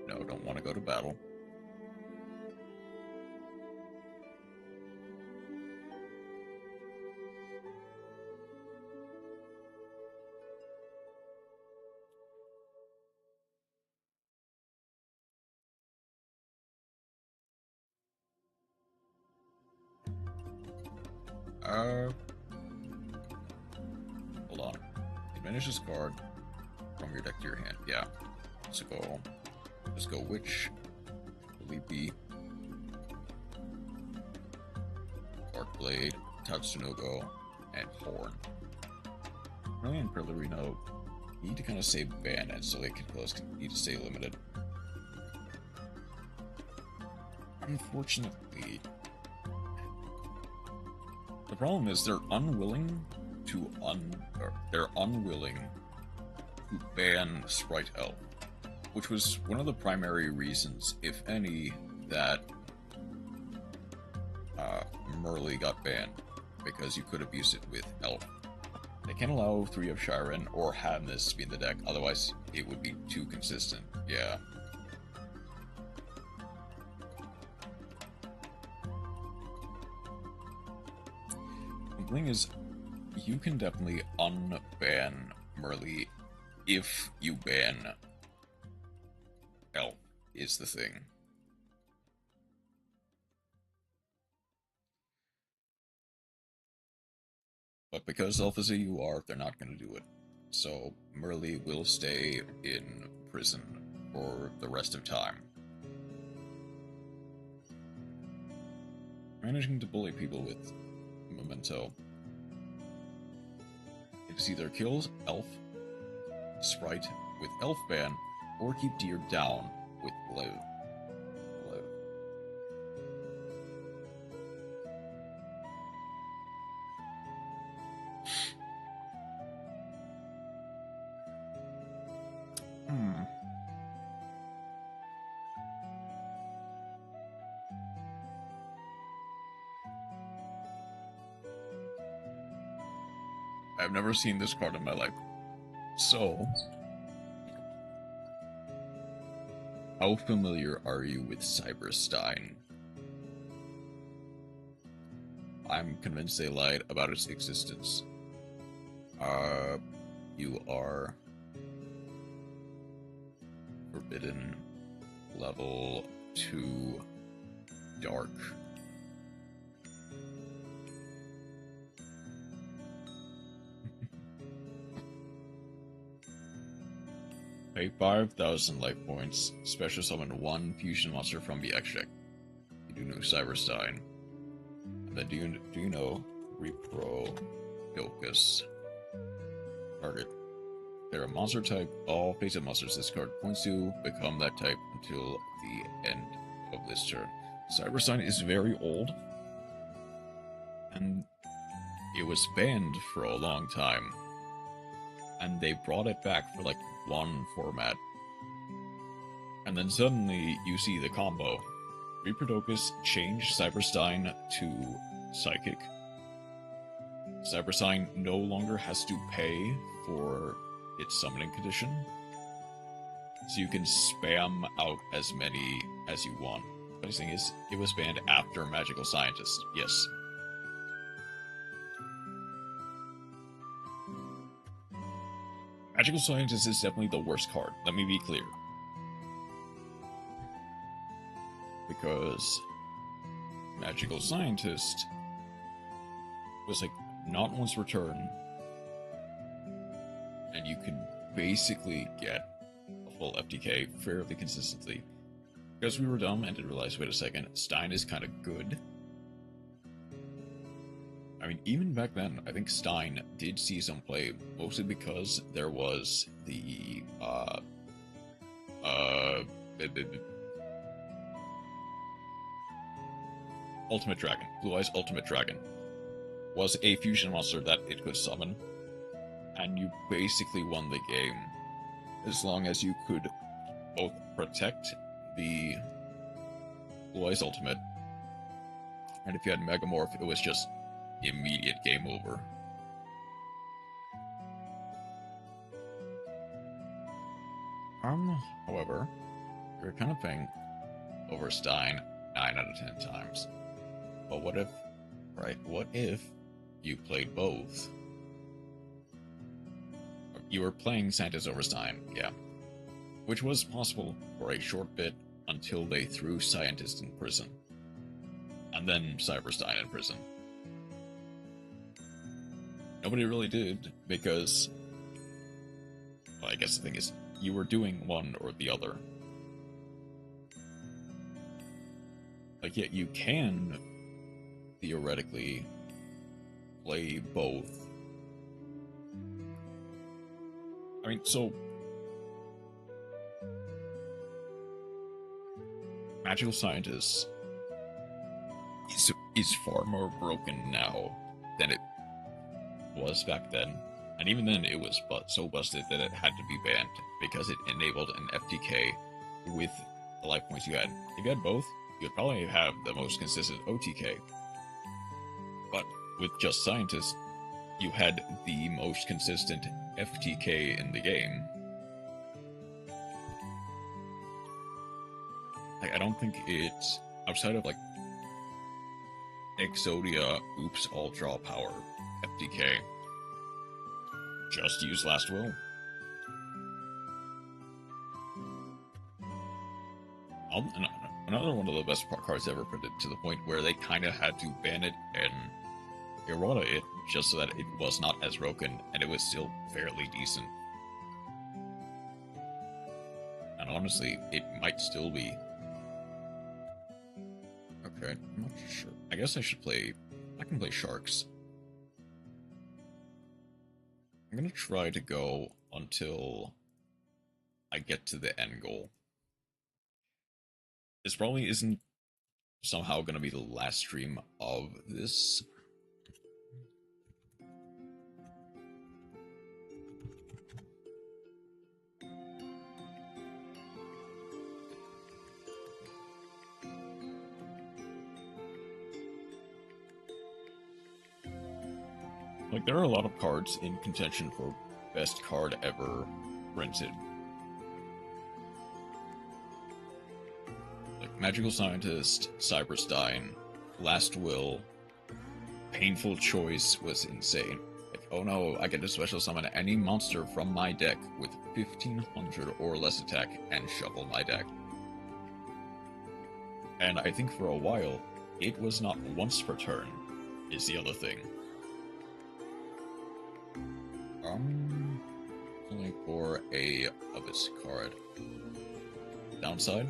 No, don't want to go to battle. Hold on. Diminish this card from your deck to your hand. Yeah. So just go Witch, Leapy, Dark Blade, Tatsunoko, and Horn. Really and Perlerino need to kind of save Bandit so they can need to stay limited. Unfortunately, the problem is they're unwilling to ban Sprite Elf, which was one of the primary reasons, if any, that Merle got banned, because you could abuse it with Elf. They can't allow 3 of Shiren or Hadness to be in the deck, otherwise it would be too consistent. Yeah. The thing is, you can definitely unban Merle if you ban Elf, is the thing. But because Elf is a UR, they're not going to do it. So Merle will stay in prison for the rest of time. Managing to bully people with Memento. It's either kill Elf Sprite with Elf Ban, or keep Deer down with Live. I've never seen this card in my life. So, how familiar are you with Cyberstein? I'm convinced they lied about its existence. You are forbidden level 2 dark. Pay 5,000 life points, special summon 1 fusion monster from the X deck. You do know Cyberstein. And then do you know Repro Gilcus? Target. They're a monster type. All face-up monsters this card points to become that type until the end of this turn. Cyberstein is very old, and it was banned for a long time. And they brought it back for like one format. And then suddenly you see the combo. Reprodocus changed Cyberstein to Psychic. Cyberstein no longer has to pay for its summoning condition. So you can spam out as many as you want. Funny thing is, it was banned after Magical Scientist. Yes. Magical Scientist is definitely the worst card, let me be clear. Because Magical Scientist was like not once return, and you could basically get a full FTK fairly consistently. Because we were dumb and didn't realize, wait a second, Stein is kind of good. I mean, even back then, I think Stein did see some play, mostly because there was the, Ultimate Dragon. Blue Eyes Ultimate Dragon was a fusion monster that it could summon, and you basically won the game as long as you could both protect the Blue Eyes Ultimate, and if you had Megamorph, it was just immediate game over. However, you're kind of playing over Stein 9 out of 10 times. But what if, right, what if you played both? You were playing Scientist over Stein, yeah. Which was possible for a short bit until they threw Scientist in prison. And then Cyberstein in prison. Nobody really did, because, well, I guess the thing is, you were doing one or the other. Like, yeah, you can theoretically play both. I mean, so Magical Scientist is far more broken now than it was back then. And even then, it was so busted that it had to be banned because it enabled an FTK with the life points you had. If you had both, you'd probably have the most consistent OTK. But with just Scientist, you had the most consistent FTK in the game. Like, I don't think it's outside of like Exodia Oops All Draw Power FTK. Just use Last Will. Another one of the best cards ever printed, to the point where they kind of had to ban it and errata it just so that it was not as broken, and it was still fairly decent. And honestly, it might still be. Okay, I'm not sure. I guess I should play... I can play Sharks. I'm gonna try to go until I get to the end goal. This probably isn't somehow gonna be the last stream of this. Like, there are a lot of cards in contention for best card ever printed. Like, Magical Scientist, Cyberstein, Last Will, Painful Choice was insane. Like, oh no, I get to special summon any monster from my deck with 1500 or less attack and shuffle my deck. And I think for a while, it was not once per turn, is the other thing. Only for a Abyss card. Downside?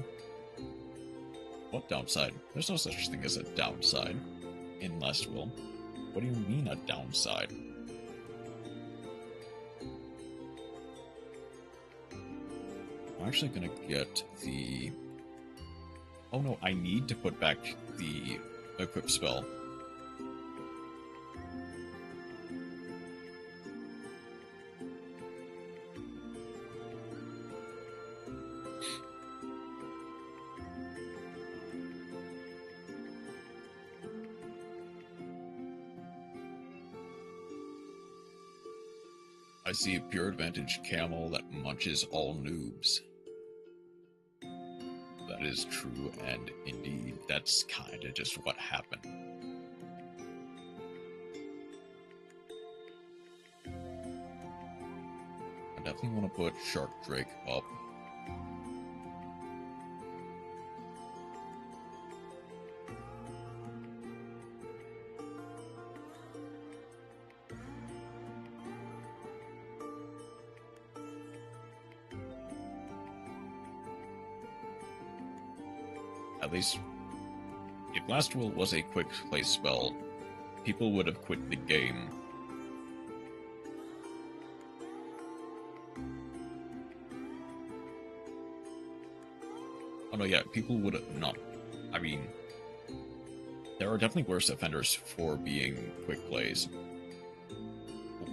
What downside? There's no such thing as a downside in Last Will. What do you mean a downside? I'm actually gonna get the... Oh no, I need to put back the equip spell. I see a pure advantage camel that munches all noobs. That is true, and indeed, that's kinda just what happened. I definitely want to put Shark Drake up. At least, if Last Will was a quick play spell, people would have quit the game. Oh no, yeah, people would have not... I mean, there are definitely worse offenders for being quick plays.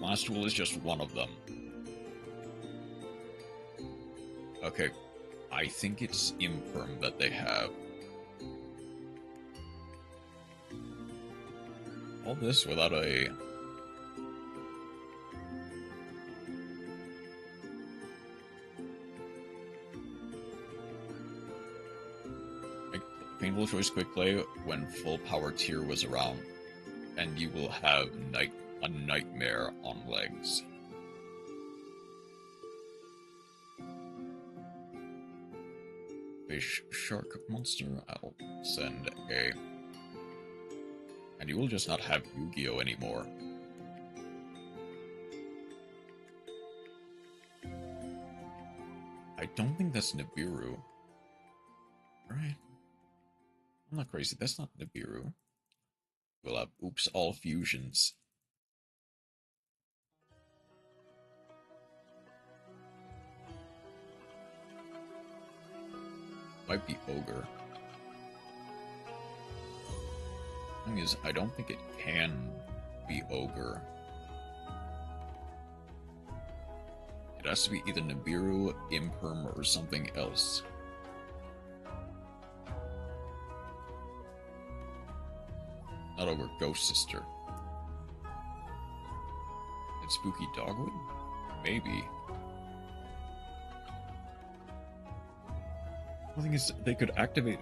Last Will is just one of them. Okay, I think it's Imperm that they have. All this without a... Painful Choice quick play when full power tier was around, and you will have a nightmare on legs. Fish Shark Monster, I'll send a... And you will just not have Yu-Gi-Oh! Anymore. I don't think that's Nibiru. Right. I'm not crazy, that's not Nibiru. We'll have Oops All Fusions. Might be Ogre. Thing is, I don't think it can be Ogre. It has to be either Nibiru, Imperm, or something else. Not Ogre, Ghost Sister. It's Spooky Dogwood? Maybe. The thing is, they could activate...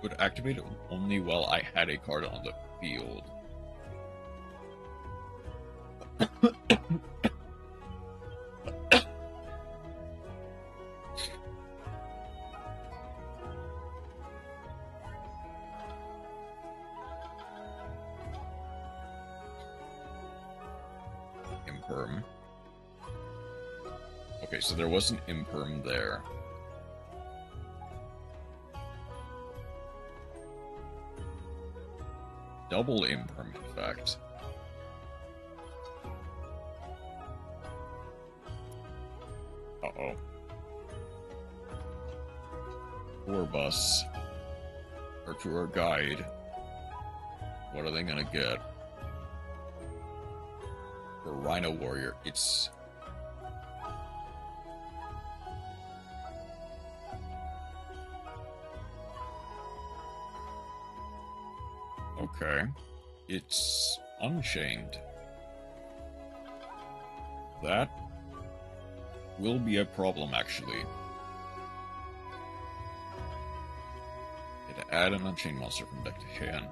would activate it only while I had a card on the field. imperm. Okay, so there was an imperm there. Double imperm, in fact. Uh-oh. Tour bus. Or tour guide. What are they gonna get? For Rhino Warrior, it's... Okay. It's Unchained. That will be a problem, actually. To add an Unchained monster from deck to hand.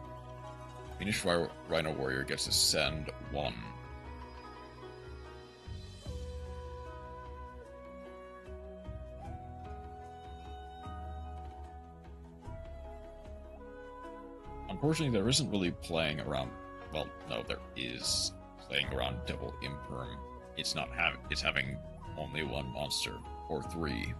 Finished Rhino Warrior gets to send 1. Unfortunately, there isn't really playing around... Well, no, there is playing around double imperm. It's not it's having only 1 monster, or 3.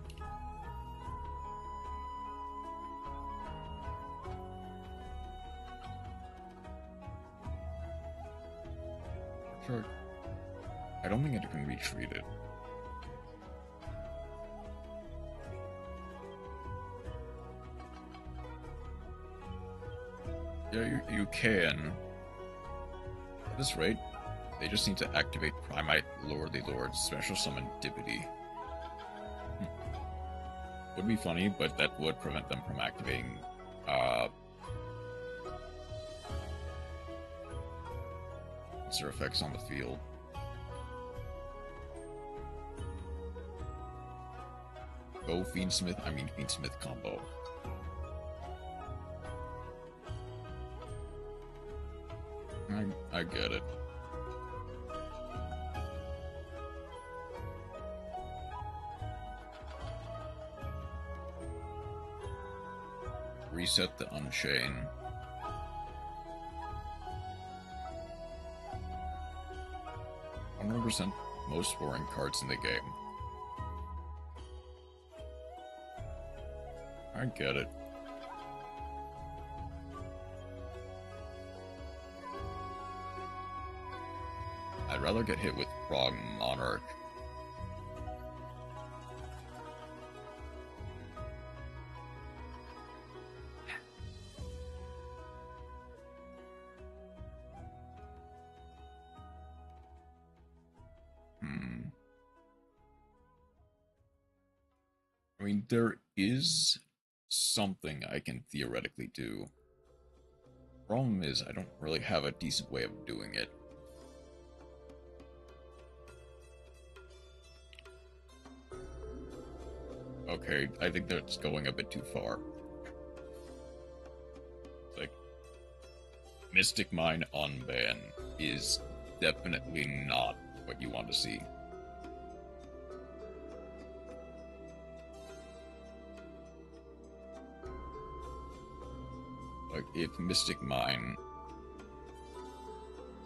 Sure. I don't think it can be treated. Yeah, you can. At this rate, they just need to activate Primite Lordly Lord, Special Summon Dippity. Would be funny, but that would prevent them from activating, monster effects on the field. Go Fiendsmith, I mean Fiendsmith combo. I get it. Reset the Unchain. %, most boring cards in the game. I get it. I'd rather get hit with Prog Monarch. I mean, there is something I can theoretically do. Problem is, I don't really have a decent way of doing it. Okay, I think that's going a bit too far. It's like, Mystic Mine unban is definitely not what you want to see. Like, if Mystic Mine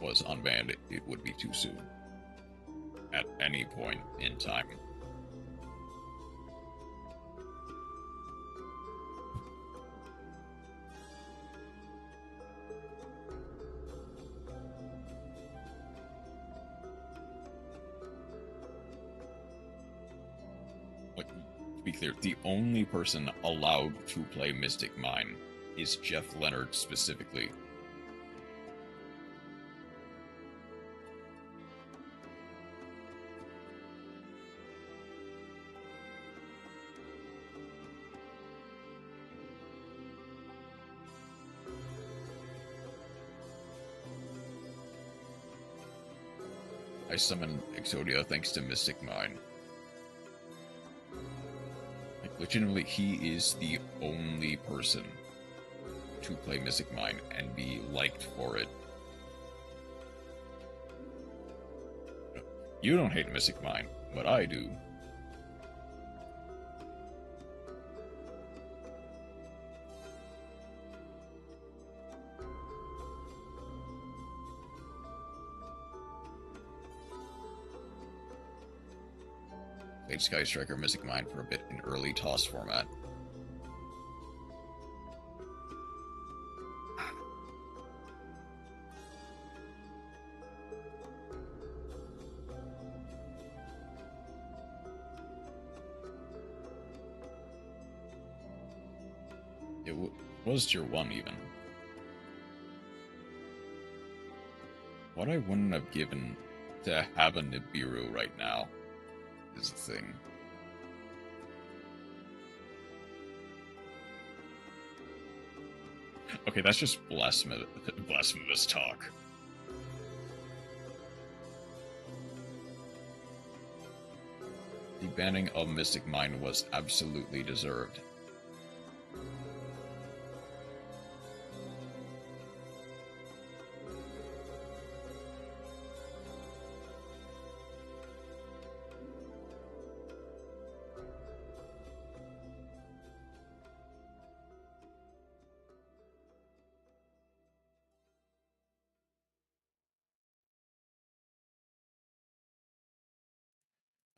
was unbanned, it would be too soon. At any point in time. Like, to be clear, the only person allowed to play Mystic Mine is Jeff Leonard specifically. I summon Exodia thanks to Mystic Mine. Like, legitimately, he is the only person to play Mystic Mine and be liked for it. You don't hate Mystic Mine, but I do. played Sky Striker Mystic Mine for a bit in early toss format. It was tier 1 even. What I wouldn't have given to have a Nibiru right now is the thing. Okay, that's just blasphemous talk. The banning of Mystic Mine was absolutely deserved.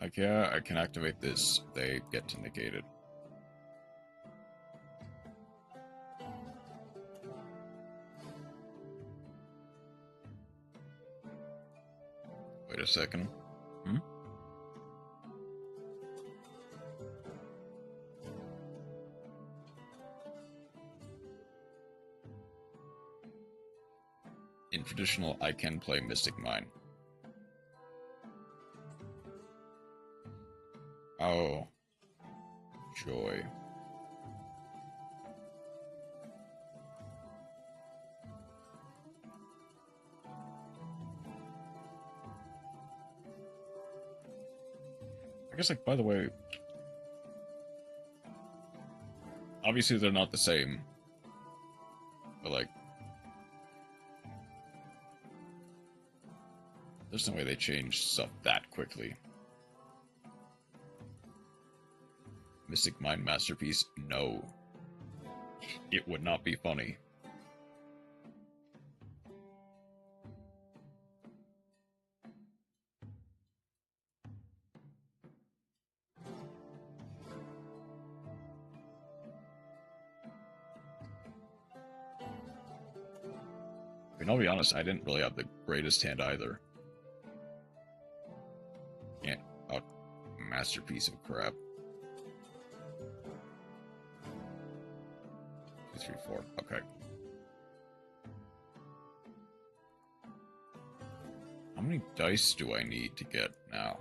Okay, I can activate this. They get negated. Wait a second. In traditional, I can play Mystic Mine. Oh, joy. I guess, like, by the way, obviously they're not the same, but, like, there's no way they change stuff that quickly. Mystic Mine Masterpiece? No. It would not be funny. I mean, I'll be honest, I didn't really have the greatest hand either. Yeah, a masterpiece of crap. 2, 3, 4. Okay. How many dice do I need to get now?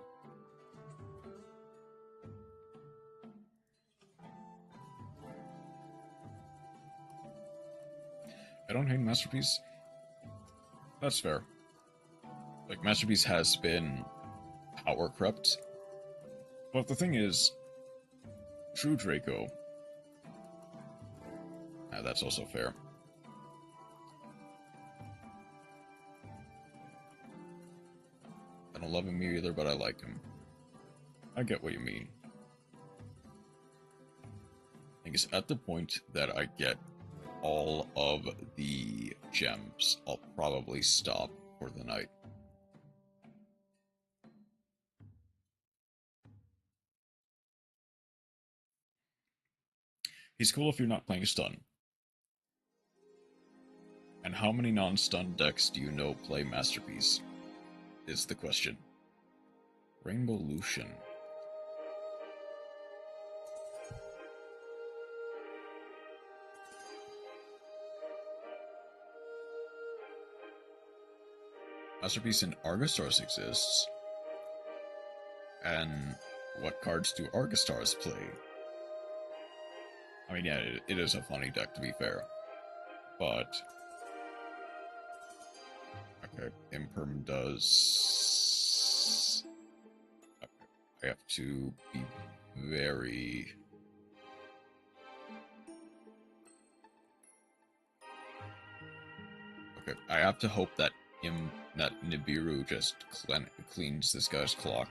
I don't hate Masterpiece. That's fair. Like, Masterpiece has been power crept. But the thing is, True Draco. That's also fair. I don't love him either, but I like him. I get what you mean. I guess at the point that I get all of the gems, I'll probably stop for the night. He's cool if you're not playing stun. And how many non-stun decks do you know play Masterpiece? Is the question. Rainbow Lucian. Masterpiece in Argostars exists. And what cards do Argostars play? I mean, yeah, it is a funny deck, to be fair. But... okay, Imperm does... okay, I have to be very... okay, I have to hope that Nibiru just cleans this guy's clock.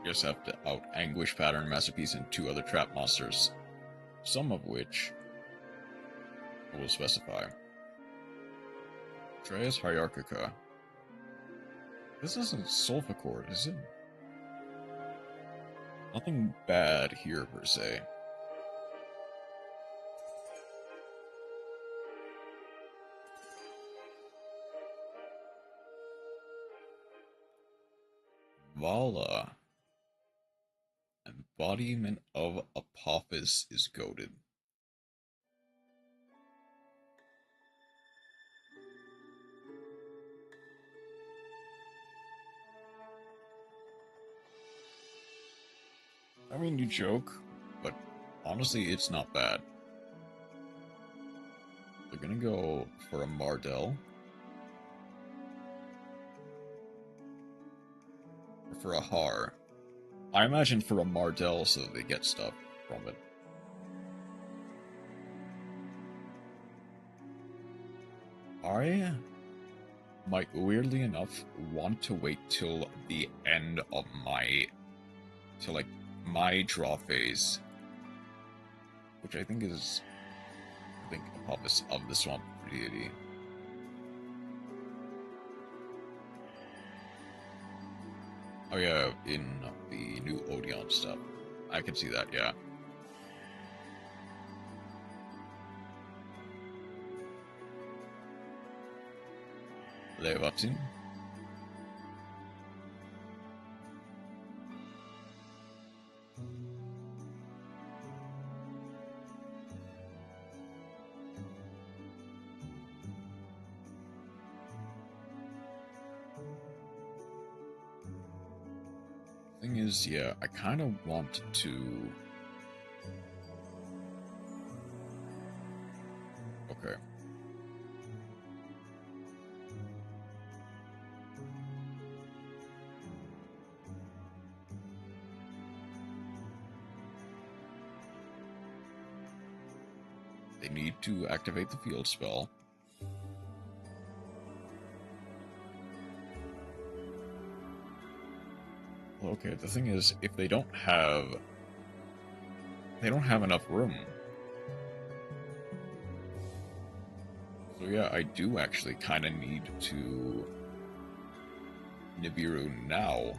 Just have to out Anguish Pattern, Masterpiece, and 2 other trap monsters. some of which I will specify. Atreus Hierarchica. This isn't Sulfachord, is it? Nothing bad here, per se. Vala. Embodiment of Apophis is goated. I mean, you joke, but honestly, it's not bad. They're gonna go for a Mardell. Or for a Har. I imagine for a Mardell so that they get stuff from it. I might, weirdly enough, want to wait till the end of my draw phase, which I think is, Apophis of the Swamp Deity. Oh yeah, in the new Odeon stuff. I can see that, yeah. Levatin. Thing is, yeah, I kind of want to... Okay. They need to activate the field spell. Okay, the thing is, if they don't have enough room. So yeah, I do actually kind of need to Nibiru now,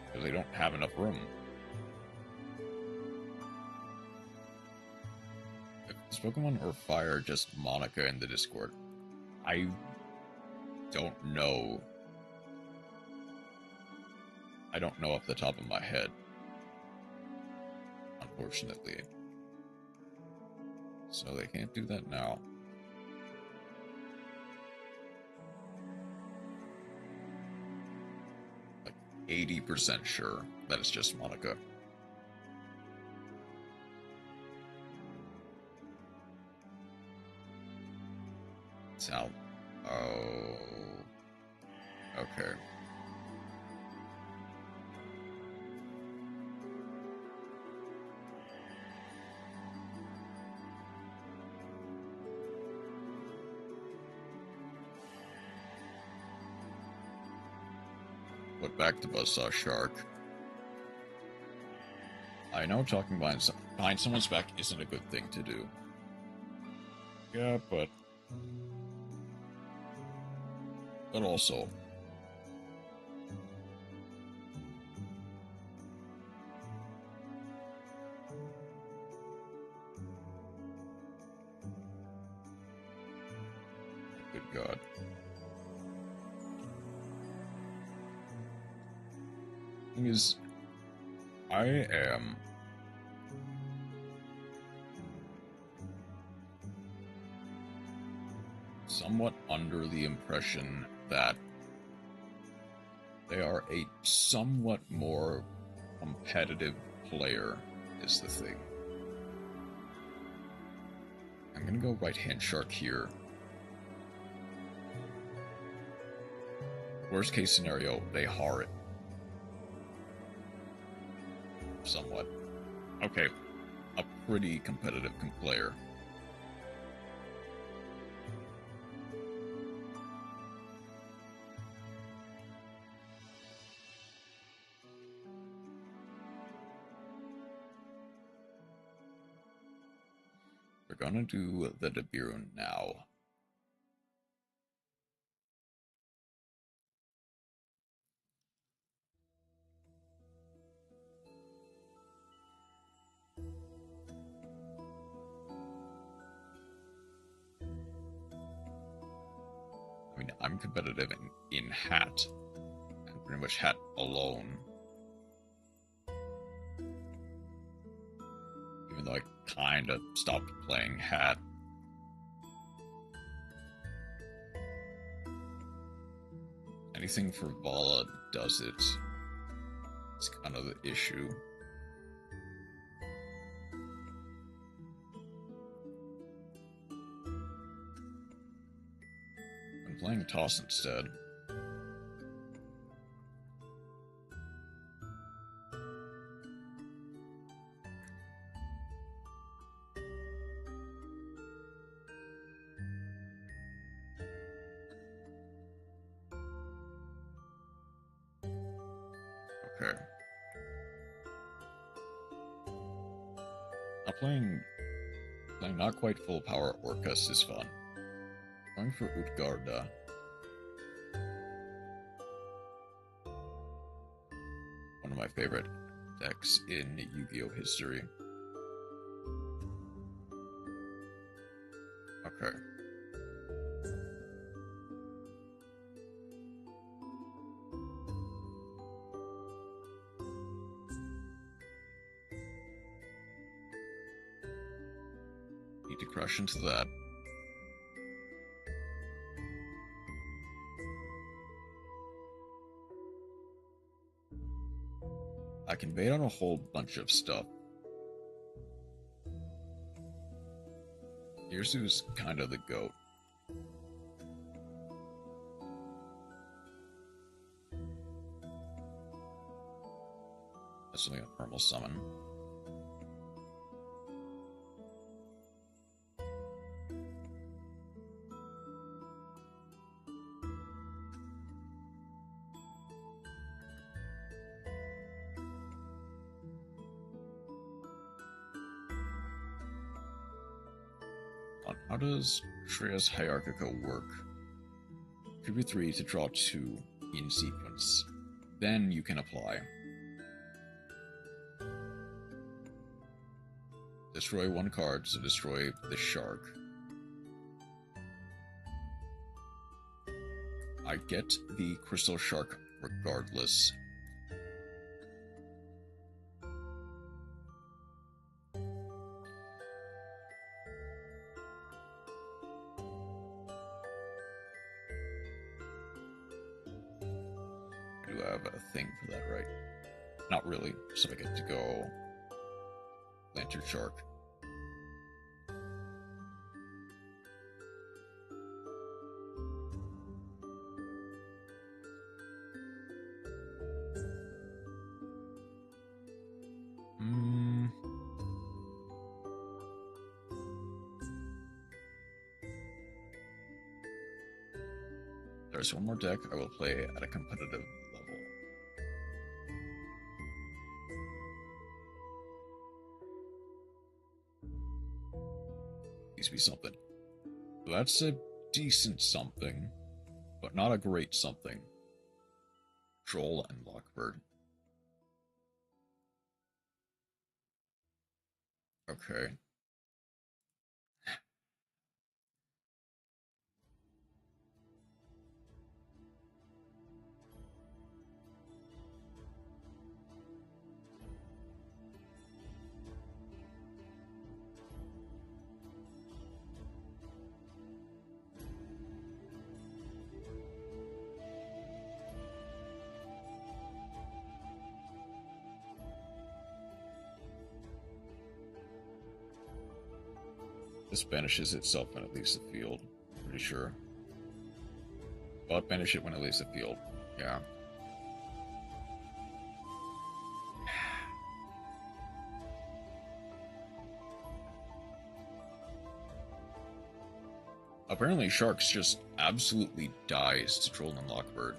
because they don't have enough room. If this Pokemon or Fire just Monica in the Discord, I don't know. I don't know off the top of my head, unfortunately. So they can't do that now. Like 80% sure that it's just Monica. Sound. Oh. Okay. But back to Buzzsaw Shark. I know talking behind someone's back isn't a good thing to do. Yeah, but also, good God. Thing is, I am somewhat under the impression that they are a somewhat more competitive player, is the thing. I'm gonna go right-hand shark here. Worst case scenario, they har it. Somewhat. Okay, a pretty competitive player. gonna do the Nibiru now. I mean, I'm competitive in Hat, and pretty much Hat alone. Even though I kinda stopped playing Hat. Anything for Vala does it. It's kind of the issue. I'm playing Toss instead. Okay. Now playing not quite full power Orcus is fun. Going for Utgarda. One of my favorite decks in Yu-Gi-Oh! History. Okay. Need to crush into that. I can bait on a whole bunch of stuff. Irzu's kind of the GOAT. That's only a normal summon. How does Shreya's Hierarchica work? Tribute 3 to draw 2 in sequence. Then you can apply. Destroy 1 card to destroy the shark. I get the Crystal Shark regardless. Do I have a thing for that, right? Not really, so I get to go Lantern Shark. There's one more deck I will play at a competitive level. Needs to be something. That's a decent something, but not a great something. Troll and Lockbird. Okay. This banishes itself when it leaves the field. Pretty sure. But banish it when it leaves the field. Yeah. Apparently Sharks just absolutely dies to Troll and Lockbird.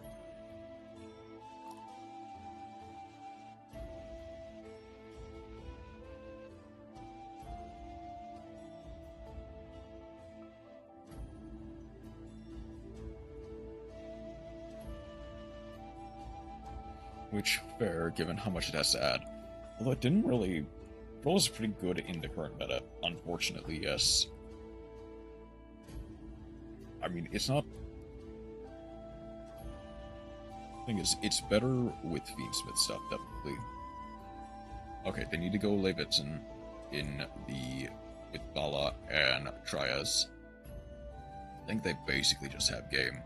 Which, fair, given how much it has to add. Although it didn't really... Roll is pretty good in the current meta, unfortunately, yes. I mean, it's not... Thing is, it's better with Fiendsmith stuff, definitely. Okay, they need to go Levitzen in the... with Bala and Trias. I think they basically just have game.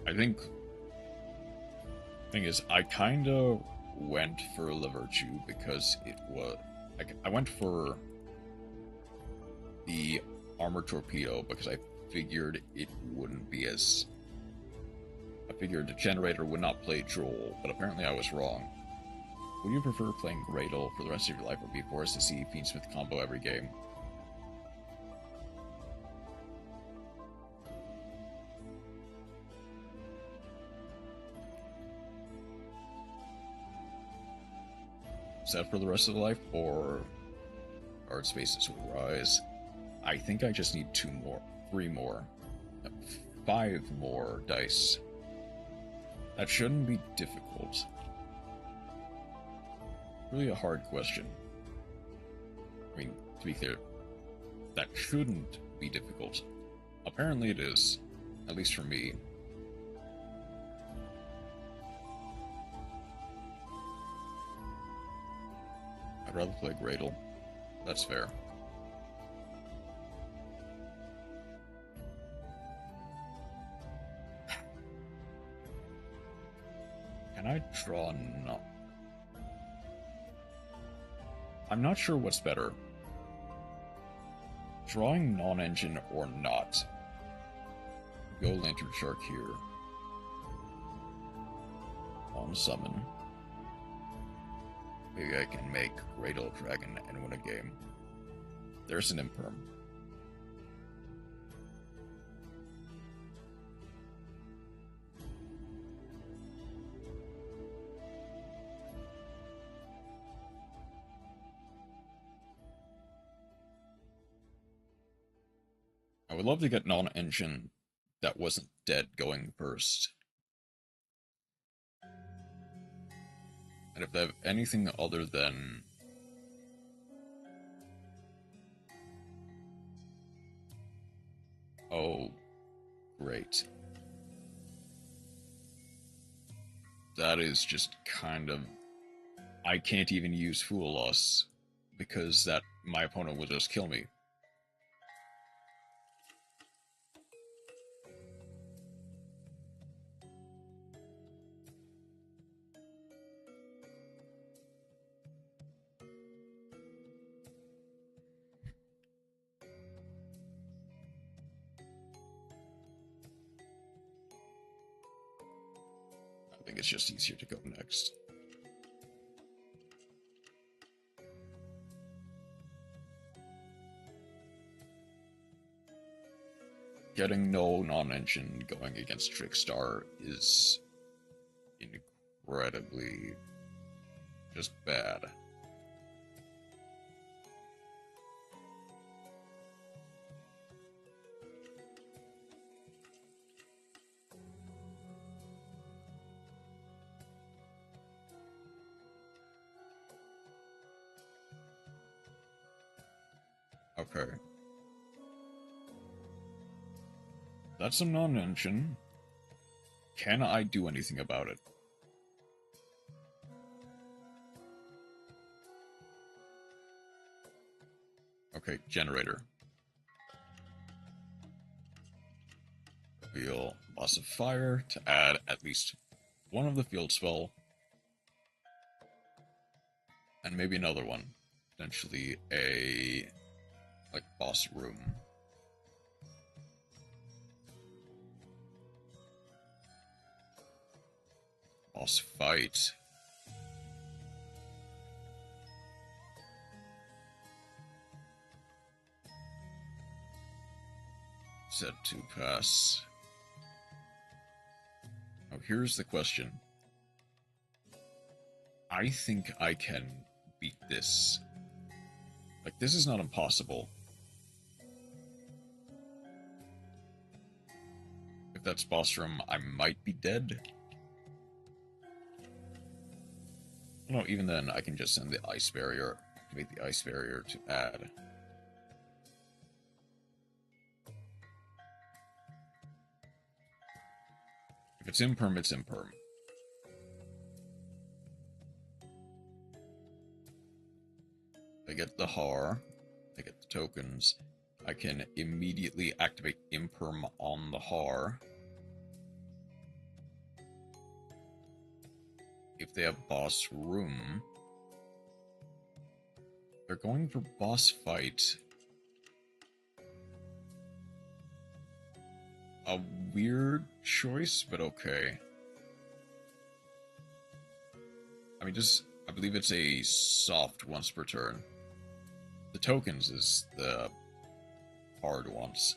I think... Thing is, I kinda went for La Virtue because it was... I went for the Armor Torpedo because I figured it wouldn't be as... I figured the Generator would not play Droll, but apparently I was wrong. Would you prefer playing Gradle for the rest of your life or be forced to see Fiendsmith combo every game? Is that for the rest of the life, or Art Spaces will rise? I think I just need 3 more, 5 more dice. That shouldn't be difficult. Really a hard question. I mean, to be clear, that shouldn't be difficult. Apparently it is, at least for me. I'd rather play Gradle. That's fair. Can I draw no? I'm not sure what's better. Drawing non-engine or not. Go Lantern Shark here. On summon. Maybe I can make Gradle Dragon and win a game. There's an Imperm. I would love to get non-engine that wasn't dead going first. And if they have anything other than... Oh, great. That is just kind of... I can't even use Fool Loss, because my opponent will just kill me. I think it's just easier to go next. Getting no non-engine going against Trickstar is incredibly just bad. Okay. That's a non-engine. Can I do anything about it? Okay, Generator. Reveal Boss of Fire to add at least one of the field spell. And maybe another one. Potentially a... like, Boss Room. boss fight. Set to pass. Now here's the question. I think I can beat this. Like, this is not impossible. If that's boss room, I might be dead. No, even then, I can just send the ice barrier, activate the ice barrier to add. If it's imperm, it's imperm. I get the har, I get the tokens. I can immediately activate imperm on the har. If they have boss room, they're going for boss fight. A weird choice, but okay. I mean, I believe it's a soft once per turn. The tokens is the hard ones.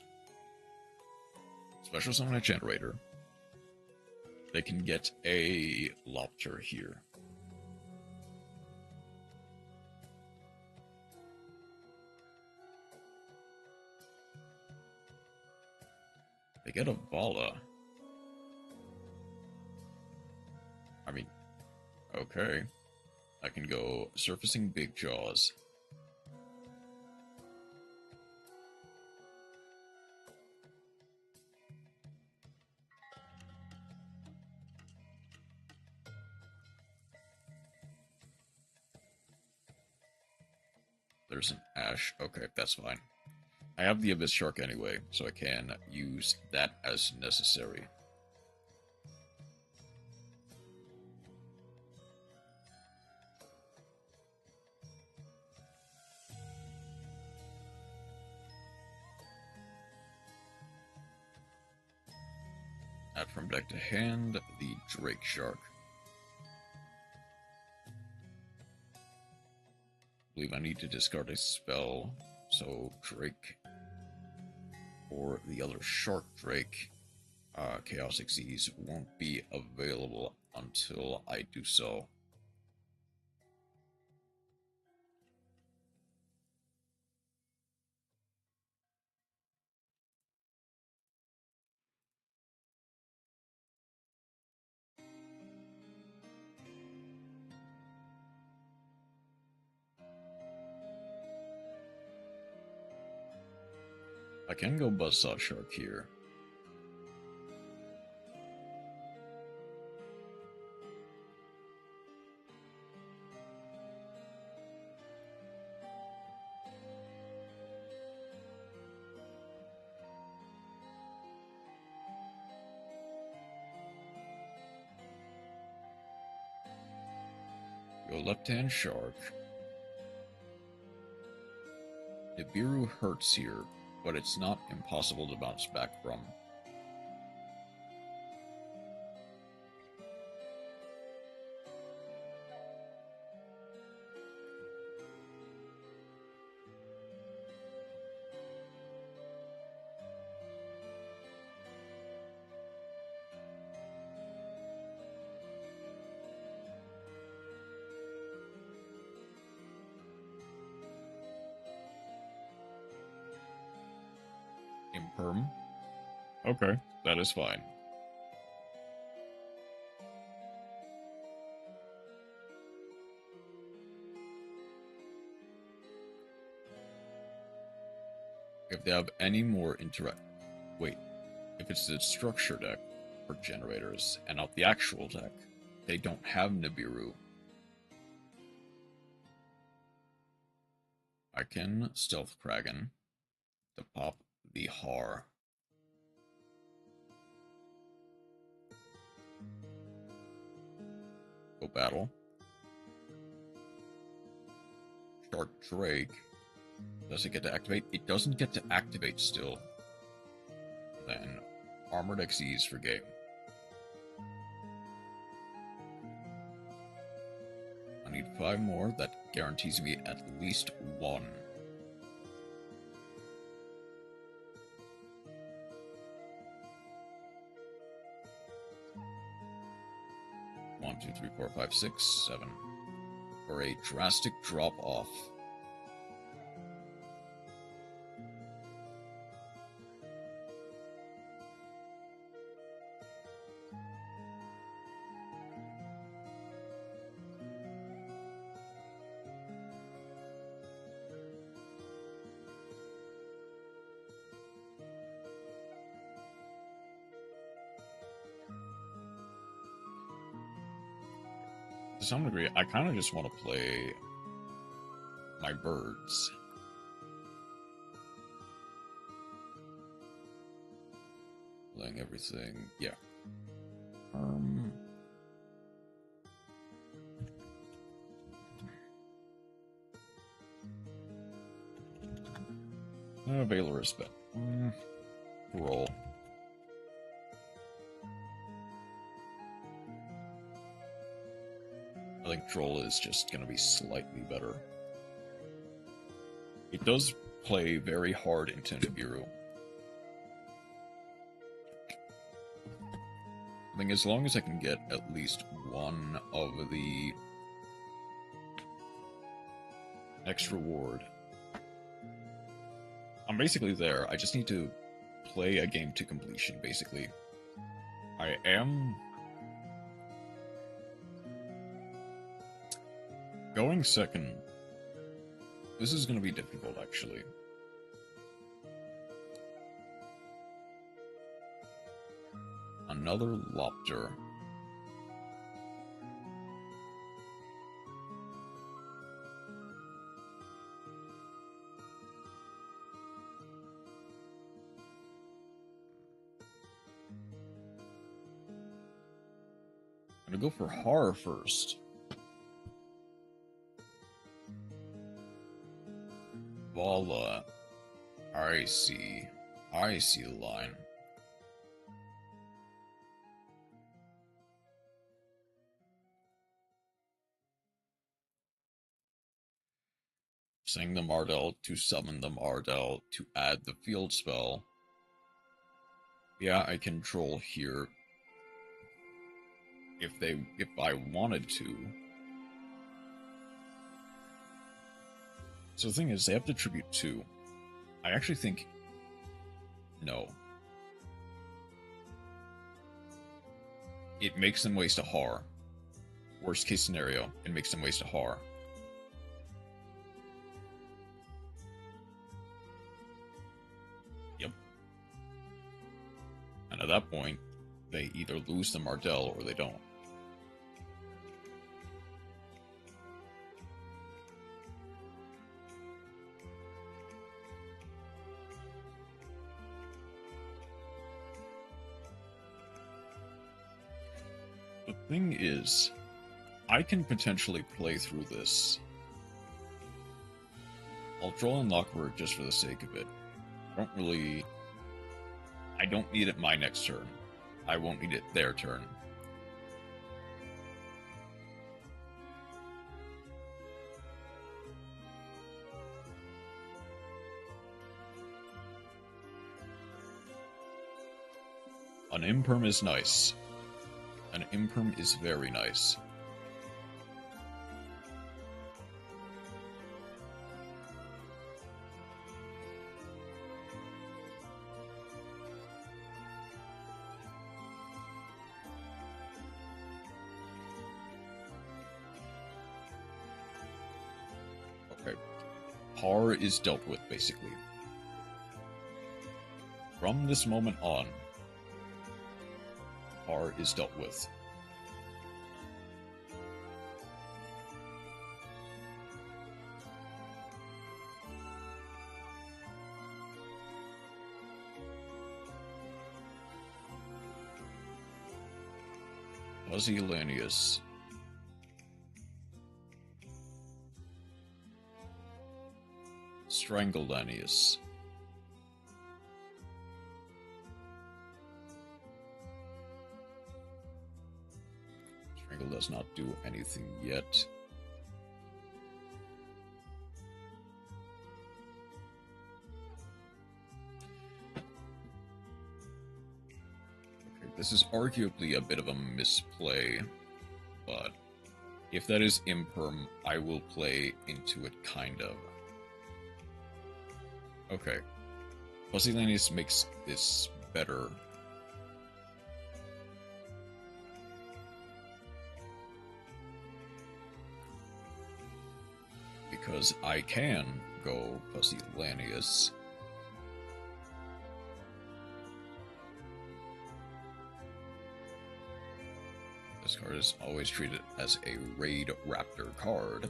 Special summon a generator. They can get a lobster here. They get a Vala. I mean, okay. I can go surfacing big jaws. There's an Ash. Okay, that's fine. I have the Abyss Shark anyway, so I can use that as necessary. Add from deck to hand, the Drake Shark. I believe I need to discard a spell, so Drake. Or the other Shark Drake, Chaos Xyz won't be available until I do so. I can go Buzzsaw Shark here. Go left-hand Shark. Nibiru hurts here, but it's not impossible to bounce back from. Imperm. Okay, that is fine. If they have any more wait, if it's the structure deck for generators and not the actual deck, they don't have Nibiru. I can Stealth Kraken to pop the har. Go battle. Shark Drake. Does it get to activate? It doesn't get to activate still. Then Armored Xyz for game. 5 more, that guarantees me at least 1. One, two, three, four, five, six, 7. For a drastic drop off. To some degree, I kind of just want to play my birds. Playing everything, yeah. Valor is bet. Roll. I think Troll is just going to be slightly better. It does play very hard into Nibiru. I think as long as I can get at least one of the next reward, I'm basically there. I just need to play a game to completion, basically. I am going second. This is going to be difficult, actually. Another Lopter. I'm going to go for horror first. Voila. I see the line. Sing the Mardell to summon the Mardell to add the field spell. Yeah, I can troll here if I wanted to. So the thing is, they have to tribute 2. I actually think no. It makes them waste a Har. Worst case scenario, it makes them waste a Har. Yep. And at that point, they either lose the Mardell or they don't. The thing is, I can potentially play through this. I'll draw in Lockward just for the sake of it. I don't need it my next turn. I won't need it their turn. An Imperm is nice. An Imperm is very nice. Okay. Har is dealt with, basically. From this moment on, Har is dealt with. Fuzzy-Lanius. Strangle-Lanius. Strangle does not do anything yet. This is arguably a bit of a misplay, but if that is imperm, I will play into it, kind of. Okay. Pusillanimous makes this better. Because I can go Pusillanimous. This card is always treated as a Raid Raptor card.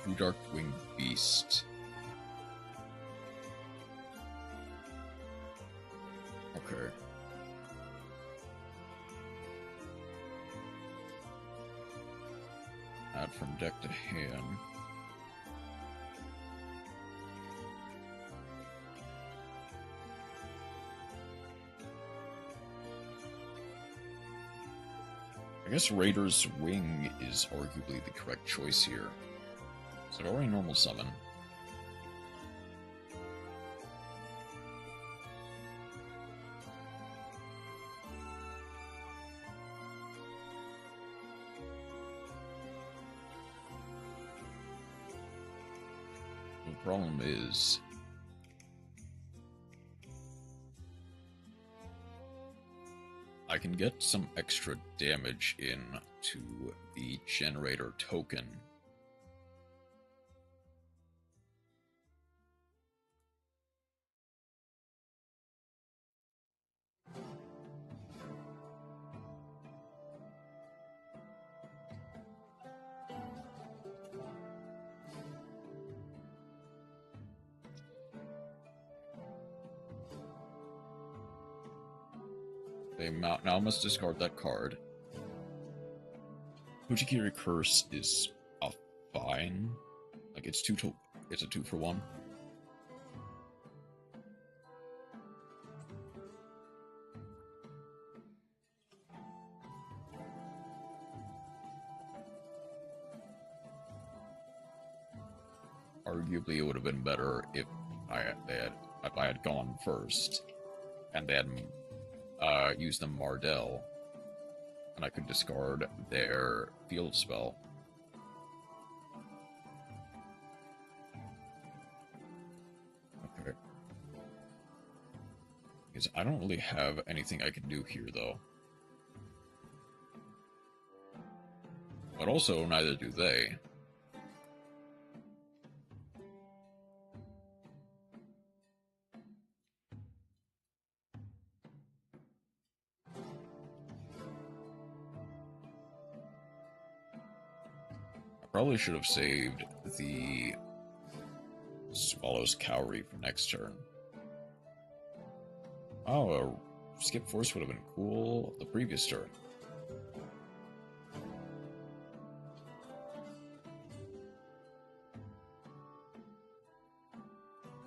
True Darkwing Beast. Okay. Add from deck to hand. I guess Raider's Wing is arguably the correct choice here. So I've already normal summon. The problem is I can get some extra damage in to the generator token. They now must discard that card. Uchikiiri Curse is a fine. Like it's a 2-for-1. Arguably, it would have been better if I had gone first, and they had use the Mardell, and I could discard their field spell. Okay. Because I don't really have anything I can do here, though. But also, neither do they. Probably should have saved the Swallow's Cowrie for next turn. Oh, a Skip Force would have been cool the previous turn.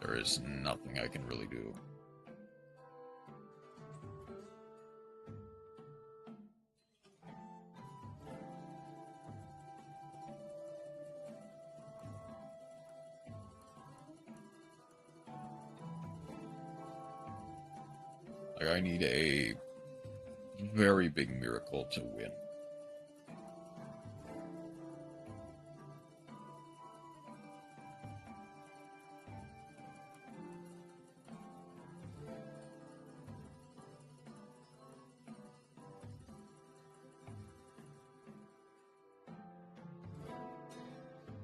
There is nothing I can really do. I need a very big miracle to win.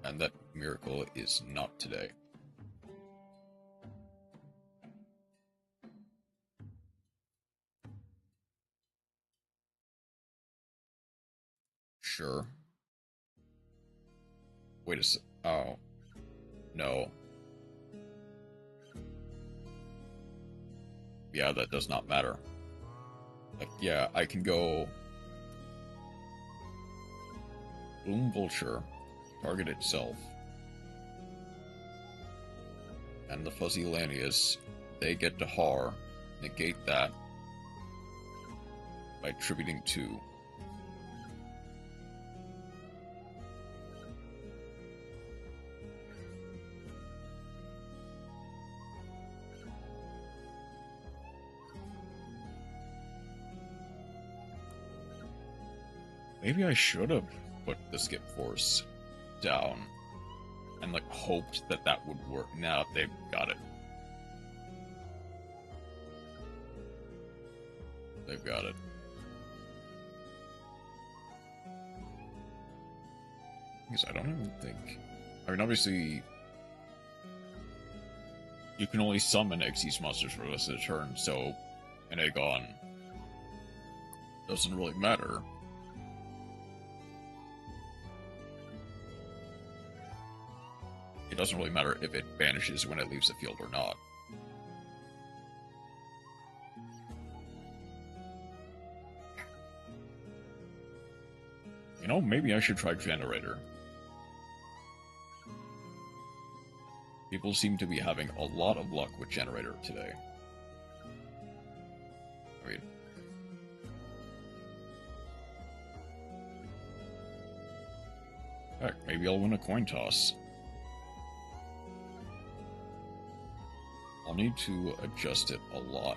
And that miracle is not today. Sure. Wait a sec. Oh. No. Yeah, that does not matter. Like, yeah, I can go Bloom Vulture, target itself, and the Pusillanimous, they get to Har, negate that by attributing 2. Maybe I should have put the skip force down and like hoped that that would work. Now they've got it. They've got it. Because I don't even think... I mean, obviously... You can only summon Xyz monsters for the rest of the turn, so... An Aegon... doesn't really matter. It doesn't really matter if it vanishes when it leaves the field or not. You know, maybe I should try Generator. People seem to be having a lot of luck with Generator today. I mean... Heck, maybe I'll win a coin toss. I'll need to adjust it a lot.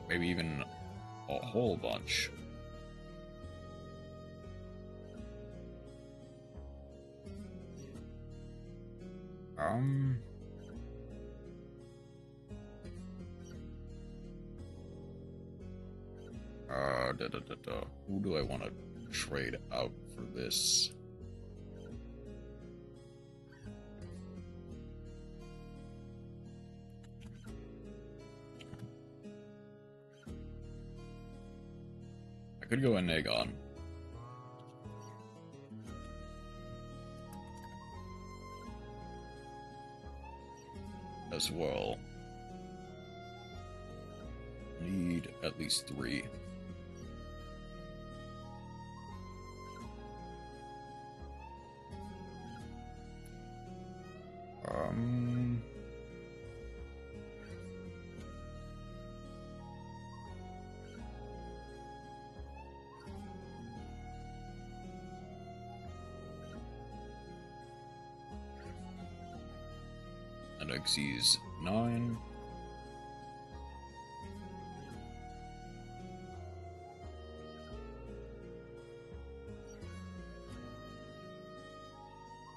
Maybe even a whole bunch. Who do I want to trade out for this? I could go a Aegon. As well. Need at least 3. And Xyz 9.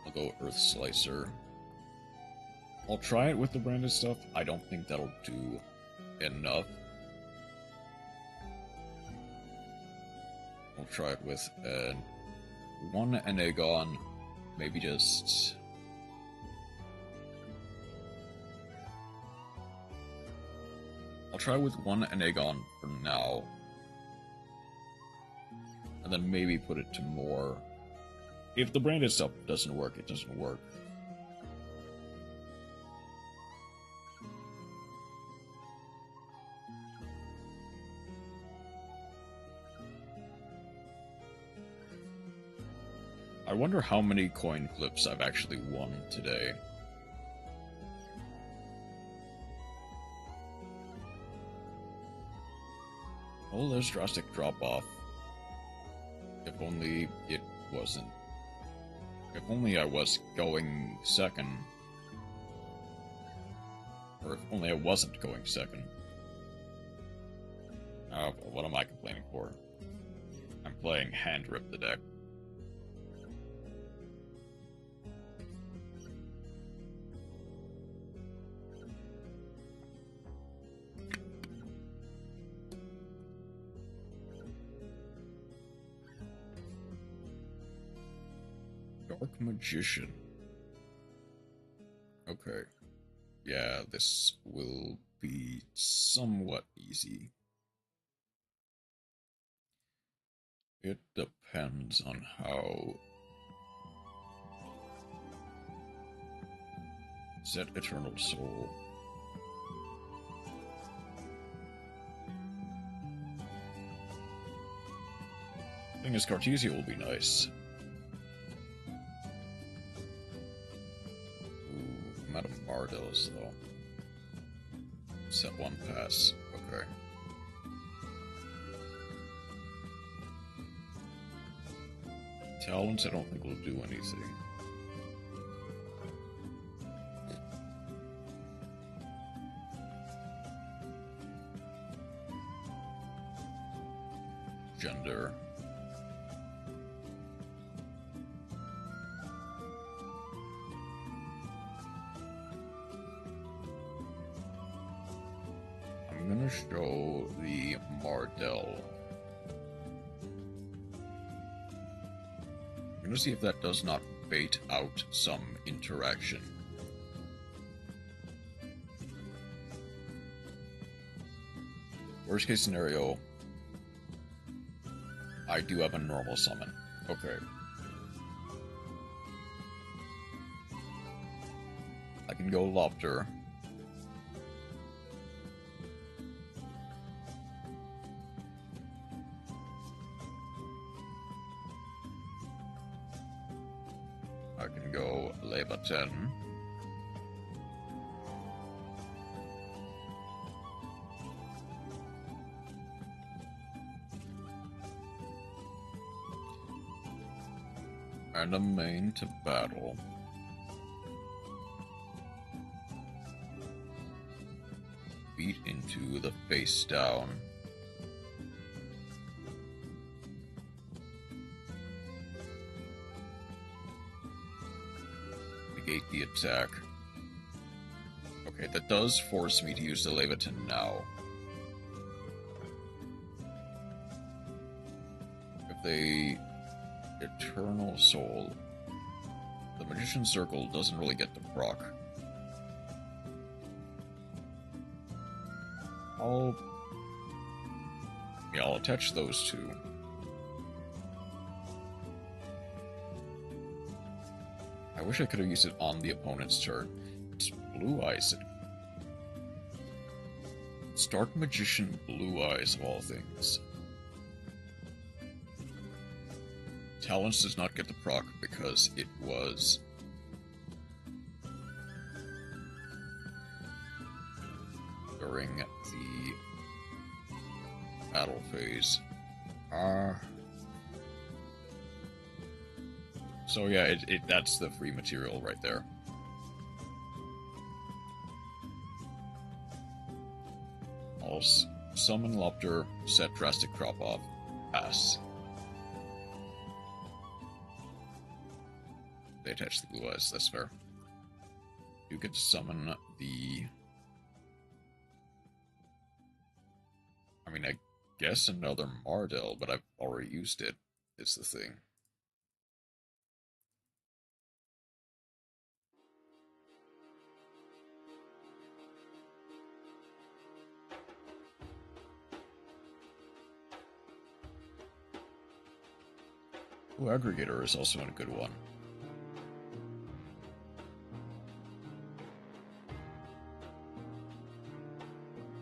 I'll go Earth Slicer. I'll try it with the branded stuff. I don't think that'll do enough. I'll try it with one Aegon, maybe just... I'll try with one Aegon for now. And then maybe put it to more. If the branded stuff doesn't work, it doesn't work. I wonder how many coin flips I've actually won today. Oh, there's drastic drop-off. If only it wasn't. If only I was going second. Or if only I wasn't going second. What am I complaining for? I'm playing Hand Rip the deck. Dark Magician. Okay. Yeah, this will be somewhat easy. It depends on how... Set Eternal Soul. Thing is, Cartesia will be nice. I'm out of Mardos, though. Set 1 pass. Okay. Talents, I don't think will do anything. gender. I'm gonna show the Mardell. I'm gonna see if that does not bait out some interaction. Worst case scenario, I do have a normal summon. Okay. I can go Lopter. I can go Lebaten. And a main to battle. Beat into the face down. Negate the attack. Okay, that does force me to use the Leviathan now. If they Eternal Soul, the Magician's Circle doesn't really get the proc. I'll attach those two. I wish I could have used it on the opponent's turn. It's Blue Eyes. Start Magician Blue Eyes of all things. Talents does not get the proc because it was during the battle phase. So yeah, that's the free material right there. I'll summon Lopter, set Drastic Drop Off, pass. They attach the Blue Eyes, that's fair. You get to summon the... I mean, I guess another Mardell, but I've already used it, is the thing. Ooh, Aggregator is also a good one.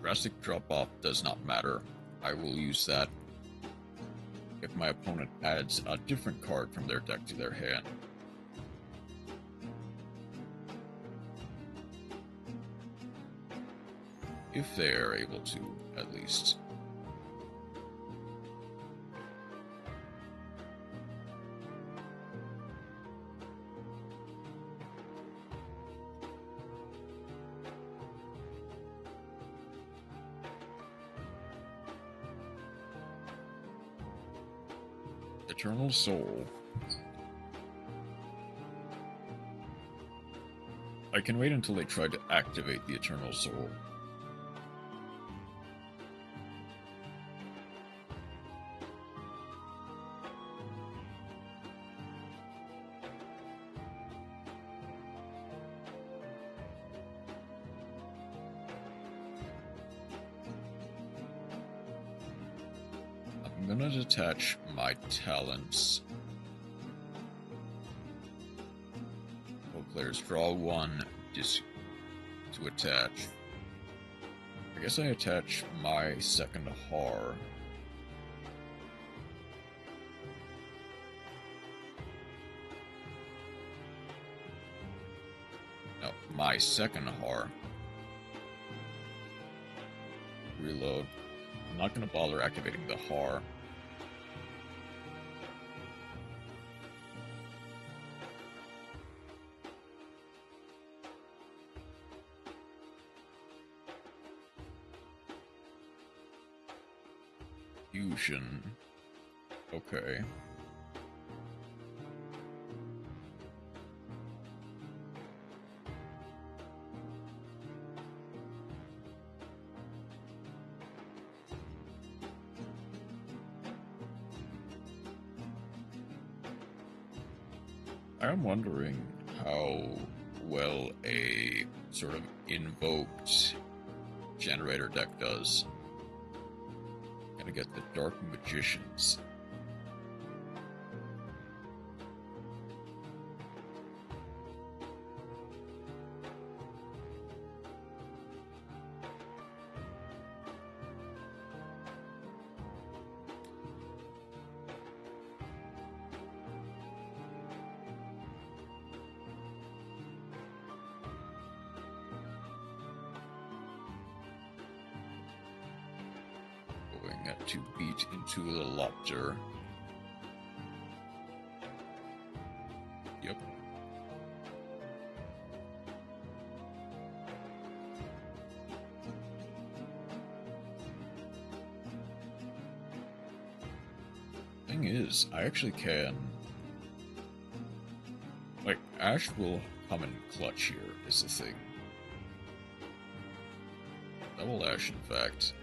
Drastic Drop-Off does not matter. I will use that if my opponent adds a different card from their deck to their hand. If they are able to, at least. Eternal Soul. I can wait until they try to activate the Eternal Soul. I'm gonna detach my talents. Both players draw one to attach. I guess I attach my second Har. No, my second Har. Reload. I'm not going to bother activating the Har. Fusion. Okay. I'm wondering how well a sort of invoked generator deck does. Gonna get the Dark Magicians. To beat into the Lopter. Yep. Thing is, I actually can... Like, Ash will come in clutch here, is the thing. Double Ash, in fact.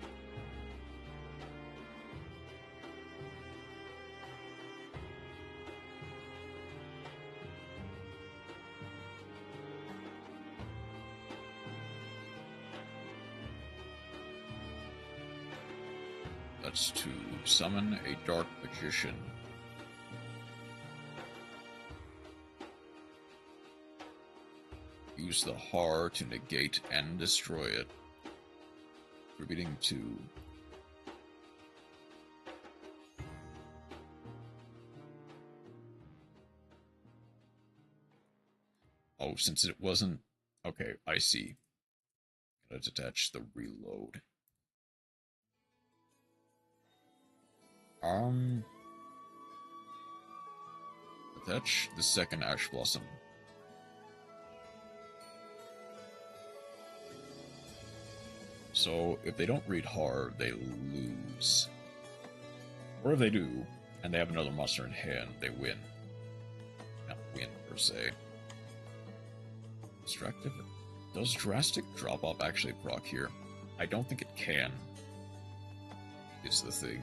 That's to summon a Dark Magician. Use the Har to negate and destroy it, contributing to... Oh, since it wasn't... Okay, I see. Let's attach the reload. Attach the second Ash Blossom. So, if they don't read Har, they lose. Or if they do, and they have another monster in hand, they win. Not win, per se. Distractive? Does Drastic Drop-Off actually proc here? I don't think it can. Is the thing.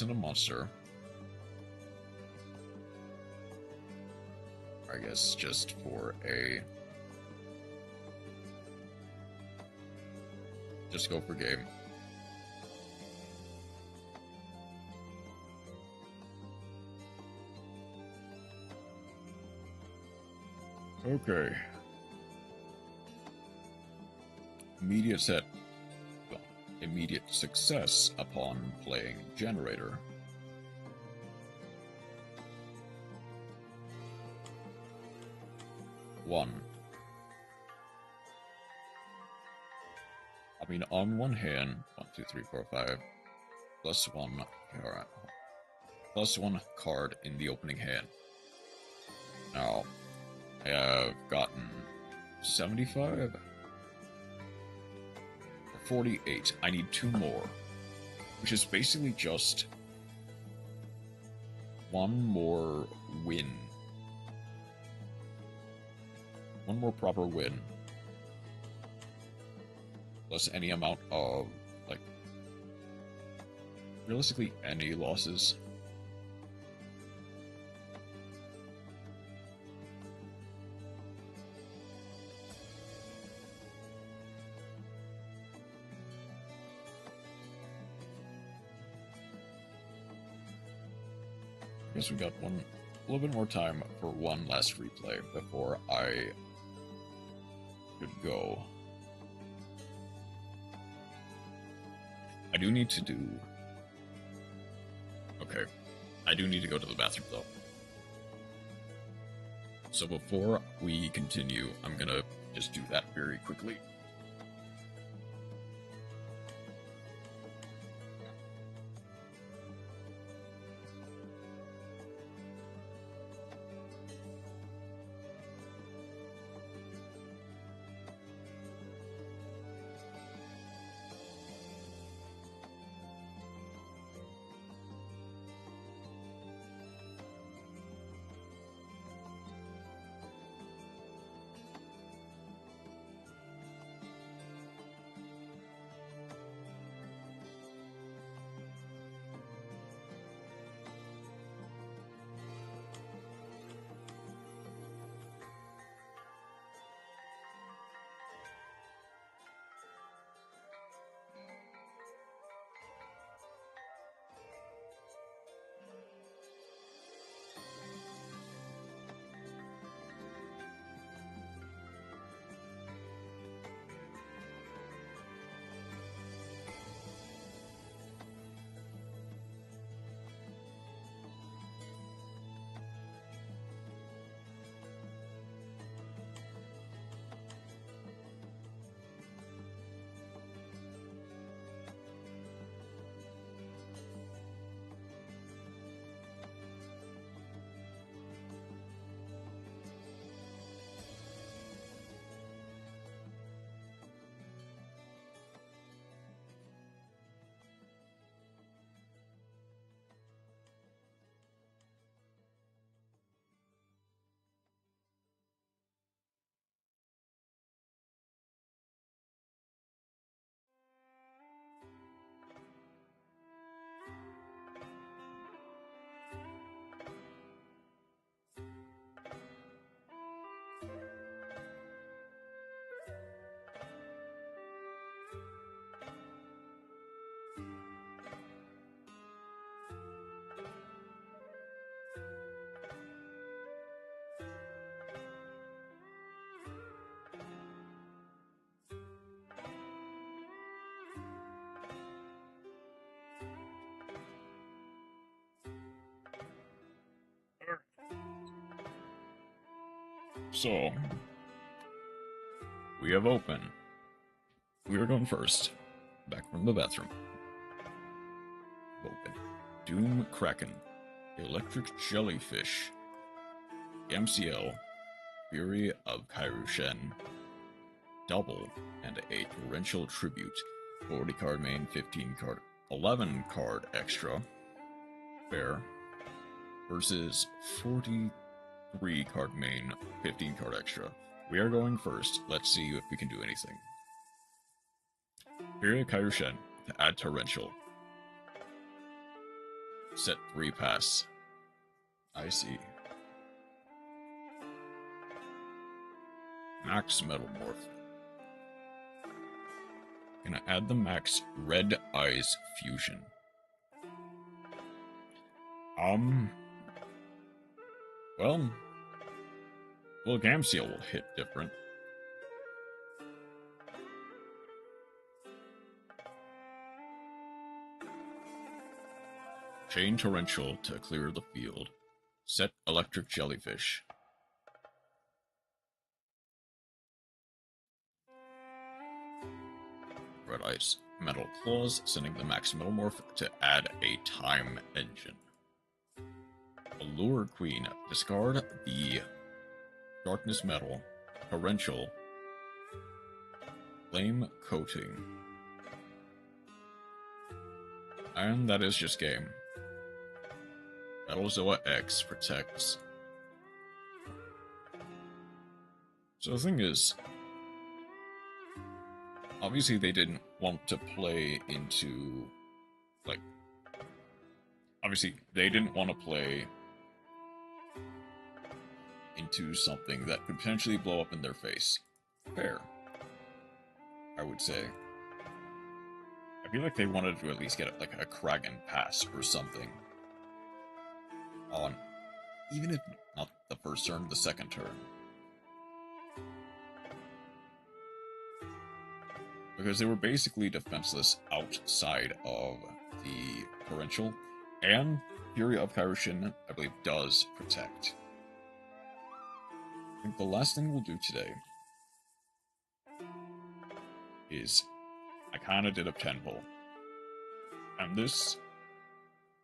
In a monster. I guess just for a... Just go for game. Okay. Immediate set. Immediate success upon playing Generator. One. I mean, on one hand, 1, 2, 3, 4, 5, plus one card in the opening hand. Now, I have gotten 75. 48. I need 2 more, which is basically just one more win. One more proper win. Plus any amount of, like, realistically any losses. I guess we got a little bit more time for one last replay before I could go. I do need to do... Okay. I do need to go to the bathroom, though. So before we continue, I'm gonna just do that very quickly. So, we have open. We are going first. Back from the bathroom. Open. Doom Kraken. Electric Jellyfish. MCL. Fury of Kairushen. Double. And a Torrential Tribute. 40 card main, 15 card, 11 card extra. Fair. Versus 43 card main, 15 card extra. We are going first. Let's see if we can do anything. Fury of Kairushen to add Torrential. Set 3 pass. I see. Max Metalmorph. Gonna add the max Red Eyes Fusion. Well, Gamseal will hit different. Chain Torrential to clear the field. Set Electric Jellyfish. Red Ice Metal Claws, sending the Max Metalmorph to add a Time Engine. Allure Queen, discard the Darkness Metal, Torrential, Flame Coating. And that is just game. Battlezoa X protects. So the thing is, obviously they didn't want to play into, like, obviously they didn't want to play into something that could potentially blow up in their face. Fair, I would say. I feel like they wanted to at least get like a Kraken pass or something on, even if not the first turn, the second turn. Because they were basically defenseless outside of the Torrential, and Fury of Kairushen, I believe, does protect. I think the last thing we'll do today is I kind of did a 10 pull. And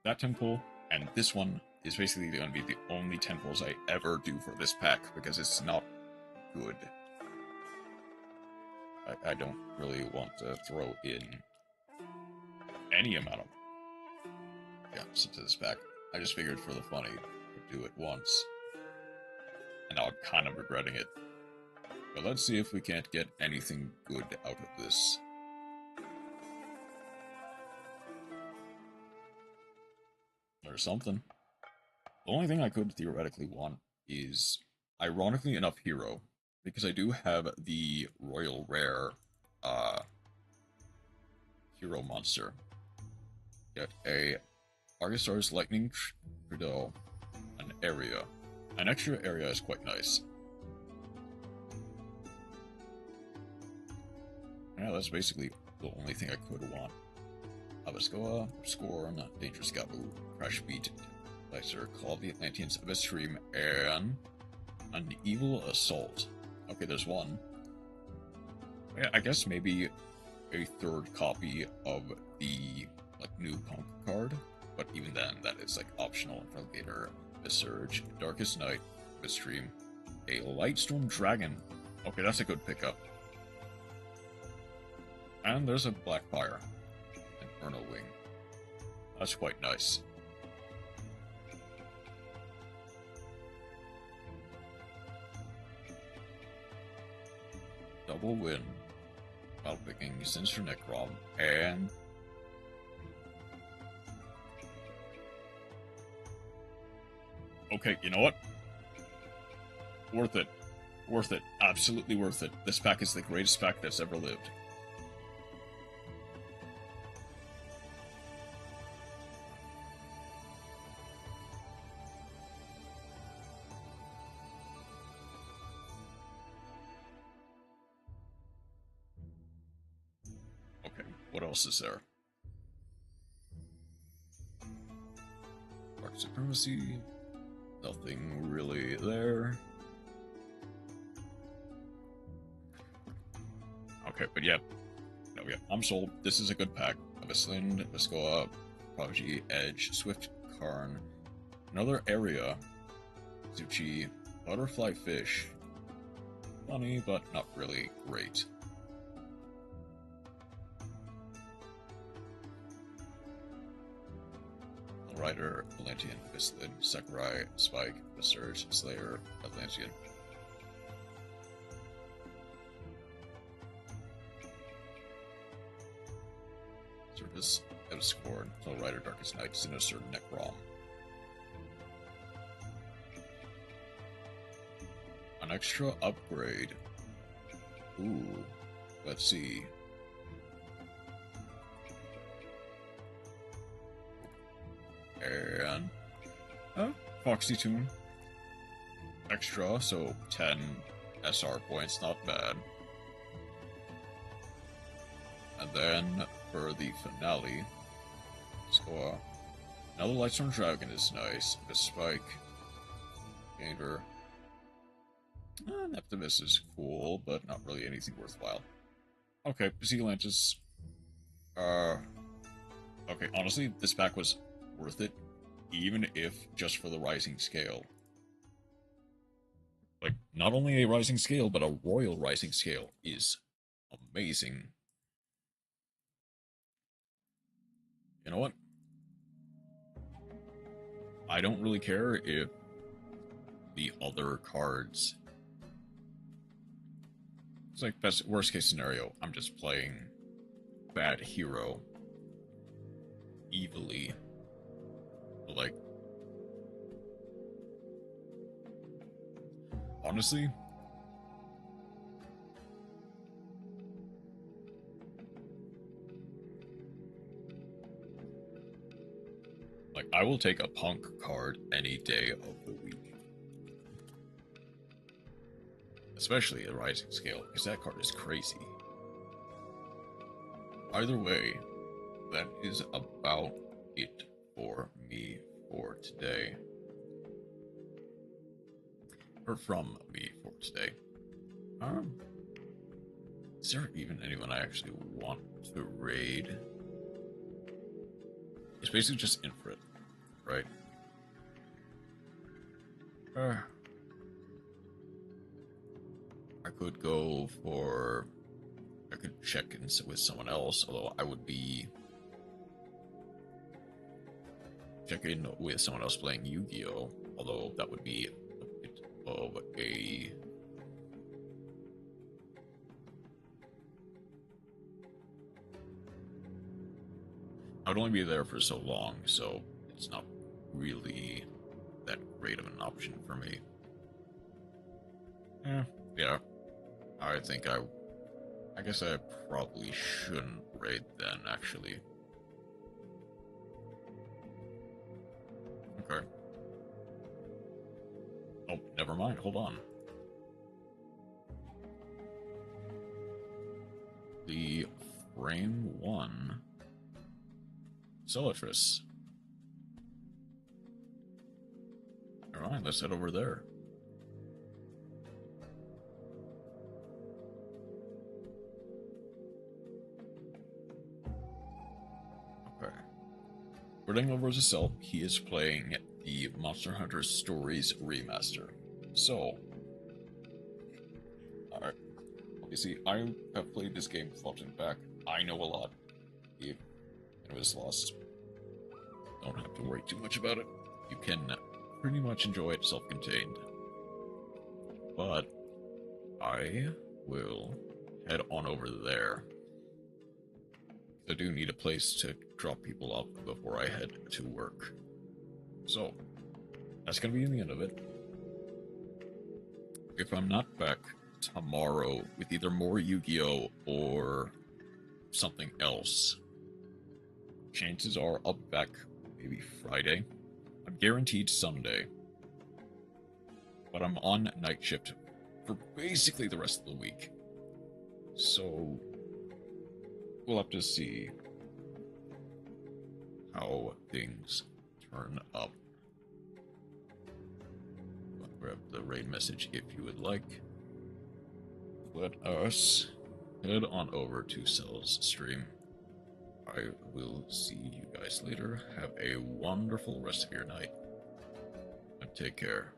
that 10 pull, and this one is basically going to be the only 10 pulls I ever do for this pack, because it's not good. I don't really want to throw in any amount of gems into this pack. I just figured for the funny, I'd do it once. And now I'm kind of regretting it. But let's see if we can't get anything good out of this. There's something. The only thing I could theoretically want is, ironically enough, Hero. Because I do have the Royal Rare Hero monster. Get a Argostar's Lightning Trudeau, an area. An extra area is quite nice. Yeah, that's basically the only thing I could want. Abaskoa, Scorn, Dangerous Gabu, Crash Beat, Dicer, Call of the Atlanteans, Abyss Stream, and an Evil Assault. Okay, there's one. Yeah, I guess maybe a third copy of the new Punk card, but even then, that is optional. Relegator, Abyss Surge, Darkest Night, Abyss Stream, a Lightstorm Dragon. Okay, that's a good pickup. And there's a Blackfire, Inferno Wing. That's quite nice. Double win while picking Sinister Necrom and okay, you know what? Worth it. Worth it. Absolutely worth it. This pack is the greatest pack that's ever lived. What else is there? Dark Supremacy. Nothing really there. Okay, but yeah. No, yeah, I'm sold. This is a good pack. Abyssalind, Viscoa, Prodigy, Edge, Swift, Karn, another area, Zuchi, Butterfly Fish. Funny, but not really great. Rider, Atlantean, Abyssalind, Sakurai, Spike, the Surge, Slayer, Atlantean. Service, Outscored, Soul Rider, Darkest Night, Sinister, Necrom. An extra upgrade. Ooh, let's see. And Foxy Tune. Extra, so 10 SR points, not bad. And then for the finale, let's go. Another Lightstorm Dragon is nice. A Spike, Gainer. Neptimus is cool, but not really anything worthwhile. Okay, Zealantis. Okay, honestly, this pack was worth it, even if just for the Rising Scale. Like, not only a Rising Scale, but a Royal Rising Scale is amazing. You know what? I don't really care if the other cards... It's like worst case scenario, I'm just playing bad hero evilly. But like, honestly, like, I will take a punk card any day of the week. Especially a Rising Scale, because that card is crazy. Either way, that is about it for me for today. Or from me for today. Is there even anyone I actually want to raid? It's basically just Infrared, right? I could go for... I could check in with someone else, although I would be... check in with someone else playing Yu-Gi-Oh! Although that would be a bit of a... I would only be there for so long, so it's not really that great of an option for me. Yeah. I think I guess I probably shouldn't raid then, actually. Okay. Oh, never mind, hold on. The Frame 1 Celatris. Alright, let's head over there. Okay. Running over to Cell, he is playing the Monster Hunter Stories Remaster. So, alright. You see, I have played this game front and back. I know a lot. If it was lost, don't have to worry too much about it. You can pretty much enjoy it self-contained. But I will head on over there. I do need a place to drop people off before I head to work. So, that's going to be the end of it. If I'm not back tomorrow with either more Yu-Gi-Oh! Or something else, chances are I'll be back maybe Friday. I'm guaranteed Sunday. But I'm on night shift for basically the rest of the week. So, we'll have to see how things turn up. I'll grab the raid message if you would like. Let us head on over to Cell's stream. I will see you guys later. Have a wonderful rest of your night. And take care.